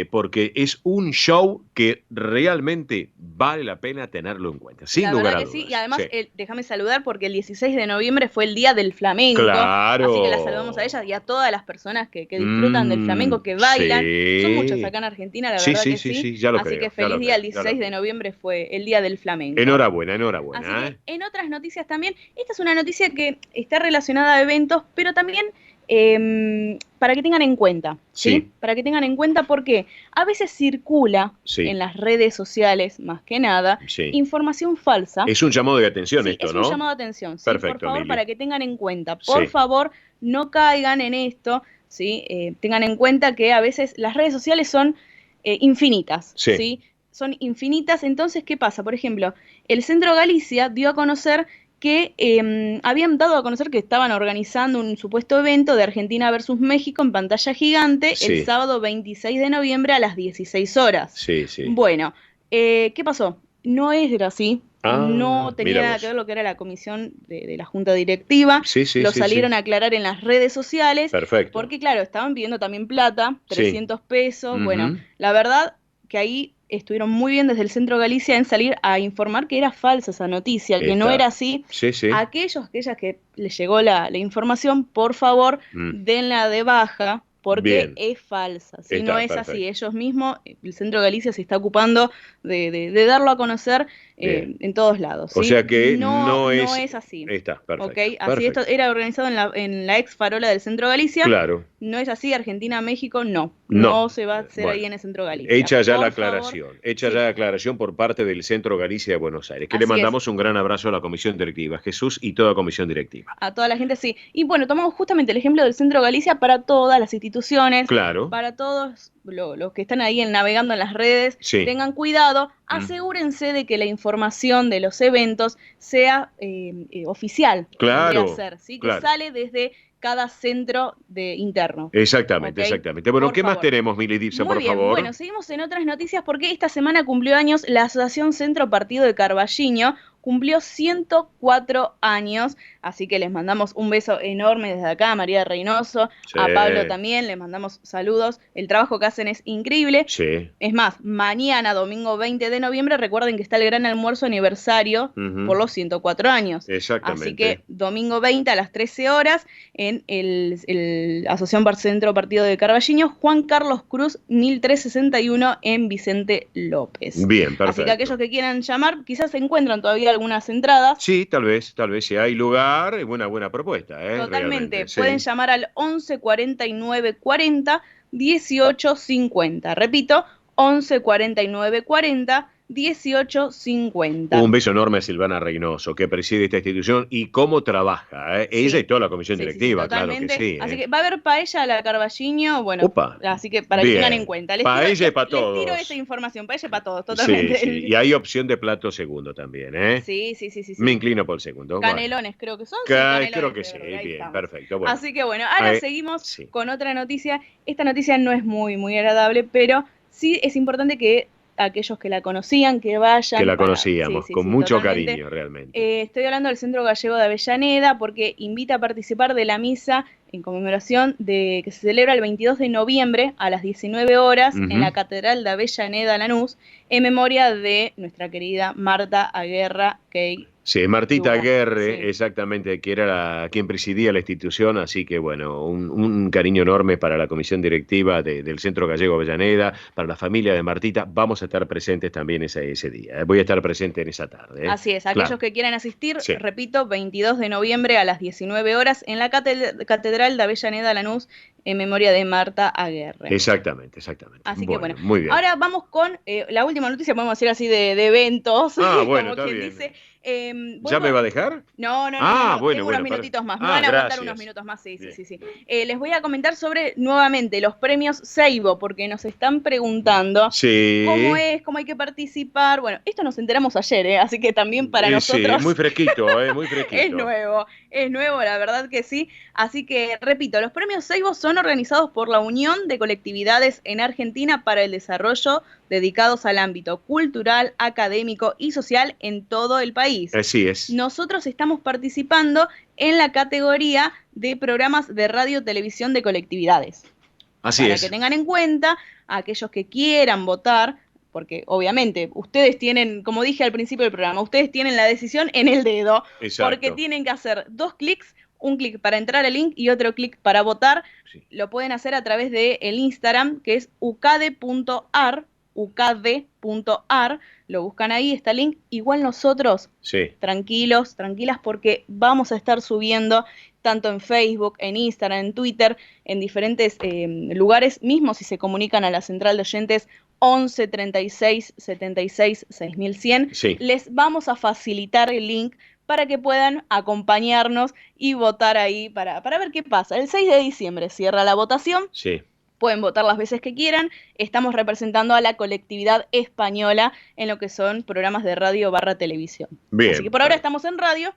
[SPEAKER 1] porque es un show que realmente vale la pena tenerlo en cuenta, sin lugar a dudas.
[SPEAKER 2] Sí, y además, déjame saludar porque el 16 de noviembre fue el Día del Flamenco.
[SPEAKER 1] Claro.
[SPEAKER 2] Así que las saludamos a ellas y a todas las personas que disfrutan del flamenco, que bailan. Son muchos acá en Argentina, la verdad que sí.
[SPEAKER 1] Ya lo
[SPEAKER 2] Así
[SPEAKER 1] creo,
[SPEAKER 2] que feliz día, el 16 de noviembre fue el Día del Flamenco.
[SPEAKER 1] Enhorabuena.
[SPEAKER 2] Así que, en otras noticias también, esta es una noticia que está relacionada a eventos, pero también para que tengan en cuenta, ¿sí? Para que tengan en cuenta porque a veces circula en las redes sociales, más que nada, información falsa.
[SPEAKER 1] Es un llamado de atención esto, ¿no?
[SPEAKER 2] Es un llamado de atención,
[SPEAKER 1] Perfecto,
[SPEAKER 2] por favor,
[SPEAKER 1] Mili.
[SPEAKER 2] para que tengan en cuenta. Por favor, no caigan en esto, ¿sí? Tengan en cuenta que a veces las redes sociales son infinitas, ¿sí? Son infinitas, entonces, ¿qué pasa? Por ejemplo, el Centro Galicia dio a conocer que habían dado a conocer que estaban organizando un supuesto evento de Argentina versus México en pantalla gigante el sábado 26 de noviembre a las 16 horas. Bueno, ¿qué pasó? No era así. No tenía nada que ver lo que era la comisión de la junta directiva. Lo salieron a aclarar en las redes sociales.
[SPEAKER 1] Perfecto.
[SPEAKER 2] Porque, claro, estaban pidiendo también plata, 300 pesos. Bueno, la verdad que ahí estuvieron muy bien desde el Centro Galicia en salir a informar que era falsa esa noticia, que no era así. Aquellas que les llegó la información, por favor, denla de baja. Porque es falsa, ¿sí? No es así. Ellos mismos, el Centro Galicia se está ocupando de darlo a conocer en todos lados, ¿sí?
[SPEAKER 1] O sea que
[SPEAKER 2] no es así.
[SPEAKER 1] Está, perfecto.
[SPEAKER 2] ¿Okay? Así esto era organizado en la ex farola del Centro Galicia.
[SPEAKER 1] Claro.
[SPEAKER 2] No es así. Argentina, México, no se va a hacer ahí en el Centro Galicia.
[SPEAKER 1] Hecha ya la aclaración. Hecha ya la aclaración por parte del Centro Galicia de Buenos Aires. Que le mandamos un gran abrazo a la comisión directiva, Jesús y toda comisión directiva.
[SPEAKER 2] A toda la gente, sí. Y bueno, tomamos justamente el ejemplo del Centro Galicia para todas las instituciones.
[SPEAKER 1] Claro.
[SPEAKER 2] Para todos los que están ahí navegando en las redes. Tengan cuidado. Asegúrense de que la información de los eventos sea oficial.
[SPEAKER 1] Claro.
[SPEAKER 2] Que sale desde cada centro interno.
[SPEAKER 1] Exactamente. Bueno,
[SPEAKER 2] por
[SPEAKER 1] ¿qué
[SPEAKER 2] favor.
[SPEAKER 1] más tenemos, Mili Dipsa, por favor?
[SPEAKER 2] Bueno, seguimos en otras noticias porque esta semana cumplió años la Asociación Centro Partido de Carballiño. Cumplió 104 años, así que les mandamos un beso enorme desde acá a María Reynoso, a Pablo también, les mandamos saludos. El trabajo que hacen es increíble. Es más, mañana, domingo 20 de noviembre, recuerden que está el gran almuerzo aniversario por los 104 años.
[SPEAKER 1] Exactamente.
[SPEAKER 2] Así que domingo 20 a las 13 horas en el Asociación Centro Partido de Carballiño, Juan Carlos Cruz, 1361 en Vicente López.
[SPEAKER 1] Bien, perfecto.
[SPEAKER 2] Así que aquellos que quieran llamar, quizás se encuentran todavía algunas entradas.
[SPEAKER 1] Sí, tal vez si hay lugar, es buena propuesta.
[SPEAKER 2] Totalmente,
[SPEAKER 1] realmente,
[SPEAKER 2] pueden llamar al 11 49 40 1850. Repito, 11 49 40 1850.
[SPEAKER 3] Un beso enorme a Silvana Reynoso, que preside esta institución y cómo trabaja, ¿eh? Ella y toda la comisión directiva, claro que sí.
[SPEAKER 2] Así que va a haber paella a la Carballiño, bueno,
[SPEAKER 3] Opa,
[SPEAKER 2] así que para que tengan en cuenta.
[SPEAKER 3] Paella y para
[SPEAKER 2] les
[SPEAKER 3] todos.
[SPEAKER 2] tiro esa información, paella para todos, totalmente.
[SPEAKER 3] Sí. Y hay opción de plato segundo también, ¿eh?
[SPEAKER 2] Sí.
[SPEAKER 3] Me inclino por el segundo.
[SPEAKER 2] Canelones, creo que son.
[SPEAKER 3] Creo que sí, bien, perfecto. Bueno.
[SPEAKER 2] Así que bueno, ahora seguimos con otra noticia. Esta noticia no es muy agradable, pero sí es importante que aquellos que la conocían, que vayan.
[SPEAKER 3] Que la conocíamos, con mucho cariño, realmente.
[SPEAKER 2] Estoy hablando del Centro Gallego de Avellaneda porque invita a participar de la misa en conmemoración de que se celebra el 22 de noviembre a las 19 horas en la Catedral de Avellaneda, Lanús, en memoria de nuestra querida Marta Aguerra, que
[SPEAKER 3] Sí, Martita Aguerre, exactamente, que era quien presidía la institución, así que bueno, un cariño enorme para la comisión directiva del Centro Gallego Avellaneda, para la familia de Martita. Vamos a estar presentes también ese día. Voy a estar presente en esa tarde.
[SPEAKER 2] Así es, aquellos que quieran asistir, repito, 22 de noviembre a las 19 horas en la Catedral de Avellaneda, Lanús, en memoria de Marta Aguerre.
[SPEAKER 3] Exactamente.
[SPEAKER 2] Así que bueno,
[SPEAKER 3] muy bien.
[SPEAKER 2] Ahora vamos con la última noticia, podemos decir así, de eventos.
[SPEAKER 3] Bueno,
[SPEAKER 2] como quien
[SPEAKER 3] bien.
[SPEAKER 2] dice.
[SPEAKER 3] ¿Ya me va a dejar?
[SPEAKER 2] No,
[SPEAKER 3] bueno,
[SPEAKER 2] tengo unos minutitos más. Me van a aguantar unos minutos más, sí. Les voy a comentar sobre, nuevamente, los premios Seibo, porque nos están preguntando cómo hay que participar. Bueno, esto nos enteramos ayer, así que también para nosotros...
[SPEAKER 3] Sí, muy fresquito, muy fresquito.
[SPEAKER 2] Es nuevo, la verdad que sí. Así que, repito, los premios Seibo son organizados por la Unión de Colectividades en Argentina para el Desarrollo, dedicados al ámbito cultural, académico y social en todo el país.
[SPEAKER 3] Así es.
[SPEAKER 2] Nosotros estamos participando en la categoría de programas de radio, televisión de colectividades. Para que tengan en cuenta, aquellos que quieran votar, porque obviamente ustedes tienen, como dije al principio del programa, ustedes tienen la decisión en el dedo.
[SPEAKER 3] Exacto.
[SPEAKER 2] Porque tienen que hacer 2 clics, un clic para entrar al link y otro clic para votar. Lo pueden hacer a través del Instagram, que es ucade.ar, lo buscan ahí, está el link. Igual nosotros, tranquilas, porque vamos a estar subiendo tanto en Facebook, en Instagram, en Twitter, en diferentes lugares, mismo si se comunican a la central de oyentes 11 36 76 6100, les vamos a facilitar el link para que puedan acompañarnos y votar ahí para ver qué pasa. El 6 de diciembre cierra la votación. Pueden votar las veces que quieran. Estamos representando a la colectividad española en lo que son programas de radio / televisión.
[SPEAKER 3] Bien,
[SPEAKER 2] así que por ahora estamos en radio.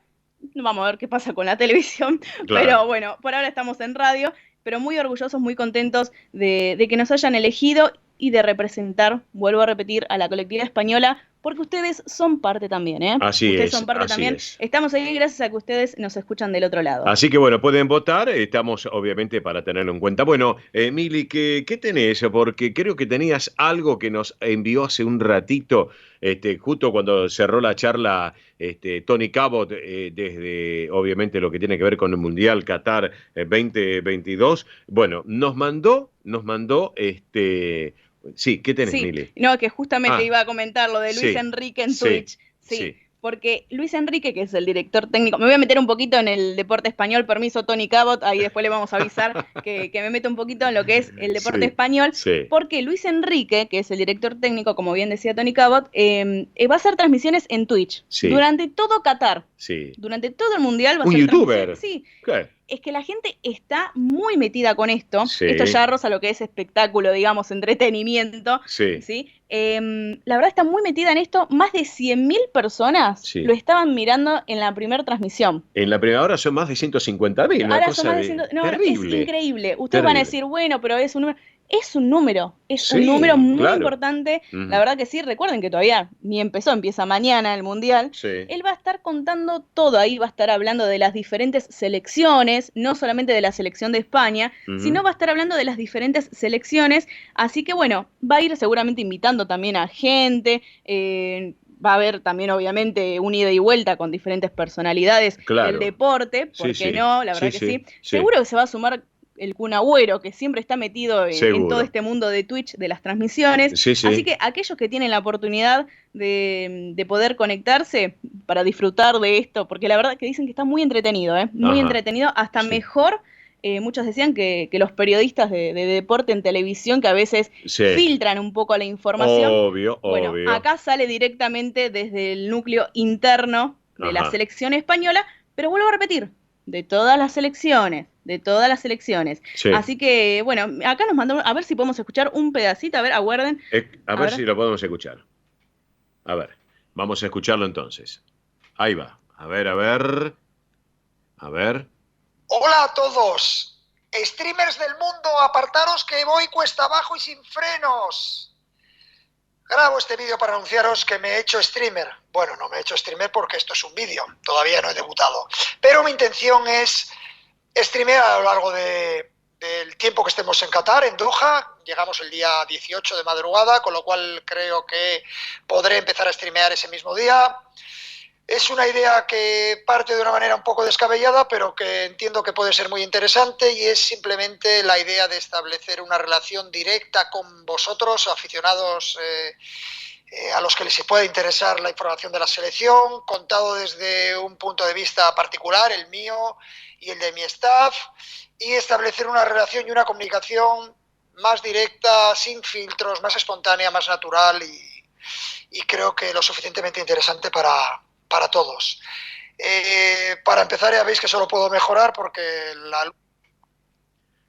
[SPEAKER 2] Vamos a ver qué pasa con la televisión. Claro. Pero bueno, por ahora estamos en radio. Pero muy orgullosos, muy contentos de que nos hayan elegido y de representar, vuelvo a repetir, a la colectividad española, porque ustedes son parte también, ¿eh? Ustedes son parte también. Estamos ahí gracias a que ustedes nos escuchan del otro lado.
[SPEAKER 3] Así que bueno, pueden votar, estamos obviamente para tenerlo en cuenta. Bueno, Mili, ¿qué tenés? Porque creo que tenías algo que nos envió hace un ratito, justo cuando cerró la charla Tony Cabot, desde obviamente lo que tiene que ver con el Mundial Qatar 2022. Bueno, nos mandó, sí, ¿qué tenés, Mili?
[SPEAKER 2] No, que justamente iba a comentar lo de Luis Enrique en Twitch. Sí. Porque Luis Enrique, que es el director técnico, me voy a meter un poquito en el deporte español, permiso Tony Cabot, ahí después le vamos a avisar que me meto un poquito en lo que es el deporte español, porque Luis Enrique, que es el director técnico, como bien decía Tony Cabot, va a hacer transmisiones en Twitch durante todo Qatar, durante todo el Mundial va a
[SPEAKER 3] ser
[SPEAKER 2] youtuber.
[SPEAKER 3] ¿Qué?
[SPEAKER 2] Es que la gente está muy metida con esto. Esto ya roza lo que es espectáculo, digamos, entretenimiento. La verdad está muy metida en esto. Más de 100.000 personas lo estaban mirando en la primera transmisión.
[SPEAKER 3] En la primera hora son más de 150.000.
[SPEAKER 2] Ahora son más de 100. No, es increíble. Ustedes van a decir, bueno, pero es un número. Es un número muy importante. La verdad que sí, recuerden que todavía ni empieza mañana el Mundial. Él va a estar contando todo ahí, va a estar hablando de las diferentes selecciones, no solamente de la selección de España, sino va a estar hablando de las diferentes selecciones. Así que bueno, va a ir seguramente invitando también a gente, va a haber también obviamente un ida y vuelta con diferentes personalidades del deporte, ¿por qué no? La verdad que sí. Seguro que se va a sumar el Kun Agüero, que siempre está metido en todo este mundo de Twitch, de las transmisiones. Así que aquellos que tienen la oportunidad de poder conectarse para disfrutar de esto, porque la verdad que dicen que está muy entretenido, muy entretenido, hasta mejor muchos decían que los periodistas de deporte en televisión, que a veces filtran un poco la información.
[SPEAKER 3] Obvio.
[SPEAKER 2] Acá sale directamente desde el núcleo interno de la selección española, pero vuelvo a repetir, de todas las selecciones. Sí. Así que, bueno, acá nos mandó, a ver si podemos escuchar un pedacito, a ver, aguarden.
[SPEAKER 3] A ver si lo podemos escuchar. A ver, vamos a escucharlo entonces. Ahí va. A ver.
[SPEAKER 11] Hola a todos. Streamers del mundo, apartaros que voy cuesta abajo y sin frenos. Grabo este vídeo para anunciaros que me he hecho streamer. Bueno, no me he hecho streamer porque esto es un vídeo, todavía no he debutado. Pero mi intención es streamear a lo largo del tiempo que estemos en Qatar, en Doha. Llegamos el día 18 de madrugada, con lo cual creo que podré empezar a streamear ese mismo día. Es una idea que parte de una manera un poco descabellada, pero que entiendo que puede ser muy interesante, y es simplemente la idea de establecer una relación directa con vosotros, aficionados a los que les puede interesar la información de la selección, contado desde un punto de vista particular, el mío y el de mi staff, y establecer una relación y una comunicación más directa, sin filtros, más espontánea, más natural, y creo que lo suficientemente interesante para todos. Para empezar, ya veis que solo puedo mejorar porque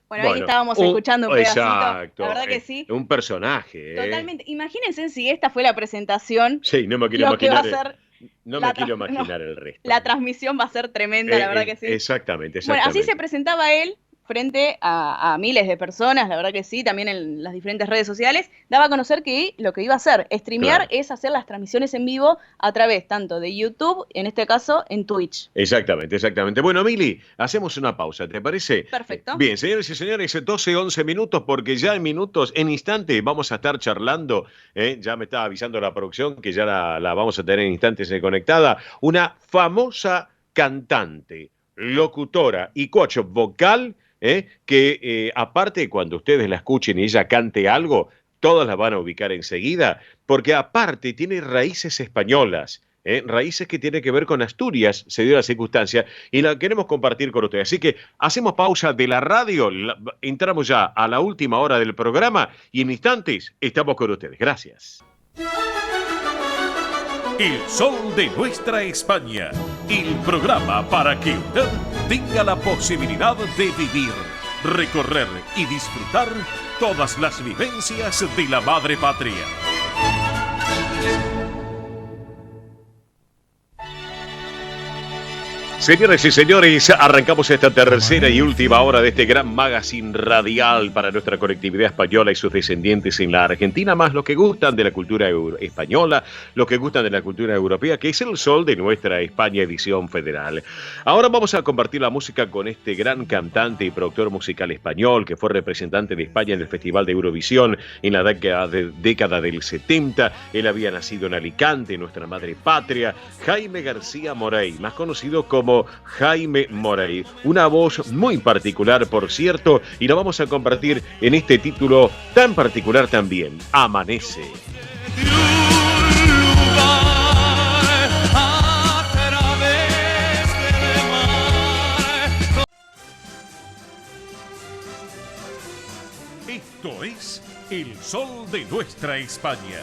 [SPEAKER 2] Bueno, ahí estábamos escuchando un pedacito.
[SPEAKER 3] Exacto.
[SPEAKER 2] La verdad que sí.
[SPEAKER 3] Un personaje.
[SPEAKER 2] Totalmente. Imagínense si esta fue la presentación.
[SPEAKER 3] Sí, no me quiero imaginar. No me quiero imaginar el resto.
[SPEAKER 2] La transmisión va a ser tremenda, la verdad que sí.
[SPEAKER 3] Exactamente.
[SPEAKER 2] Bueno, así se presentaba él frente a miles de personas, la verdad que sí, también en las diferentes redes sociales, daba a conocer que lo que iba a hacer, streamear, es hacer las transmisiones en vivo a través tanto de YouTube, en este caso en Twitch.
[SPEAKER 3] Exactamente. Bueno, Mili, hacemos una pausa, ¿te parece?
[SPEAKER 2] Perfecto.
[SPEAKER 3] Bien, señores y señores, 12-11 minutos, porque ya en instantes, vamos a estar charlando, ya me está avisando la producción que ya la vamos a tener en instantes conectada, una famosa cantante, locutora y coach vocal, que aparte cuando ustedes la escuchen y ella cante algo, todas la van a ubicar enseguida, porque aparte tiene raíces españolas, raíces que tienen que ver con Asturias, se dio la circunstancia, y la queremos compartir con ustedes. Así que hacemos pausa de la radio, entramos ya a la última hora del programa, y en instantes estamos con ustedes. Gracias.
[SPEAKER 5] El sol de nuestra España, el programa para que usted tenga la posibilidad de vivir, recorrer y disfrutar todas las vivencias de la madre patria.
[SPEAKER 3] Señoras y señores, arrancamos esta tercera y última hora de este gran magazine radial para nuestra colectividad española y sus descendientes en la Argentina, más los que gustan de la cultura española, los que gustan de la cultura europea, que es el sol de nuestra España edición federal. Ahora vamos a compartir la música con este gran cantante y productor musical español que fue representante de España en el Festival de Eurovisión en la década del 70. Él había nacido en Alicante, nuestra madre patria, Jaime García Morey, más conocido como Jaime Morey, una voz muy particular, por cierto, y la vamos a compartir en este título tan particular también, Amanece.
[SPEAKER 5] Esto es el sol de nuestra España.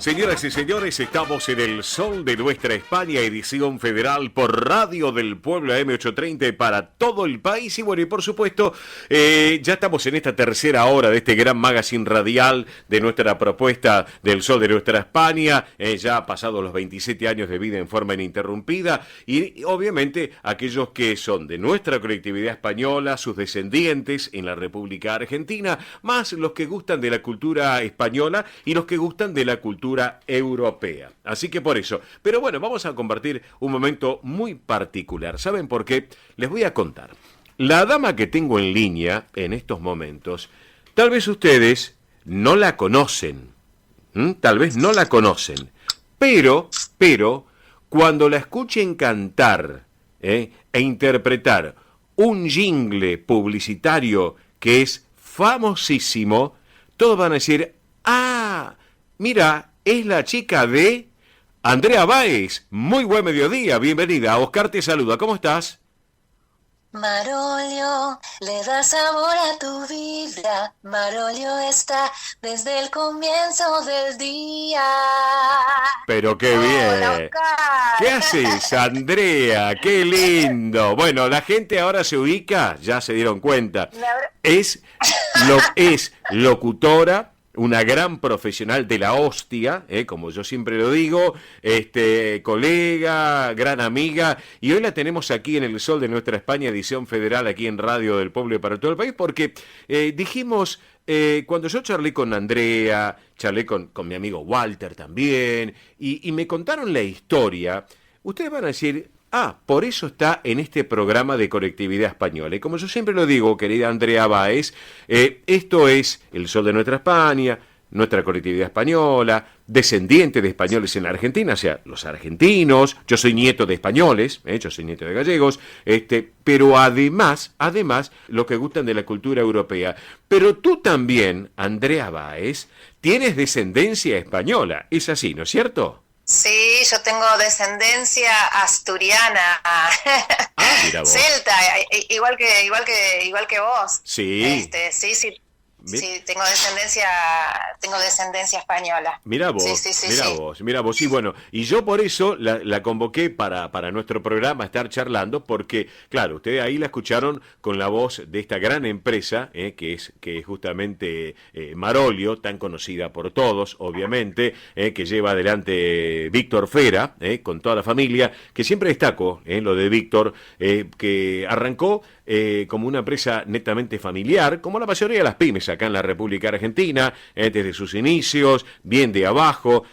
[SPEAKER 3] Señoras y señores, estamos en el sol de nuestra España, edición federal por Radio del Pueblo AM830 para todo el país. Y bueno, y por supuesto, ya estamos en esta tercera hora de este gran magazine radial de nuestra propuesta del sol de nuestra España. Ya ha pasado los 27 años de vida en forma ininterrumpida. Y obviamente aquellos que son de nuestra colectividad española, sus descendientes en la República Argentina, más los que gustan de la cultura española y los que gustan de la cultura europea. Así que por eso. Pero bueno, vamos a compartir un momento muy particular. ¿Saben por qué? Les voy a contar. La dama que tengo en línea en estos momentos, tal vez ustedes no la conocen. Tal vez no la conocen. Pero, cuando la escuchen cantar e interpretar un jingle publicitario que es famosísimo, todos van a decir, mira, es la chica de Andrea Báez. Muy buen mediodía, bienvenida. Oscar te saluda, ¿cómo estás?
[SPEAKER 12] Marolio, le da sabor a tu vida. Marolio está desde el comienzo del día.
[SPEAKER 3] Pero qué bien. ¿Qué haces, Andrea? Qué lindo. Bueno, la gente ahora se ubica, ya se dieron cuenta. Es locutora, una gran profesional de la hostia, como yo siempre lo digo, colega, gran amiga, y hoy la tenemos aquí en El Sol de Nuestra España, edición federal, aquí en Radio del Pueblo y para todo el país, porque dijimos, cuando yo charlé con Andrea, charlé con mi amigo Walter también, y me contaron la historia, ustedes van a decir, por eso está en este programa de Conectividad Española. Y como yo siempre lo digo, querida Andrea Báez, esto es El Sol de Nuestra España, nuestra Conectividad Española, descendiente de españoles en la Argentina, o sea, los argentinos, yo soy nieto de españoles, yo soy nieto de gallegos, pero además, los que gustan de la cultura europea. Pero tú también, Andrea Báez, tienes descendencia española, es así, ¿no es cierto?
[SPEAKER 12] Sí, yo tengo descendencia asturiana, celta, igual que vos.
[SPEAKER 3] Sí.
[SPEAKER 12] Sí, tengo descendencia española.
[SPEAKER 3] Mira vos, mira vos. Y bueno, y yo por eso la convoqué para nuestro programa, estar charlando, porque, claro, ustedes ahí la escucharon con la voz de esta gran empresa, que es justamente Marolio, tan conocida por todos, obviamente, que lleva adelante Víctor Fera, con toda la familia, que siempre destaco lo de Víctor, que arrancó como una empresa netamente familiar, como la mayoría de las pymes acá en la República Argentina, desde sus inicios, bien de abajo,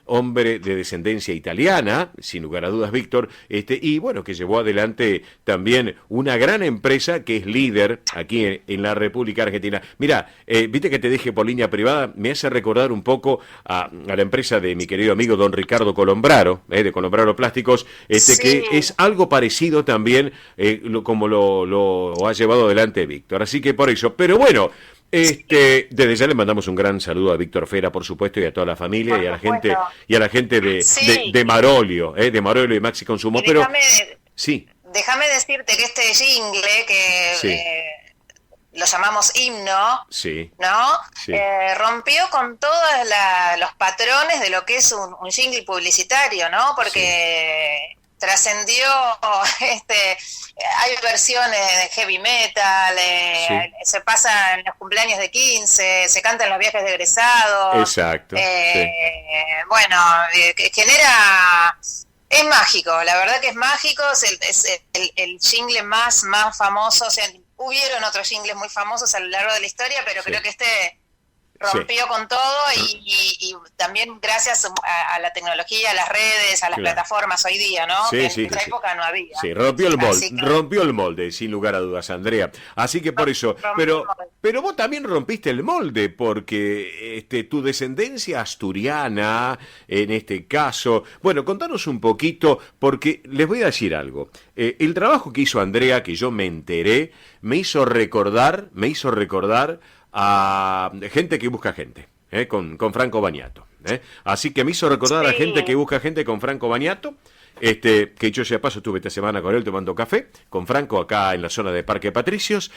[SPEAKER 3] hombre de descendencia italiana, sin lugar a dudas Víctor, y bueno, que llevó adelante también una gran empresa que es líder aquí en la República Argentina. Mira, viste que te dije por línea privada, me hace recordar un poco a la empresa de mi querido amigo don Ricardo Colombraro, de Colombraro Plásticos, sí, que es algo parecido también como lo ha llevado adelante Víctor. Así que por eso, pero bueno, desde ya le mandamos un gran saludo a Víctor Fera, por supuesto, y a toda la familia y a la gente de Marolio, de Marolio y Maxi Consumo. Pero
[SPEAKER 12] déjame decirte que este jingle que lo llamamos himno, ¿no? Sí. Rompió con todos los patrones de lo que es un jingle publicitario, ¿no? Porque trascendió, hay versiones de heavy metal, se pasa en los cumpleaños de 15, se canta en los viajes de egresados.
[SPEAKER 3] Exacto.
[SPEAKER 12] Bueno, genera... Es mágico, la verdad que es mágico, es el jingle más famoso, o sea, hubieron otros jingles muy famosos a lo largo de la historia, pero creo que rompió con todo y también gracias a la tecnología, a las redes, a las plataformas hoy día, ¿no? Que en esa época no había.
[SPEAKER 3] Sí, rompió el molde, sin lugar a dudas, Andrea. Así que por eso, pero vos también rompiste el molde, porque tu descendencia asturiana, en este caso, bueno, contanos un poquito, porque les voy a decir algo. El trabajo que hizo Andrea, que yo me enteré, me hizo recordar a gente que busca gente, con Franco Bagnato. Así que me hizo recordar a gente que busca gente con Franco Bagnato, que yo ya paso, estuve esta semana con él tomando café, con Franco acá en la zona de Parque Patricios,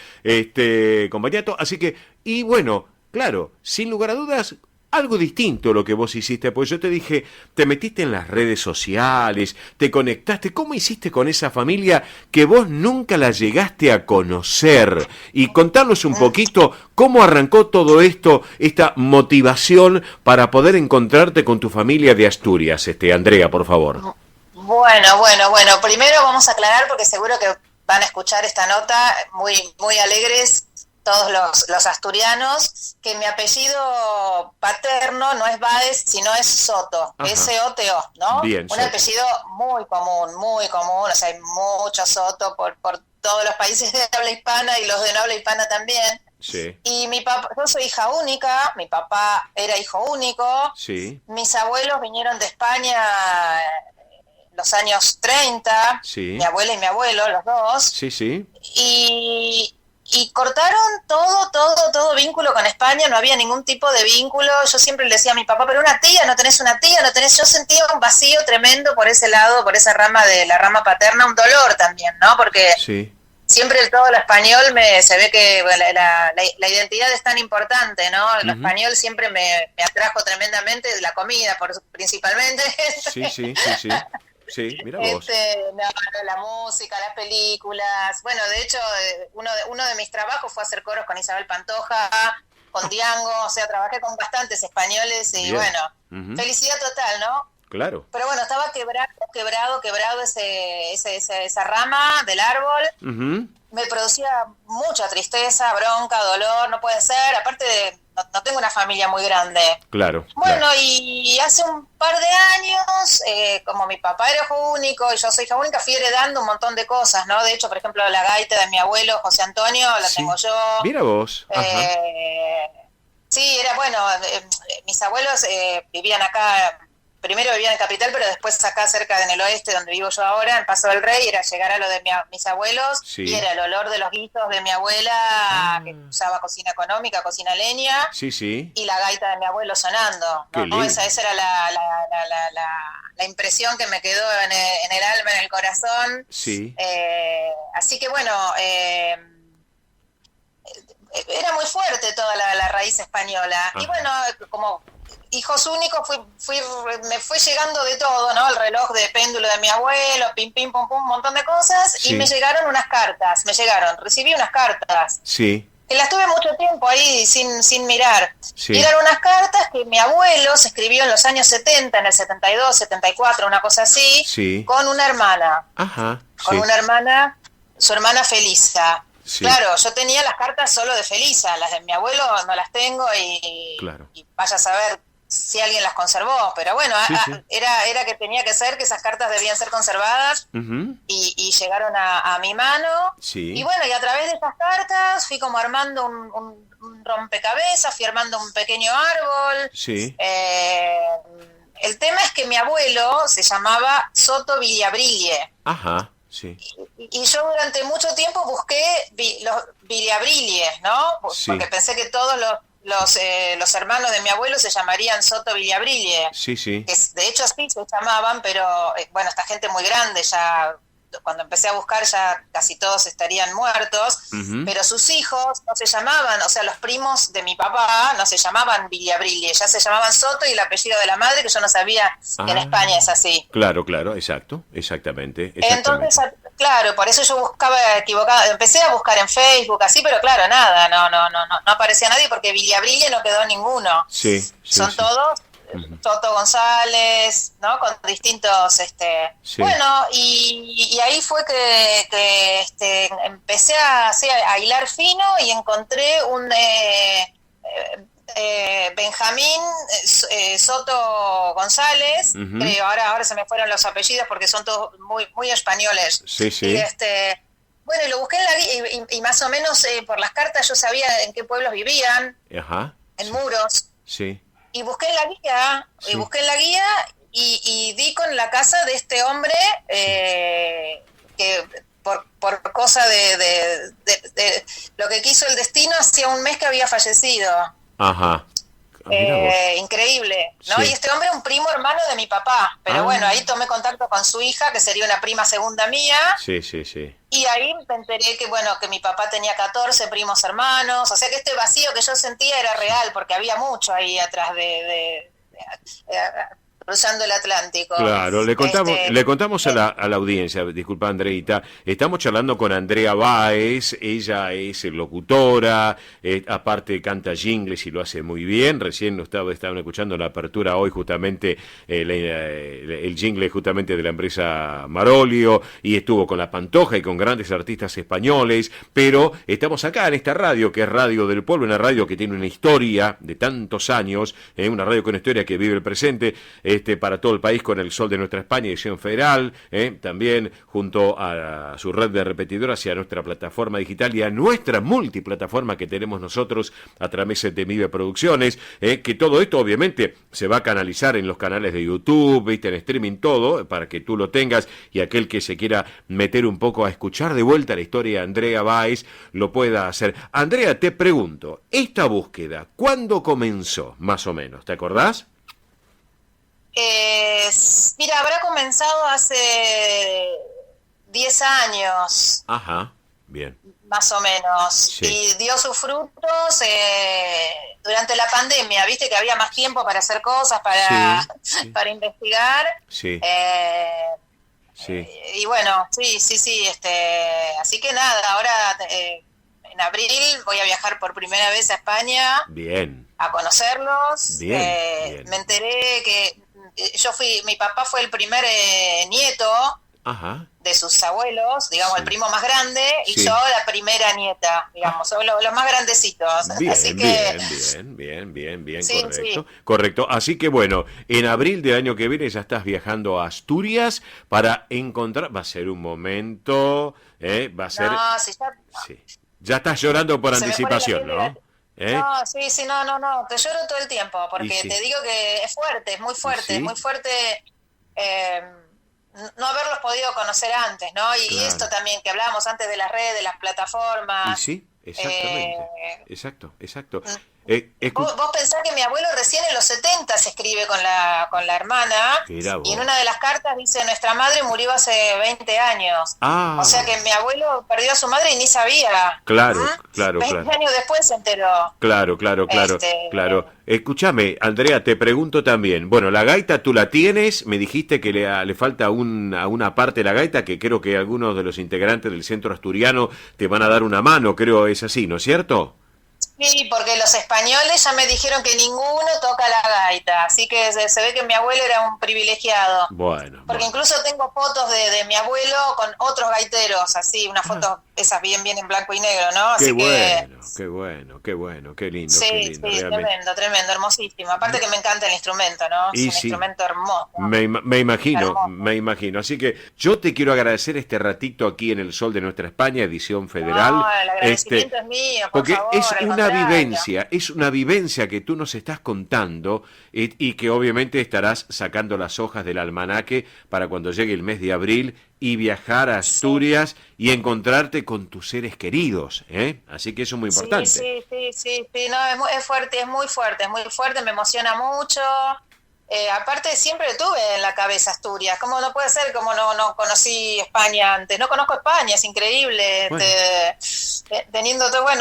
[SPEAKER 3] con Bagnato. Así que, y bueno, claro, sin lugar a dudas, algo distinto lo que vos hiciste, pues yo te dije, te metiste en las redes sociales, te conectaste, ¿cómo hiciste con esa familia que vos nunca la llegaste a conocer? Y contarnos un poquito cómo arrancó todo esto, esta motivación para poder encontrarte con tu familia de Asturias, Andrea, por favor.
[SPEAKER 12] Bueno, primero vamos a aclarar, porque seguro que van a escuchar esta nota muy alegres, todos los asturianos, que mi apellido paterno no es Báez, sino es Soto, S-O-T-O, ¿no?
[SPEAKER 3] Bien,
[SPEAKER 12] un apellido muy común, o sea, hay mucho Soto por todos los países de habla hispana y los de no habla hispana también.
[SPEAKER 3] Sí.
[SPEAKER 12] Y yo soy hija única, mi papá era hijo único, mis abuelos vinieron de España en los años 30, mi abuela y mi abuelo, los dos, y cortaron todo vínculo con España, no había ningún tipo de vínculo. Yo siempre le decía a mi papá, pero una tía, no tenés una tía, no tenés. Yo sentía un vacío tremendo por ese lado, por esa rama de la rama paterna, un dolor también, ¿no? Porque siempre todo lo español se ve que bueno, la identidad es tan importante, ¿no? Lo español siempre me atrajo tremendamente, la comida principalmente.
[SPEAKER 3] Sí, mira vos.
[SPEAKER 12] La música, las películas. Bueno, de hecho, uno de mis trabajos fue hacer coros con Isabel Pantoja, con Diango, o sea, trabajé con bastantes españoles y
[SPEAKER 3] Bien.
[SPEAKER 12] bueno, felicidad total, ¿no?
[SPEAKER 3] Claro.
[SPEAKER 12] Pero bueno, estaba quebrado esa rama del árbol. Me producía mucha tristeza, bronca, dolor, no puede ser. Aparte no tengo una familia muy grande.
[SPEAKER 3] Claro.
[SPEAKER 12] Bueno,
[SPEAKER 3] claro.
[SPEAKER 12] Y hace un par de años, como mi papá era hijo único y yo soy hija única, fui heredando un montón de cosas, ¿no? De hecho, por ejemplo, la gaita de mi abuelo, José Antonio, la tengo yo.
[SPEAKER 3] Mira vos.
[SPEAKER 12] Sí, era bueno, mis abuelos vivían acá. Primero vivían en Capital, pero después acá cerca en el oeste, donde vivo yo ahora, en Paso del Rey, era llegar a lo de mis abuelos, y era el olor de los guisos de mi abuela, que usaba cocina económica, cocina leña, y la gaita de mi abuelo sonando, ¿no? Esa era la impresión que me quedó en el alma, en el corazón. Así que bueno, era muy fuerte toda la raíz española. Y bueno, como hijos únicos, me fue llegando de todo, ¿no? El reloj de péndulo de mi abuelo, pim, pim, pum, pum, un montón de cosas, y me llegaron unas cartas, recibí unas cartas. Que las tuve mucho tiempo ahí sin mirar. Y eran unas cartas que mi abuelo se escribió en los años 70, en el 72, 74, una cosa así, con una hermana. Con una hermana, su hermana Felisa. Claro, yo tenía las cartas solo de Felisa, las de mi abuelo no las tengo y vaya a saber si alguien las conservó, pero bueno, era que tenía que ser, que esas cartas debían ser conservadas y llegaron a mi mano. Y bueno, y a través de esas cartas fui como armando un rompecabezas, fui armando un pequeño árbol. El tema es que mi abuelo se llamaba Soto Villabrille. Y yo durante mucho tiempo busqué los Villabriles, ¿no? Porque pensé que todos los hermanos de mi abuelo se llamarían Soto Villabrille. De hecho sí se llamaban, pero bueno, esta gente muy grande ya, cuando empecé a buscar ya casi todos estarían muertos, pero sus hijos no se llamaban, o sea, los primos de mi papá no se llamaban Villabrille, ya se llamaban Soto y el apellido de la madre, que yo no sabía que en España es así.
[SPEAKER 3] Claro, exactamente.
[SPEAKER 12] Entonces, claro, por eso yo buscaba equivocado, empecé a buscar en Facebook, así, pero claro, nada, no aparecía nadie porque Villabrille no quedó ninguno. Son todos Toto González, ¿no? Con distintos, bueno, y ahí fue que empecé a hilar fino y encontré un Benjamín Soto González, creo, ahora se me fueron los apellidos porque son todos muy españoles. Y bueno, y lo busqué en la guía y más o menos por las cartas yo sabía en qué pueblos vivían, en Muros. Y busqué en la guía, y di con la casa de este hombre que por cosa de lo que quiso el destino, hacía un mes que había fallecido. Increíble, ¿no? Y este hombre es un primo hermano de mi papá, pero bueno, ahí tomé contacto con su hija, que sería una prima segunda mía. Y ahí me enteré que mi papá tenía 14 primos hermanos, o sea que este vacío que yo sentía era real, porque había mucho ahí atrás cruzando el Atlántico.
[SPEAKER 3] Claro, le contamos a la audiencia, disculpa Andreita, estamos charlando con Andrea Báez, ella es locutora, aparte canta jingles y lo hace muy bien, recién estaban escuchando la apertura hoy justamente, el jingle justamente de la empresa Marolio, y estuvo con La Pantoja y con grandes artistas españoles, pero estamos acá en esta radio, que es Radio del Pueblo, una radio que tiene una historia de tantos años, una radio con una historia que vive el presente, para todo el país con El Sol de Nuestra España, edición federal, también junto a su red de repetidoras y a nuestra plataforma digital y a nuestra multiplataforma que tenemos nosotros a través de Mive Producciones, que todo esto obviamente se va a canalizar en los canales de YouTube, ¿viste? En streaming, todo, para que tú lo tengas y aquel que se quiera meter un poco a escuchar de vuelta la historia de Andrea Báez lo pueda hacer. Andrea, te pregunto, esta búsqueda, ¿cuándo comenzó, más o menos? ¿Te acordás?
[SPEAKER 12] Mira, habrá comenzado hace 10 años.
[SPEAKER 3] Ajá, bien.
[SPEAKER 12] Más o menos. Sí. Y dio sus frutos durante la pandemia. Viste que había más tiempo para hacer cosas, para investigar.
[SPEAKER 3] Sí. Sí.
[SPEAKER 12] Y bueno, sí. Así que nada, ahora en abril voy a viajar por primera vez a España.
[SPEAKER 3] Bien.
[SPEAKER 12] A conocerlos.
[SPEAKER 3] Bien.
[SPEAKER 12] Me enteré que mi papá fue el primer nieto.
[SPEAKER 3] Ajá.
[SPEAKER 12] De sus abuelos, digamos, el primo más grande, y yo la primera nieta, digamos, son los más grandecitos.
[SPEAKER 3] Bien,
[SPEAKER 12] así que...
[SPEAKER 3] bien,
[SPEAKER 12] sí,
[SPEAKER 3] correcto. Correcto, así que bueno, en abril del año que viene ya estás viajando a Asturias para encontrar, va a ser un momento, va a ser...
[SPEAKER 12] No, si ya...
[SPEAKER 3] Sí. Ya estás llorando por anticipación, ¿no?
[SPEAKER 12] No, sí, no, te lloro todo el tiempo, porque te digo que es fuerte, es muy fuerte, no haberlos podido conocer antes, ¿no? Y
[SPEAKER 3] claro.
[SPEAKER 12] Esto también que hablábamos antes de las redes, de las plataformas.
[SPEAKER 3] Y sí, exactamente. Exacto.
[SPEAKER 12] Vos pensás que mi abuelo recién en los 70 se escribe con la hermana, y en una de las cartas dice: nuestra madre murió hace 20 años. O sea que mi abuelo perdió a su madre y ni sabía.
[SPEAKER 3] Claro.
[SPEAKER 12] 20 años después se enteró.
[SPEAKER 3] Claro. Escúchame, Andrea, te pregunto también. Bueno, la gaita tú la tienes, me dijiste que le falta a una parte de la gaita, que creo que algunos de los integrantes del centro asturiano te van a dar una mano, creo es así, ¿no es cierto?
[SPEAKER 12] Sí, porque los españoles ya me dijeron que ninguno toca la gaita, así que se ve que mi abuelo era un privilegiado. Porque incluso tengo fotos de mi abuelo con otros gaiteros, así, unas fotos esas bien en blanco y negro, ¿no? Así
[SPEAKER 3] qué bueno, qué lindo.
[SPEAKER 12] Sí, tremendo, hermosísimo. Aparte que me encanta el instrumento, ¿no? Es un instrumento hermoso.
[SPEAKER 3] Me imagino. Así que yo te quiero agradecer este ratito aquí en El Sol de Nuestra España, edición federal.
[SPEAKER 12] No, el agradecimiento es mío,
[SPEAKER 3] porque
[SPEAKER 12] favor,
[SPEAKER 3] es una vivencia que tú nos estás contando y que obviamente estarás sacando las hojas del almanaque para cuando llegue el mes de abril y viajar a Asturias y encontrarte con tus seres queridos, Así que eso es muy importante.
[SPEAKER 12] Sí, no, es fuerte, es muy fuerte, me emociona mucho. Aparte siempre tuve en la cabeza Asturias. ¿Cómo no puede ser? Como no conocí España antes? No conozco España, es increíble. Bueno. Teniendo todo, en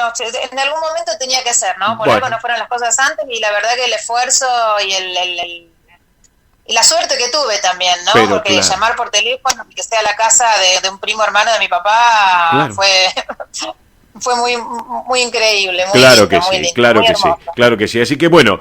[SPEAKER 12] algún momento tenía que ser, ¿no? Por algo no fueron las cosas antes, y la verdad que el esfuerzo y la suerte que tuve también, ¿no?
[SPEAKER 3] Pero,
[SPEAKER 12] porque llamar por teléfono, que sea la casa de un primo hermano de mi papá, fue muy increíble, muy
[SPEAKER 3] claro
[SPEAKER 12] lindo,
[SPEAKER 3] que
[SPEAKER 12] muy
[SPEAKER 3] sí,
[SPEAKER 12] lindo,
[SPEAKER 3] claro
[SPEAKER 12] muy
[SPEAKER 3] que
[SPEAKER 12] hermoso.
[SPEAKER 3] sí, claro que sí. Así que bueno,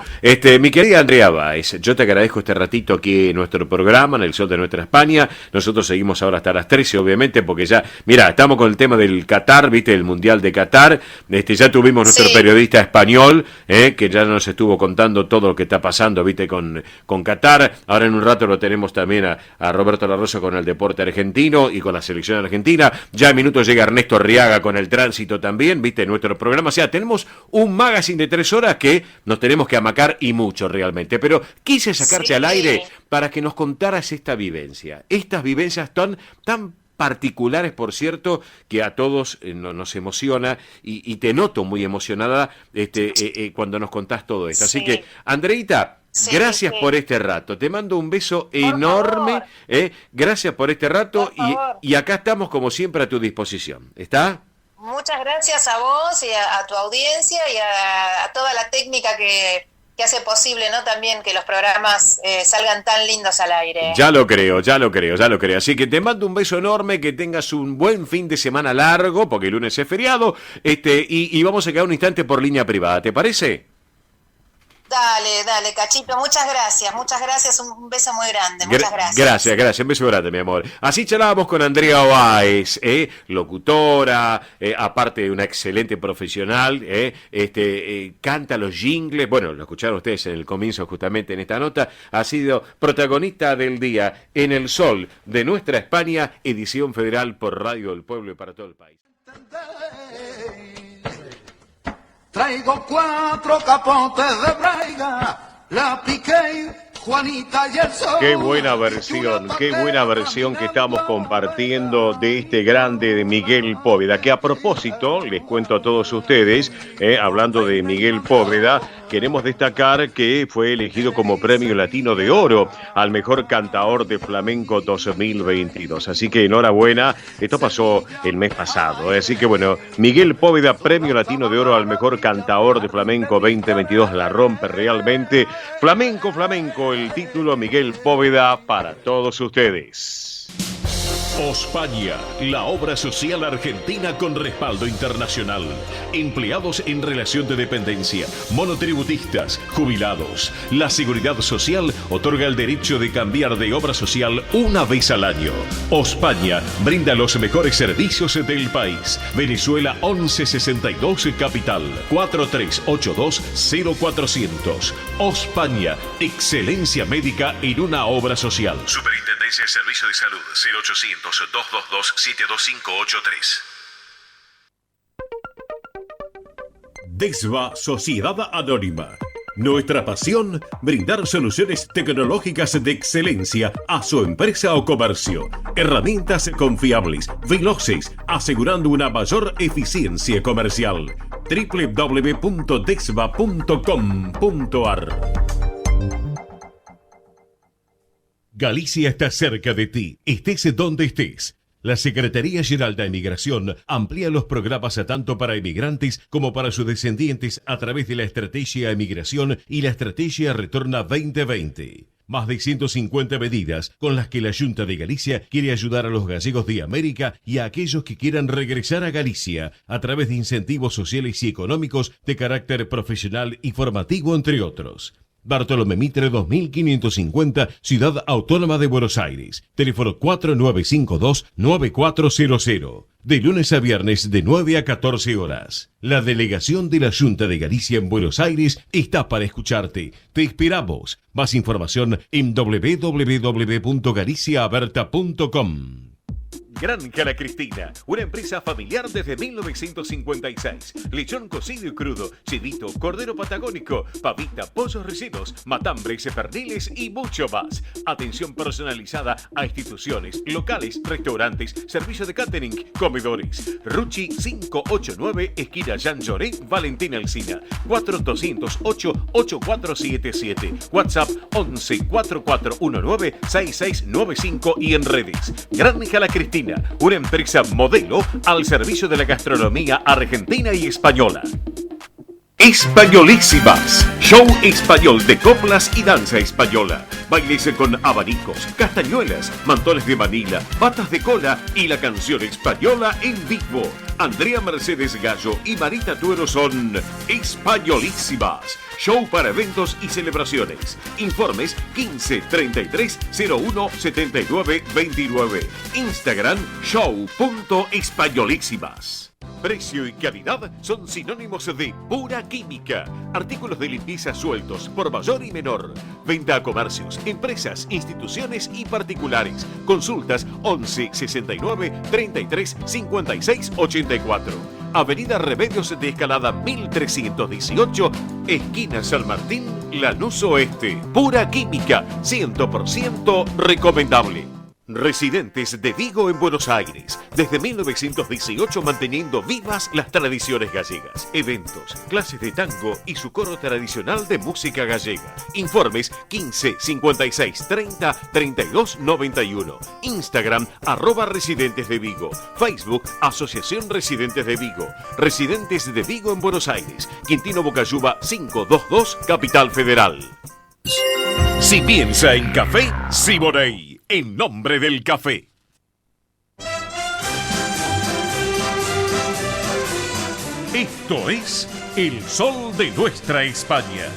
[SPEAKER 3] mi querida Andrea Báez, yo te agradezco este ratito aquí en nuestro programa, en El Sol de Nuestra España. Nosotros seguimos ahora hasta las 13, obviamente, porque ya, mira, estamos con el tema del Qatar, viste, el Mundial de Qatar. Ya tuvimos nuestro periodista español, que ya nos estuvo contando todo lo que está pasando, viste, con Qatar. Ahora en un rato lo tenemos también a Roberto La Rosa con el deporte argentino y con la selección argentina. Ya en minutos llega Ernesto Arriaga con el tránsito también, viste, nuestro programa. O sea, tenemos un magazine de 3 horas que nos tenemos que amacar y mucho realmente. Pero quise sacarte al aire para que nos contaras esta vivencia. Estas vivencias tan particulares, por cierto, que a todos nos emociona y te noto muy emocionada cuando nos contás todo esto. Así que, Andreita, gracias por este rato. Te mando un beso enorme. Gracias por este rato y acá estamos como siempre a tu disposición. ¿Está?
[SPEAKER 12] Muchas gracias a vos y a tu audiencia y a toda la técnica que hace posible, ¿no? También que los programas salgan tan lindos al aire.
[SPEAKER 3] Ya lo creo. Así que te mando un beso enorme, que tengas un buen fin de semana largo, porque el lunes es feriado, y vamos a quedar un instante por línea privada, ¿te parece?
[SPEAKER 12] Dale, Cachito, muchas gracias, un beso muy grande, muchas gracias.
[SPEAKER 3] Gracias, un beso grande, mi amor. Así charlábamos con Andrea Báez, locutora, aparte de una excelente profesional, canta los jingles, bueno, lo escucharon ustedes en el comienzo justamente en esta nota, ha sido protagonista del día en El Sol de Nuestra España, edición federal por Radio del Pueblo y para todo el país.
[SPEAKER 8] Traigo 4 capotes de braiga, la piqué, Juanita y el sol.
[SPEAKER 1] Qué buena versión que estamos compartiendo de este grande de Miguel Poveda, que a propósito, les cuento a todos ustedes, hablando de Miguel Poveda, queremos destacar que fue elegido como Premio Latino de Oro al Mejor Cantaor de Flamenco 2022. Así que enhorabuena, esto pasó el mes pasado. Así que bueno, Miguel Poveda, Premio Latino de Oro al Mejor Cantaor de Flamenco 2022, la rompe realmente. Flamenco, el título Miguel Poveda para todos ustedes.
[SPEAKER 5] Ospaña, la obra social argentina con respaldo internacional. Empleados en relación de dependencia, monotributistas, jubilados. La Seguridad Social otorga el derecho de cambiar de obra social una vez al año. Ospaña brinda los mejores servicios del país. Venezuela 1162 Capital 4382-0400. Ospaña, excelencia médica en una obra social.
[SPEAKER 10] Superintendencia de Servicio de Salud 0800-222-72583.
[SPEAKER 5] DESVA Sociedad Anónima. Nuestra pasión, brindar soluciones tecnológicas de excelencia a su empresa o comercio. Herramientas confiables, veloces, asegurando una mayor eficiencia comercial. www.desva.com.ar. Galicia está cerca de ti, estés donde estés. La Secretaría General de Inmigración amplía los programas tanto para inmigrantes como para sus descendientes a través de la Estrategia de Migración y la Estrategia Retorna 2020. Más de 150 medidas con las que la Junta de Galicia quiere ayudar a los gallegos de América y a aquellos que quieran regresar a Galicia a través de incentivos sociales y económicos de carácter profesional y formativo, entre otros. Bartolomé Mitre 2550, Ciudad Autónoma de Buenos Aires. Teléfono 4952-9400. De lunes a viernes de 9 a 14 horas. La delegación de la Junta de Galicia en Buenos Aires está para escucharte. Te esperamos. Más información en www.galiciaaberta.com.
[SPEAKER 3] Granja La Cristina, una empresa familiar desde 1956. Lechón cocido y crudo, chivito, cordero patagónico, pavita, pollos rellenos, matambres, perniles y mucho más. Atención personalizada a instituciones, locales, restaurantes, servicio de catering, comedores. Ruchi 589, esquina Jean Lloré, Valentín Alsina. 4208-8477. WhatsApp 11 4419 6695 y en redes. Granja La Cristina, una empresa modelo al servicio de la gastronomía argentina y española. Españolísimas, show español de coplas y danza española. Bailes con abanicos, castañuelas, mantones de Manila, patas de cola y la canción española en vivo. Andrea Mercedes Gallo y Marita Tuero son Españolísimas. Show para eventos y celebraciones. Informes 15 33 01 79 29. Instagram show.españolísimas. Precio y calidad son sinónimos de pura química. Artículos de limpieza sueltos por mayor y menor. Venta a comercios, empresas, instituciones y particulares. Consultas 11 69 33 56 84. Avenida Remedios de Escalada 1318, esquina San Martín, Lanús Oeste. Pura química, 100% recomendable. Residentes de Vigo en Buenos Aires, desde 1918 manteniendo vivas las tradiciones gallegas, eventos, clases de tango y su coro tradicional de música gallega. Informes 15 56 30 32 91. Instagram @Residentes de Vigo. Facebook Asociación Residentes de Vigo. Residentes de Vigo en Buenos Aires. Quintino Bocayuba 522, Capital Federal. Si piensa en café, Siboney. En nombre del café. Esto es El Sol de Nuestra España.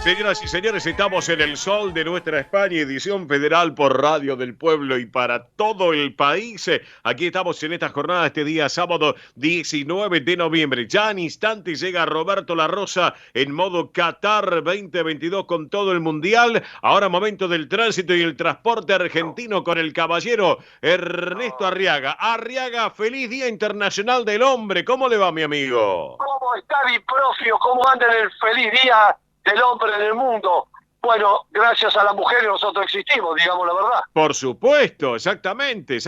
[SPEAKER 1] Señoras y señores, estamos en el sol de nuestra España, edición federal por Radio del Pueblo y para todo el país. Aquí estamos en esta jornada, este día sábado 19 de noviembre. Ya en instantes llega Roberto La Rosa en modo Qatar 2022 con todo el mundial. Ahora momento del tránsito y el transporte argentino con el caballero Ernesto Arriaga. Arriaga, feliz Día Internacional del Hombre. ¿Cómo le va, mi amigo?
[SPEAKER 13] ¿Cómo está mi profio? ¿Cómo anda en el feliz día del hombre en el mundo? Bueno, gracias a las mujeres nosotros existimos, digamos la verdad.
[SPEAKER 1] Por supuesto, exactamente.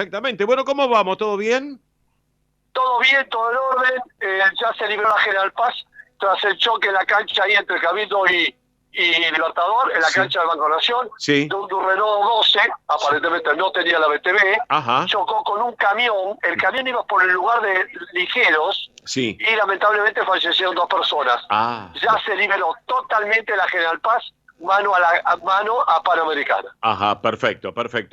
[SPEAKER 1] Bueno, ¿cómo vamos? ¿Todo bien?
[SPEAKER 13] Todo bien, todo en orden. Ya se libró la General Paz tras el choque en la cancha ahí entre Cabildo y Libertador, en la cancha del Banco Nación.
[SPEAKER 1] Sí.
[SPEAKER 13] Un Renault 12, aparentemente no tenía la BTV, chocó con un camión. El camión iba por el lugar de ligeros.
[SPEAKER 1] Sí.
[SPEAKER 13] Y lamentablemente fallecieron 2 personas. Ya se liberó totalmente la General Paz, mano a Panamericana.
[SPEAKER 1] Ajá, perfecto.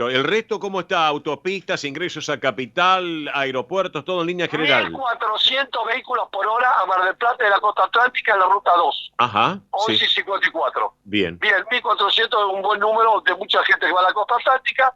[SPEAKER 1] ¿El resto cómo está? Autopistas, ingresos a capital, aeropuertos, todo en línea general.
[SPEAKER 13] 1.400 vehículos por hora a Mar del Plata de la costa atlántica en la ruta 2.
[SPEAKER 1] Ajá.
[SPEAKER 13] 11:54.
[SPEAKER 1] Bien.
[SPEAKER 13] 1.400 es un buen número de mucha gente que va a la costa atlántica,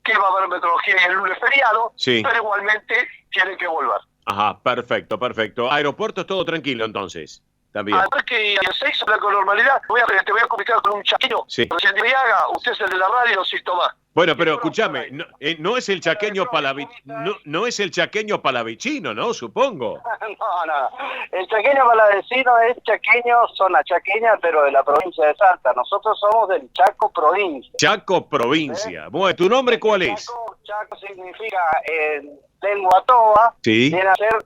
[SPEAKER 13] que va a haber metrología y el lunes feriado, pero igualmente tienen que volver.
[SPEAKER 1] Ajá, perfecto. Aeropuertos, todo tranquilo entonces. También.
[SPEAKER 13] A ver que se hizo con normalidad. Te voy a comunicar con un chaqueño.
[SPEAKER 1] Sí.
[SPEAKER 13] Recién Arriaga, usted es el de la radio, sí, Tomás.
[SPEAKER 1] Bueno, pero escúchame, no es el chaqueño no es el chaqueño palavicino, ¿no? Supongo.
[SPEAKER 14] No. El chaqueño palavicino es chaqueño, zona chaqueña, pero de la provincia de Salta. Nosotros somos del Chaco provincia.
[SPEAKER 1] Chaco provincia. Bueno, ¿tu nombre cuál es?
[SPEAKER 14] Chaco significa en lengua toba, viene a ser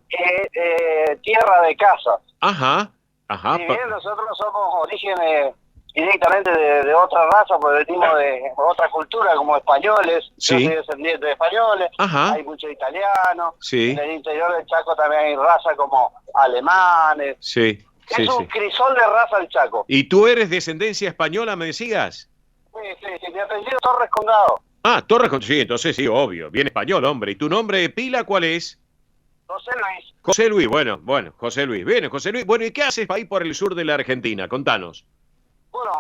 [SPEAKER 14] tierra de casas.
[SPEAKER 1] Ajá.
[SPEAKER 14] Si bien nosotros somos orígenes directamente de otra raza, porque venimos de otra cultura, como españoles, yo soy descendiente de españoles, hay muchos italianos, en el interior del Chaco también hay raza como alemanes, es un crisol de raza el Chaco.
[SPEAKER 1] ¿Y tú eres descendencia española, me decías?
[SPEAKER 14] Sí, mi apellido Torres Condado.
[SPEAKER 1] Torres Condado, sí, entonces sí, obvio, bien español, hombre. ¿Y tu nombre pila cuál es?
[SPEAKER 14] José Luis,
[SPEAKER 1] bueno, José Luis. Bien, José Luis. Bueno, ¿y qué haces ahí por el sur de la Argentina? Contanos.
[SPEAKER 14] Bueno,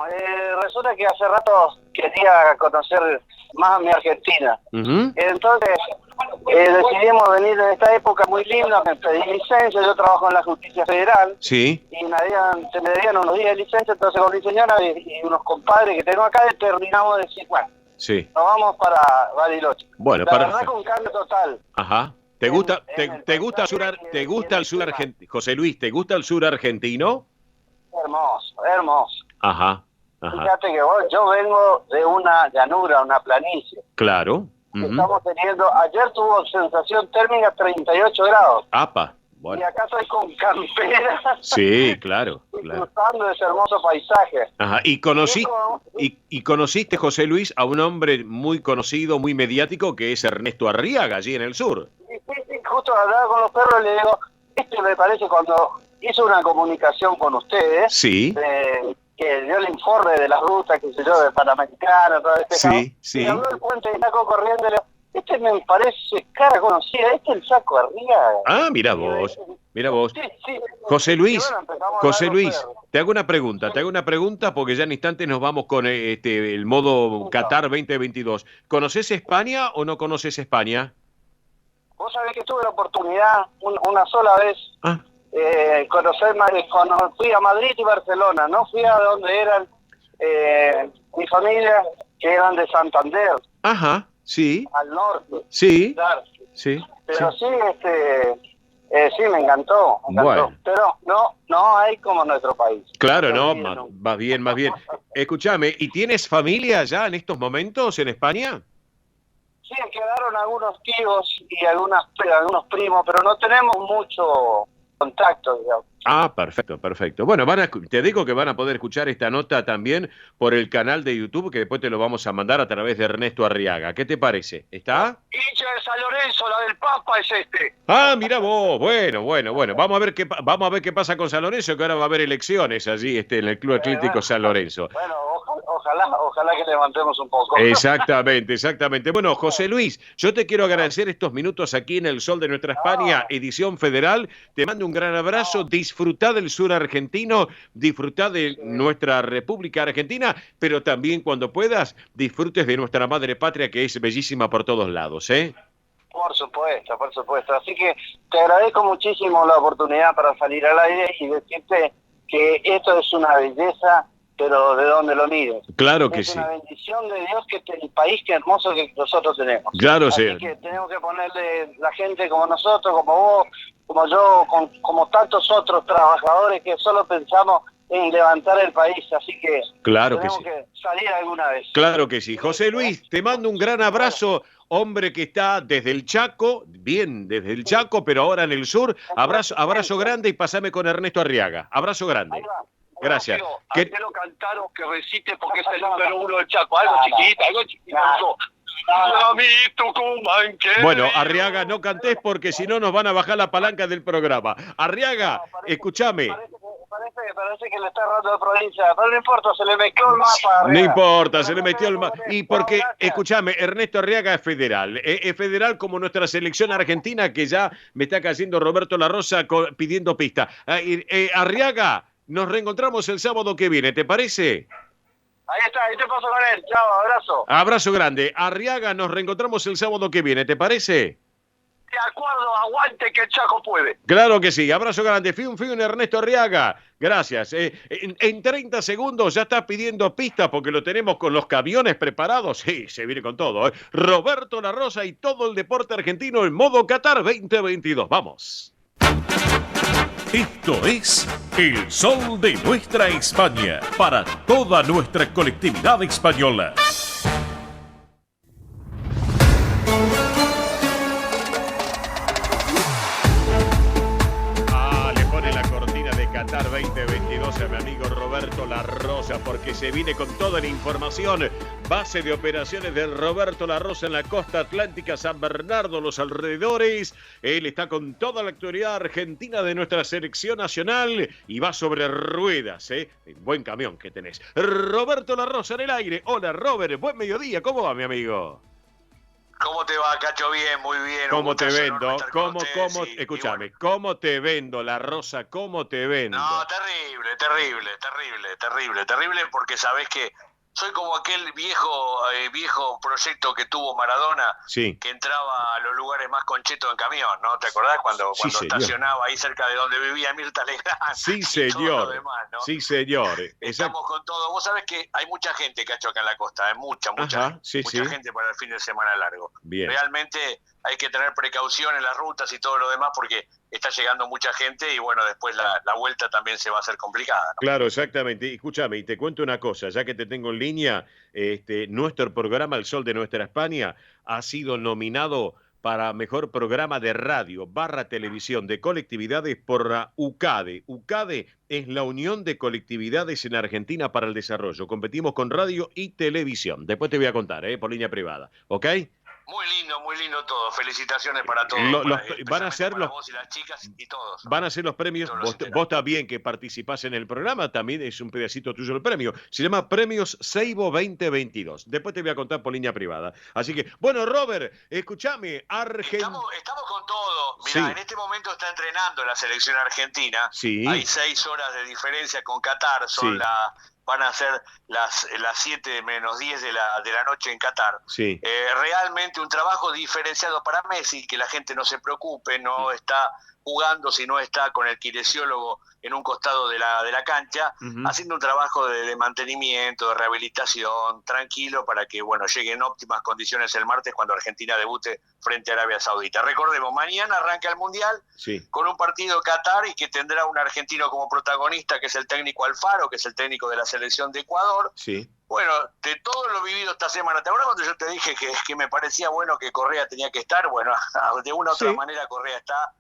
[SPEAKER 14] resulta que hace rato quería conocer más a mi Argentina. Entonces decidimos venir en esta época muy linda, me pedí licencia, yo trabajo en la Justicia Federal.
[SPEAKER 1] Sí.
[SPEAKER 14] Y me dieron unos días de licencia, entonces con mi señora y unos compadres que tengo acá determinamos de decir, bueno, nos vamos para Bariloche.
[SPEAKER 1] Bueno,
[SPEAKER 14] la verdad que un cambio total.
[SPEAKER 1] Ajá. ¿Te gusta el sur argentino? José Luis, ¿te gusta el sur argentino?
[SPEAKER 14] Hermoso.
[SPEAKER 1] Ajá.
[SPEAKER 14] Fíjate que yo vengo de una llanura, una planicie.
[SPEAKER 1] Claro.
[SPEAKER 14] Estamos teniendo, ayer tuvo sensación térmica 38 grados.
[SPEAKER 1] ¡Apa! Bueno.
[SPEAKER 14] Y acá estoy con campera.
[SPEAKER 1] Sí, claro.
[SPEAKER 14] Disfrutando de ese hermoso paisaje.
[SPEAKER 1] Ajá. ¿Y conociste, José Luis, a un hombre muy conocido, muy mediático, que es Ernesto Arriaga, allí en el sur?
[SPEAKER 14] Sí, justo hablaba con los perros y le digo, me parece cuando hizo una comunicación con ustedes, que dio el informe de las rutas, que se yo, de Panamericana, todo y habló el puente y sacó corriendo, y le digo, me parece cara conocida, es el Chaco Arriaga.
[SPEAKER 1] Mira vos.
[SPEAKER 14] Sí.
[SPEAKER 1] José Luis, te hago una pregunta porque ya en instantes nos vamos con el modo Qatar 2022. ¿Conoces España o no conoces España?
[SPEAKER 14] Vos sabés que tuve la oportunidad una sola vez fui a Madrid y Barcelona, no fui a donde eran mi familia, que eran de Santander.
[SPEAKER 1] Ajá, sí.
[SPEAKER 14] Al norte.
[SPEAKER 1] Sí.
[SPEAKER 14] Claro.
[SPEAKER 1] Sí.
[SPEAKER 14] Pero sí, sí, me encantó.
[SPEAKER 1] Bueno.
[SPEAKER 14] Pero no hay como nuestro país.
[SPEAKER 1] Claro, más bien. Escúchame, ¿y tienes familia ya en estos momentos en España?
[SPEAKER 14] Sí, quedaron algunos tíos y algunos primos, pero no tenemos mucho contacto, digamos.
[SPEAKER 1] Perfecto. Bueno, te digo que van a poder escuchar esta nota también por el canal de YouTube, que después te lo vamos a mandar a través de Ernesto Arriaga. ¿Qué te parece? ¿Está?
[SPEAKER 13] Hincha de San Lorenzo, la del Papa es este.
[SPEAKER 1] Mira vos. Bueno. Vamos a ver qué pasa con San Lorenzo, que ahora va a haber elecciones allí en el Club Atlético San Lorenzo.
[SPEAKER 14] Bueno, ojalá que levantemos un poco.
[SPEAKER 3] Exactamente. Bueno, José Luis, yo te quiero agradecer estos minutos aquí en El Sol de Nuestra España, edición federal. Te mando un gran abrazo. Disfrutá del sur argentino, disfrutá de nuestra República Argentina, pero también cuando puedas, disfrutes de nuestra madre patria, que es bellísima por todos lados, ¿eh?
[SPEAKER 14] Por supuesto. Así que te agradezco muchísimo la oportunidad para salir al aire y decirte que esto es una belleza, pero de donde lo mires.
[SPEAKER 3] Claro que sí.
[SPEAKER 14] Es una bendición de Dios que el país que hermoso que nosotros tenemos.
[SPEAKER 3] Claro, sí.
[SPEAKER 14] Así que tenemos que ponerle la gente como nosotros, como vos, como yo, como tantos otros trabajadores que solo pensamos en levantar el país. Así que
[SPEAKER 3] claro
[SPEAKER 14] tenemos
[SPEAKER 3] que
[SPEAKER 14] salir alguna vez.
[SPEAKER 3] Claro que sí. José Luis, te mando un gran abrazo. Hombre que está desde el Chaco, desde el Chaco, pero ahora en el sur. Abrazo grande y pasame con Ernesto Arriaga. Abrazo grande. Gracias.
[SPEAKER 13] Lo cantaron que recite porque es el número 1 del Chaco. Algo chiquito.
[SPEAKER 3] Bueno, Arriaga, no cantés porque si no nos van a bajar la palanca del programa. Arriaga, escúchame.
[SPEAKER 14] Parece que le está errando de provincia, pero no importa, se le mezcló el mapa.
[SPEAKER 3] No importa, se le metió el mapa. Y porque, escúchame, Ernesto Arriaga es federal. Es federal como nuestra selección argentina, que ya me está cayendo Roberto La Rosa pidiendo pista. Arriaga, nos reencontramos el sábado que viene, ¿te parece?
[SPEAKER 14] Ahí está, ahí te paso con él. Chao, abrazo.
[SPEAKER 3] Abrazo grande. Arriaga, nos reencontramos el sábado que viene, ¿te parece?
[SPEAKER 13] De acuerdo, aguante que el Chaco puede.
[SPEAKER 3] Claro que sí, abrazo grande. Fiun, Ernesto Arriaga. Gracias. En 30 segundos ya está pidiendo pista porque lo tenemos con los camiones preparados. Sí, se viene con todo. Roberto La Rosa y todo el deporte argentino en modo Qatar 2022. Vamos.
[SPEAKER 5] Esto es El Sol de Nuestra España, para toda nuestra colectividad española.
[SPEAKER 3] Le pone la cortina de Qatar 2022 a mi amigo Roberto La Rosa, porque se viene con toda la información. Base de operaciones de Roberto La Rosa en la costa atlántica, San Bernardo, los alrededores. Él está con toda la actualidad argentina de nuestra selección nacional y va sobre ruedas, ¿eh? Buen camión que tenés. Roberto La Rosa en el aire. Hola, Robert. Buen mediodía. ¿Cómo va, mi amigo?
[SPEAKER 15] ¿Cómo te va, Cacho? Bien, muy bien.
[SPEAKER 3] ¿Cómo te vendo? Escúchame, ¿cómo te vendo, La Rosa? ¿Cómo te vendo?
[SPEAKER 15] No, terrible, porque sabés que soy como aquel viejo proyecto que tuvo Maradona,
[SPEAKER 3] sí,
[SPEAKER 15] que entraba a los lugares más conchetos en camión, ¿no? ¿Te acordás cuando estacionaba ahí cerca de donde vivía Mirta Legrand?
[SPEAKER 3] Sí, señor.
[SPEAKER 15] Demás, ¿no?
[SPEAKER 3] Sí, señor.
[SPEAKER 15] Estamos con todo. Vos sabés que hay mucha gente, Cacho, acá en la costa, mucha gente para el fin de semana largo.
[SPEAKER 3] Bien.
[SPEAKER 15] Realmente hay que tener precaución en las rutas y todo lo demás porque está llegando mucha gente y bueno, después la vuelta también se va a hacer complicada, ¿no?
[SPEAKER 3] Claro, exactamente. Escúchame, y te cuento una cosa, ya que te tengo en línea, nuestro programa El Sol de Nuestra España ha sido nominado para mejor programa de radio / televisión de colectividades por la UCADE. UCADE es la Unión de Colectividades en Argentina para el Desarrollo. Competimos con radio y televisión. Después te voy a contar, por línea privada, ¿ok?
[SPEAKER 15] Muy lindo todo. Felicitaciones para todos.
[SPEAKER 3] Van a ser
[SPEAKER 15] para vos y las chicas y todos.
[SPEAKER 3] Van a ser los premios. Vos también que participás en el programa, también es un pedacito tuyo el premio. Se llama Premios Seibo 2022. Después te voy a contar por línea privada. Así que, bueno, Robert, escúchame.
[SPEAKER 15] Estamos con todo. Mirá, en este momento está entrenando la selección argentina.
[SPEAKER 3] Sí.
[SPEAKER 15] Hay 6 horas de diferencia con Qatar. Van a ser las 7 menos 10 de la noche en Qatar.
[SPEAKER 3] Sí.
[SPEAKER 15] Realmente un trabajo diferenciado para Messi, que la gente no se preocupe, no está jugando, sino está con el kinesiólogo en un costado de la cancha, haciendo un trabajo de mantenimiento, de rehabilitación, tranquilo, para que llegue en óptimas condiciones el martes cuando Argentina debute frente a Arabia Saudita. Recordemos, mañana arranca el Mundial con un partido Qatar y que tendrá un argentino como protagonista, que es el técnico Alfaro, que es el técnico de la selección de Ecuador.
[SPEAKER 3] Sí.
[SPEAKER 15] Bueno, de todo lo vivido esta semana, ¿te acuerdas cuando yo te dije que me parecía bueno que Correa tenía que estar? Bueno, de una u otra manera Correa está,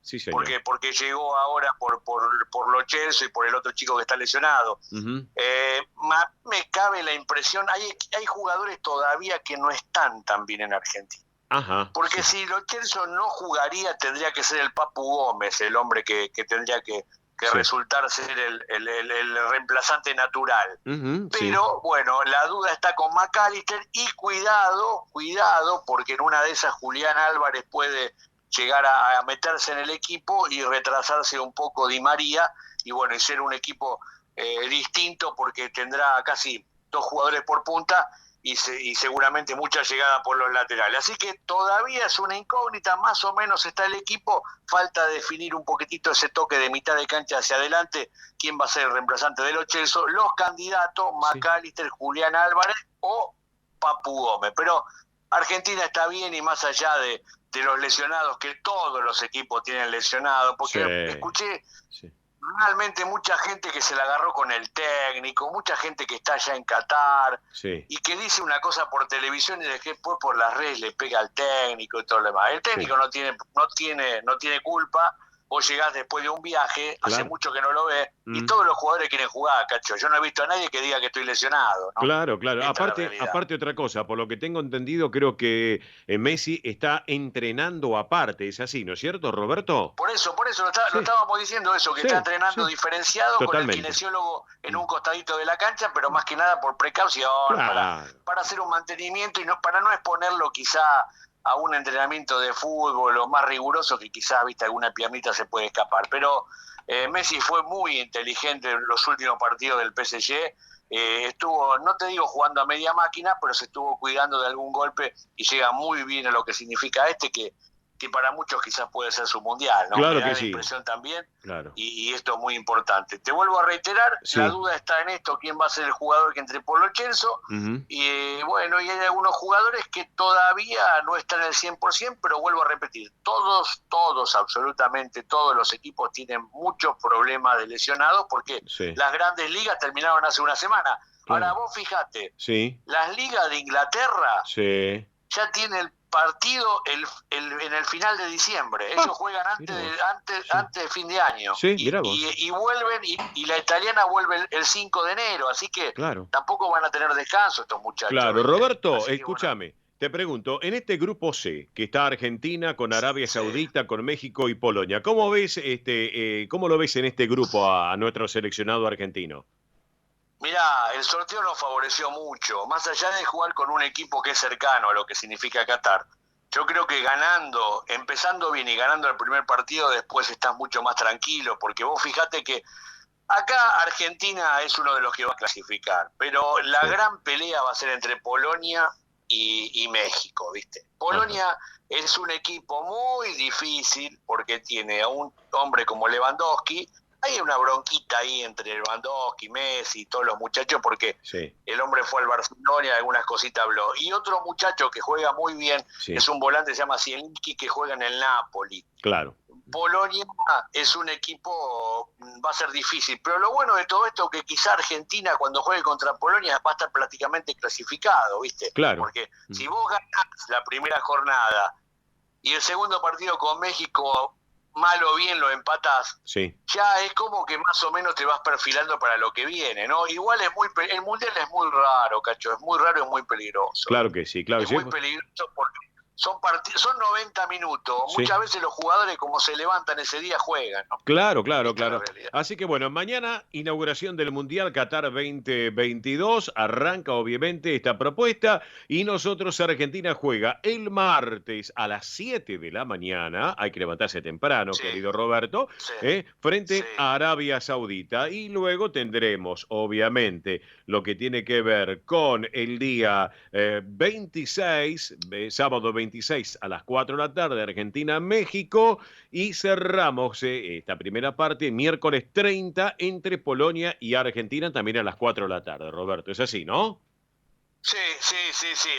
[SPEAKER 15] porque llegó ahora por Lo Celso y por el otro chico que está lesionado. Me cabe la impresión, hay jugadores todavía que no están tan bien en Argentina. Porque si Lo Celso no jugaría, tendría que ser el Papu Gómez, el hombre que tendría que que resultar ser el reemplazante natural. Pero bueno, la duda está con McAllister y cuidado, porque en una de esas Julián Álvarez puede llegar a meterse en el equipo y retrasarse un poco Di María y bueno, y ser un equipo distinto porque tendrá casi 2 jugadores por punta y seguramente mucha llegada por los laterales. Así que todavía es una incógnita, más o menos está el equipo, falta definir un poquitito ese toque de mitad de cancha hacia adelante, quién va a ser el reemplazante de Lo Celso, los candidatos, McAllister, Julián Álvarez o Papu Gómez. Pero Argentina está bien y más allá de los lesionados, que todos los equipos tienen lesionados, porque escuché realmente mucha gente que se la agarró con el técnico, mucha gente que está allá en Qatar y que dice una cosa por televisión y después por las redes le pega al técnico y todo lo demás. El técnico no tiene culpa. Vos llegás después de un viaje, hace mucho que no lo ves, y todos los jugadores quieren jugar, Cacho. Yo no he visto a nadie que diga que estoy lesionado, ¿no?
[SPEAKER 3] Claro. Aparte otra cosa, por lo que tengo entendido, creo que Messi está entrenando aparte, es así, ¿no es cierto, Roberto?
[SPEAKER 15] Por eso lo estábamos diciendo eso, que está entrenando diferenciado con el kinesiólogo en un costadito de la cancha, pero más que nada por precaución, para hacer un mantenimiento y para no exponerlo quizá a un entrenamiento de fútbol o más riguroso que quizás, viste, alguna piamita se puede escapar. Pero Messi fue muy inteligente en los últimos partidos del PSG. Estuvo, no te digo jugando a media máquina, pero se estuvo cuidando de algún golpe y llega muy bien a lo que significa que para muchos quizás puede ser su mundial, ¿no?
[SPEAKER 3] Claro
[SPEAKER 15] Me da
[SPEAKER 3] que
[SPEAKER 15] la
[SPEAKER 3] sí.
[SPEAKER 15] impresión también,
[SPEAKER 3] Claro.
[SPEAKER 15] y esto es muy importante. Te vuelvo a reiterar, la duda está en esto, quién va a ser el jugador que entre por Lo Celso, y bueno, y hay algunos jugadores que todavía no están al 100%, pero vuelvo a repetir, todos, absolutamente todos los equipos tienen muchos problemas de lesionados, porque las grandes ligas terminaron hace una semana. Ahora vos fijate, las ligas de Inglaterra ya tienen el partido en el final de diciembre. Ellos juegan antes de fin de año. Y vuelven, y la italiana vuelve el 5 de enero, así que tampoco van a tener descanso estos muchachos.
[SPEAKER 3] Claro, Roberto, escúchame. Te pregunto, en este grupo C, que está Argentina con Arabia Saudita, con México y Polonia, ¿cómo ves cómo lo ves en este grupo a nuestro seleccionado argentino?
[SPEAKER 15] Mirá, el sorteo nos favoreció mucho, más allá de jugar con un equipo que es cercano a lo que significa Qatar. Yo creo que empezando bien y ganando el primer partido, después estás mucho más tranquilo, porque vos fijate que acá Argentina es uno de los que va a clasificar, pero la gran pelea va a ser entre Polonia y México, ¿viste? Polonia es un equipo muy difícil porque tiene a un hombre como Lewandowski. Hay una bronquita ahí entre Lewandowski, Messi y todos los muchachos porque el hombre fue al Barcelona y algunas cositas habló. Y otro muchacho que juega muy bien, es un volante, se llama Zielinski, que juega en el Napoli.
[SPEAKER 3] Claro.
[SPEAKER 15] Polonia es un equipo, va a ser difícil, pero lo bueno de todo esto es que quizá Argentina cuando juegue contra Polonia va a estar prácticamente clasificado, ¿viste?
[SPEAKER 3] Claro.
[SPEAKER 15] Porque si vos ganás la primera jornada y el segundo partido con México mal o bien lo empatás, ya es como que más o menos te vas perfilando para lo que viene, ¿no? Igual el Mundial es muy raro, Cacho, es muy raro y muy peligroso.
[SPEAKER 3] Claro que sí, claro.
[SPEAKER 15] Es muy peligroso porque son 90 minutos. Muchas veces los jugadores, como se levantan ese día, juegan, ¿no?
[SPEAKER 3] Claro. Así que bueno, mañana inauguración del Mundial Qatar 2022. Arranca obviamente esta propuesta y nosotros, Argentina juega el martes a las 7 de la mañana. Hay que levantarse temprano, querido Roberto, frente a Arabia Saudita. Y luego tendremos, obviamente, lo que tiene que ver con el día 26, sábado 26 a las 4 de la tarde, Argentina-México, y cerramos esta primera parte miércoles 30 entre Polonia y Argentina, también a las 4 de la tarde, Roberto. ¿Es así, no?
[SPEAKER 15] Sí.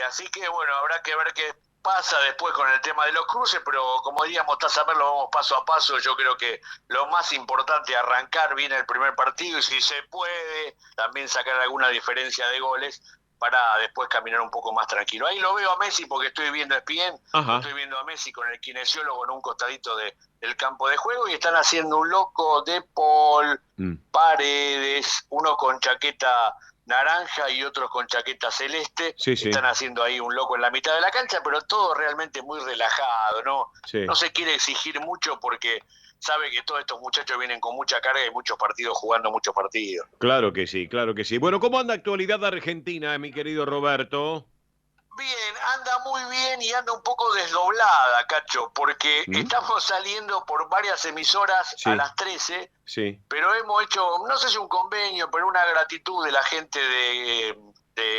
[SPEAKER 15] Así que bueno, habrá que ver qué pasa después con el tema de los cruces, pero como diríamos, lo vamos paso a paso. Yo creo que lo más importante es arrancar bien el primer partido y si se puede también sacar alguna diferencia de goles para después caminar un poco más tranquilo. Ahí lo veo a Messi porque estoy viendo ESPN, estoy viendo a Messi con el kinesiólogo en un costadito del campo de juego y están haciendo un loco de Paul, Paredes, uno con chaqueta naranja y otros con chaqueta celeste. Están haciendo ahí un loco en la mitad de la cancha, pero todo realmente muy relajado, ¿no? No se quiere exigir mucho porque sabe que todos estos muchachos vienen con mucha carga y muchos partidos jugando muchos partidos.
[SPEAKER 1] Claro que sí, claro que sí. Bueno, ¿cómo anda actualidad Argentina, mi querido Roberto?
[SPEAKER 15] Bien, anda muy bien y anda un poco desdoblada, Cacho, porque estamos saliendo por varias emisoras a las 13, pero hemos hecho, no sé si un convenio, pero una gratitud de la gente de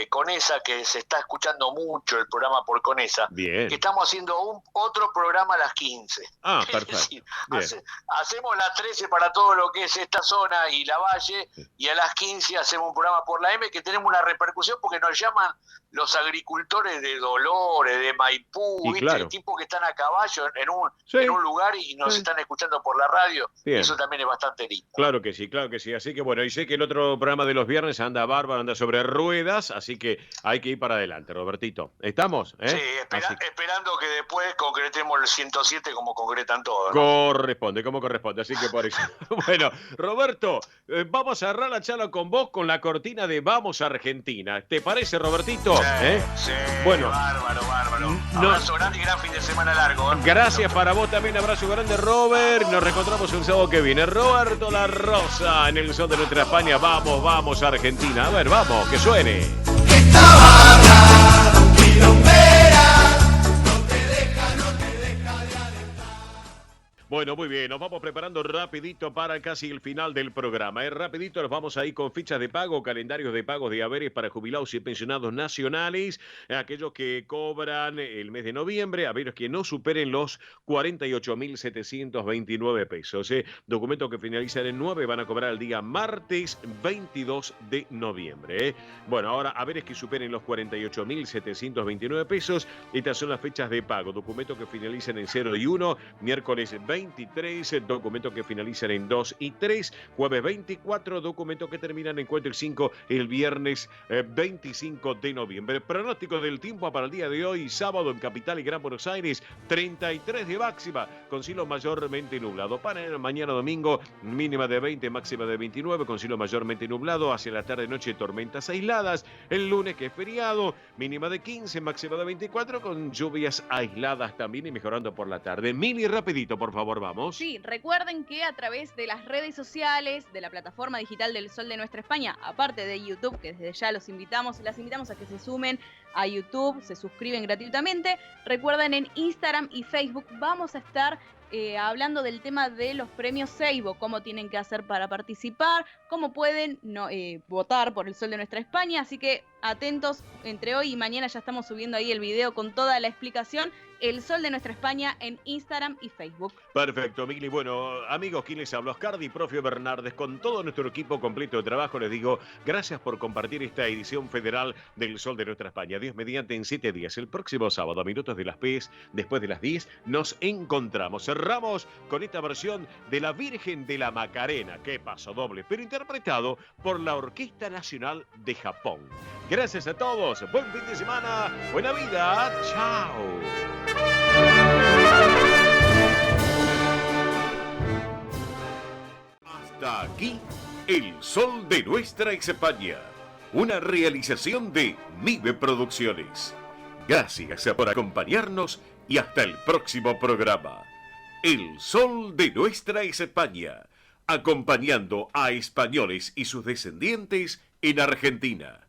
[SPEAKER 15] Conesa, que se está escuchando mucho el programa por Conesa.
[SPEAKER 1] Bien.
[SPEAKER 15] Que estamos haciendo otro programa a las 15.
[SPEAKER 1] Ah, perfecto.
[SPEAKER 15] Es decir, hacemos las 13 para todo lo que es esta zona y la Valle, y a las 15 hacemos un programa por la M, que tenemos una repercusión porque nos llaman los agricultores de Dolores, de Maipú, ¿viste?
[SPEAKER 1] Claro.
[SPEAKER 15] Tipos que están a caballo en un lugar y nos están escuchando por la radio.
[SPEAKER 1] Bien.
[SPEAKER 15] Eso también es bastante lindo.
[SPEAKER 1] Claro que sí, claro que sí. Así que bueno, y sé que el otro programa de los viernes anda bárbaro, anda sobre ruedas, así que hay que ir para adelante, Robertito. ¿Estamos?
[SPEAKER 15] Sí, esperando que después concretemos el 107 como concretan todos,
[SPEAKER 1] ¿no? Corresponde, como corresponde, así que por eso. Bueno, Roberto, vamos a cerrar la charla con vos con la cortina de Vamos Argentina. ¿Te parece, Robertito?
[SPEAKER 15] Sí,
[SPEAKER 1] bueno,
[SPEAKER 15] bárbaro. Abrazo grande y gran fin de semana largo.
[SPEAKER 1] Gracias para vos también, abrazo grande, Robert. Nos reencontramos un sábado que viene. Roberto La Rosa en el Sol de Nuestra España. Vamos Argentina. A ver, vamos, que suene.
[SPEAKER 8] Esta barra quilombera no te deja de alentar.
[SPEAKER 1] Bueno, muy bien, nos vamos preparando rapidito para casi el final del programa. Rapidito nos vamos a ir con fichas de pago, calendarios de pagos de haberes para jubilados y pensionados nacionales, aquellos que cobran el mes de noviembre, haberes que no superen los 48.729 pesos. Documentos que finalizan en 9 van a cobrar el día martes 22 de noviembre. Bueno, ahora haberes que superen los 48.729 pesos, estas son las fechas de pago. Documentos que finalizan en 0 y 1, miércoles 23, documentos que finalizan en 2 y 3, jueves 24, documentos que terminan en 4 y 5, el viernes 25 de noviembre. Pronóstico del tiempo para el día de hoy, sábado en Capital y Gran Buenos Aires, 33 de máxima, con cielo mayormente nublado. Para mañana domingo, mínima de 20, máxima de 29, con cielo mayormente nublado. Hacia la tarde-noche, tormentas aisladas. El lunes, que es feriado, mínima de 15, máxima de 24, con lluvias aisladas también y mejorando por la tarde. Mili, rapidito, por favor, vamos.
[SPEAKER 2] Sí, recuerden que a través de las redes sociales, de la plataforma digital del Sol de Nuestra España, aparte de YouTube, que desde ya las invitamos a que se sumen a YouTube, se suscriben gratuitamente. Recuerden, en Instagram y Facebook vamos a estar hablando del tema de los premios Seibo, cómo tienen que hacer para participar, cómo pueden votar por el Sol de Nuestra España, así que atentos, entre hoy y mañana ya estamos subiendo ahí el video con toda la explicación, el Sol de Nuestra España en Instagram y Facebook.
[SPEAKER 1] Perfecto, Migli. Bueno, amigos, ¿quién les habló? Ascardi, Profio Bernardes, con todo nuestro equipo completo de trabajo, les digo gracias por compartir esta edición federal del Sol de Nuestra España. Dios mediante, en 7 días, el próximo sábado, a minutos de las 10, después de las 10, nos encontramos. Cerramos con esta versión de La Virgen de la Macarena, que paso doble, pero interpretado por la Orquesta Nacional de Japón. Gracias a todos, buen fin de semana, buena vida, chao. Hasta aquí, el Sol de Nuestra España, una realización de MIBE Producciones. Gracias por acompañarnos y hasta el próximo programa. El Sol de Nuestra España, acompañando a españoles y sus descendientes en Argentina.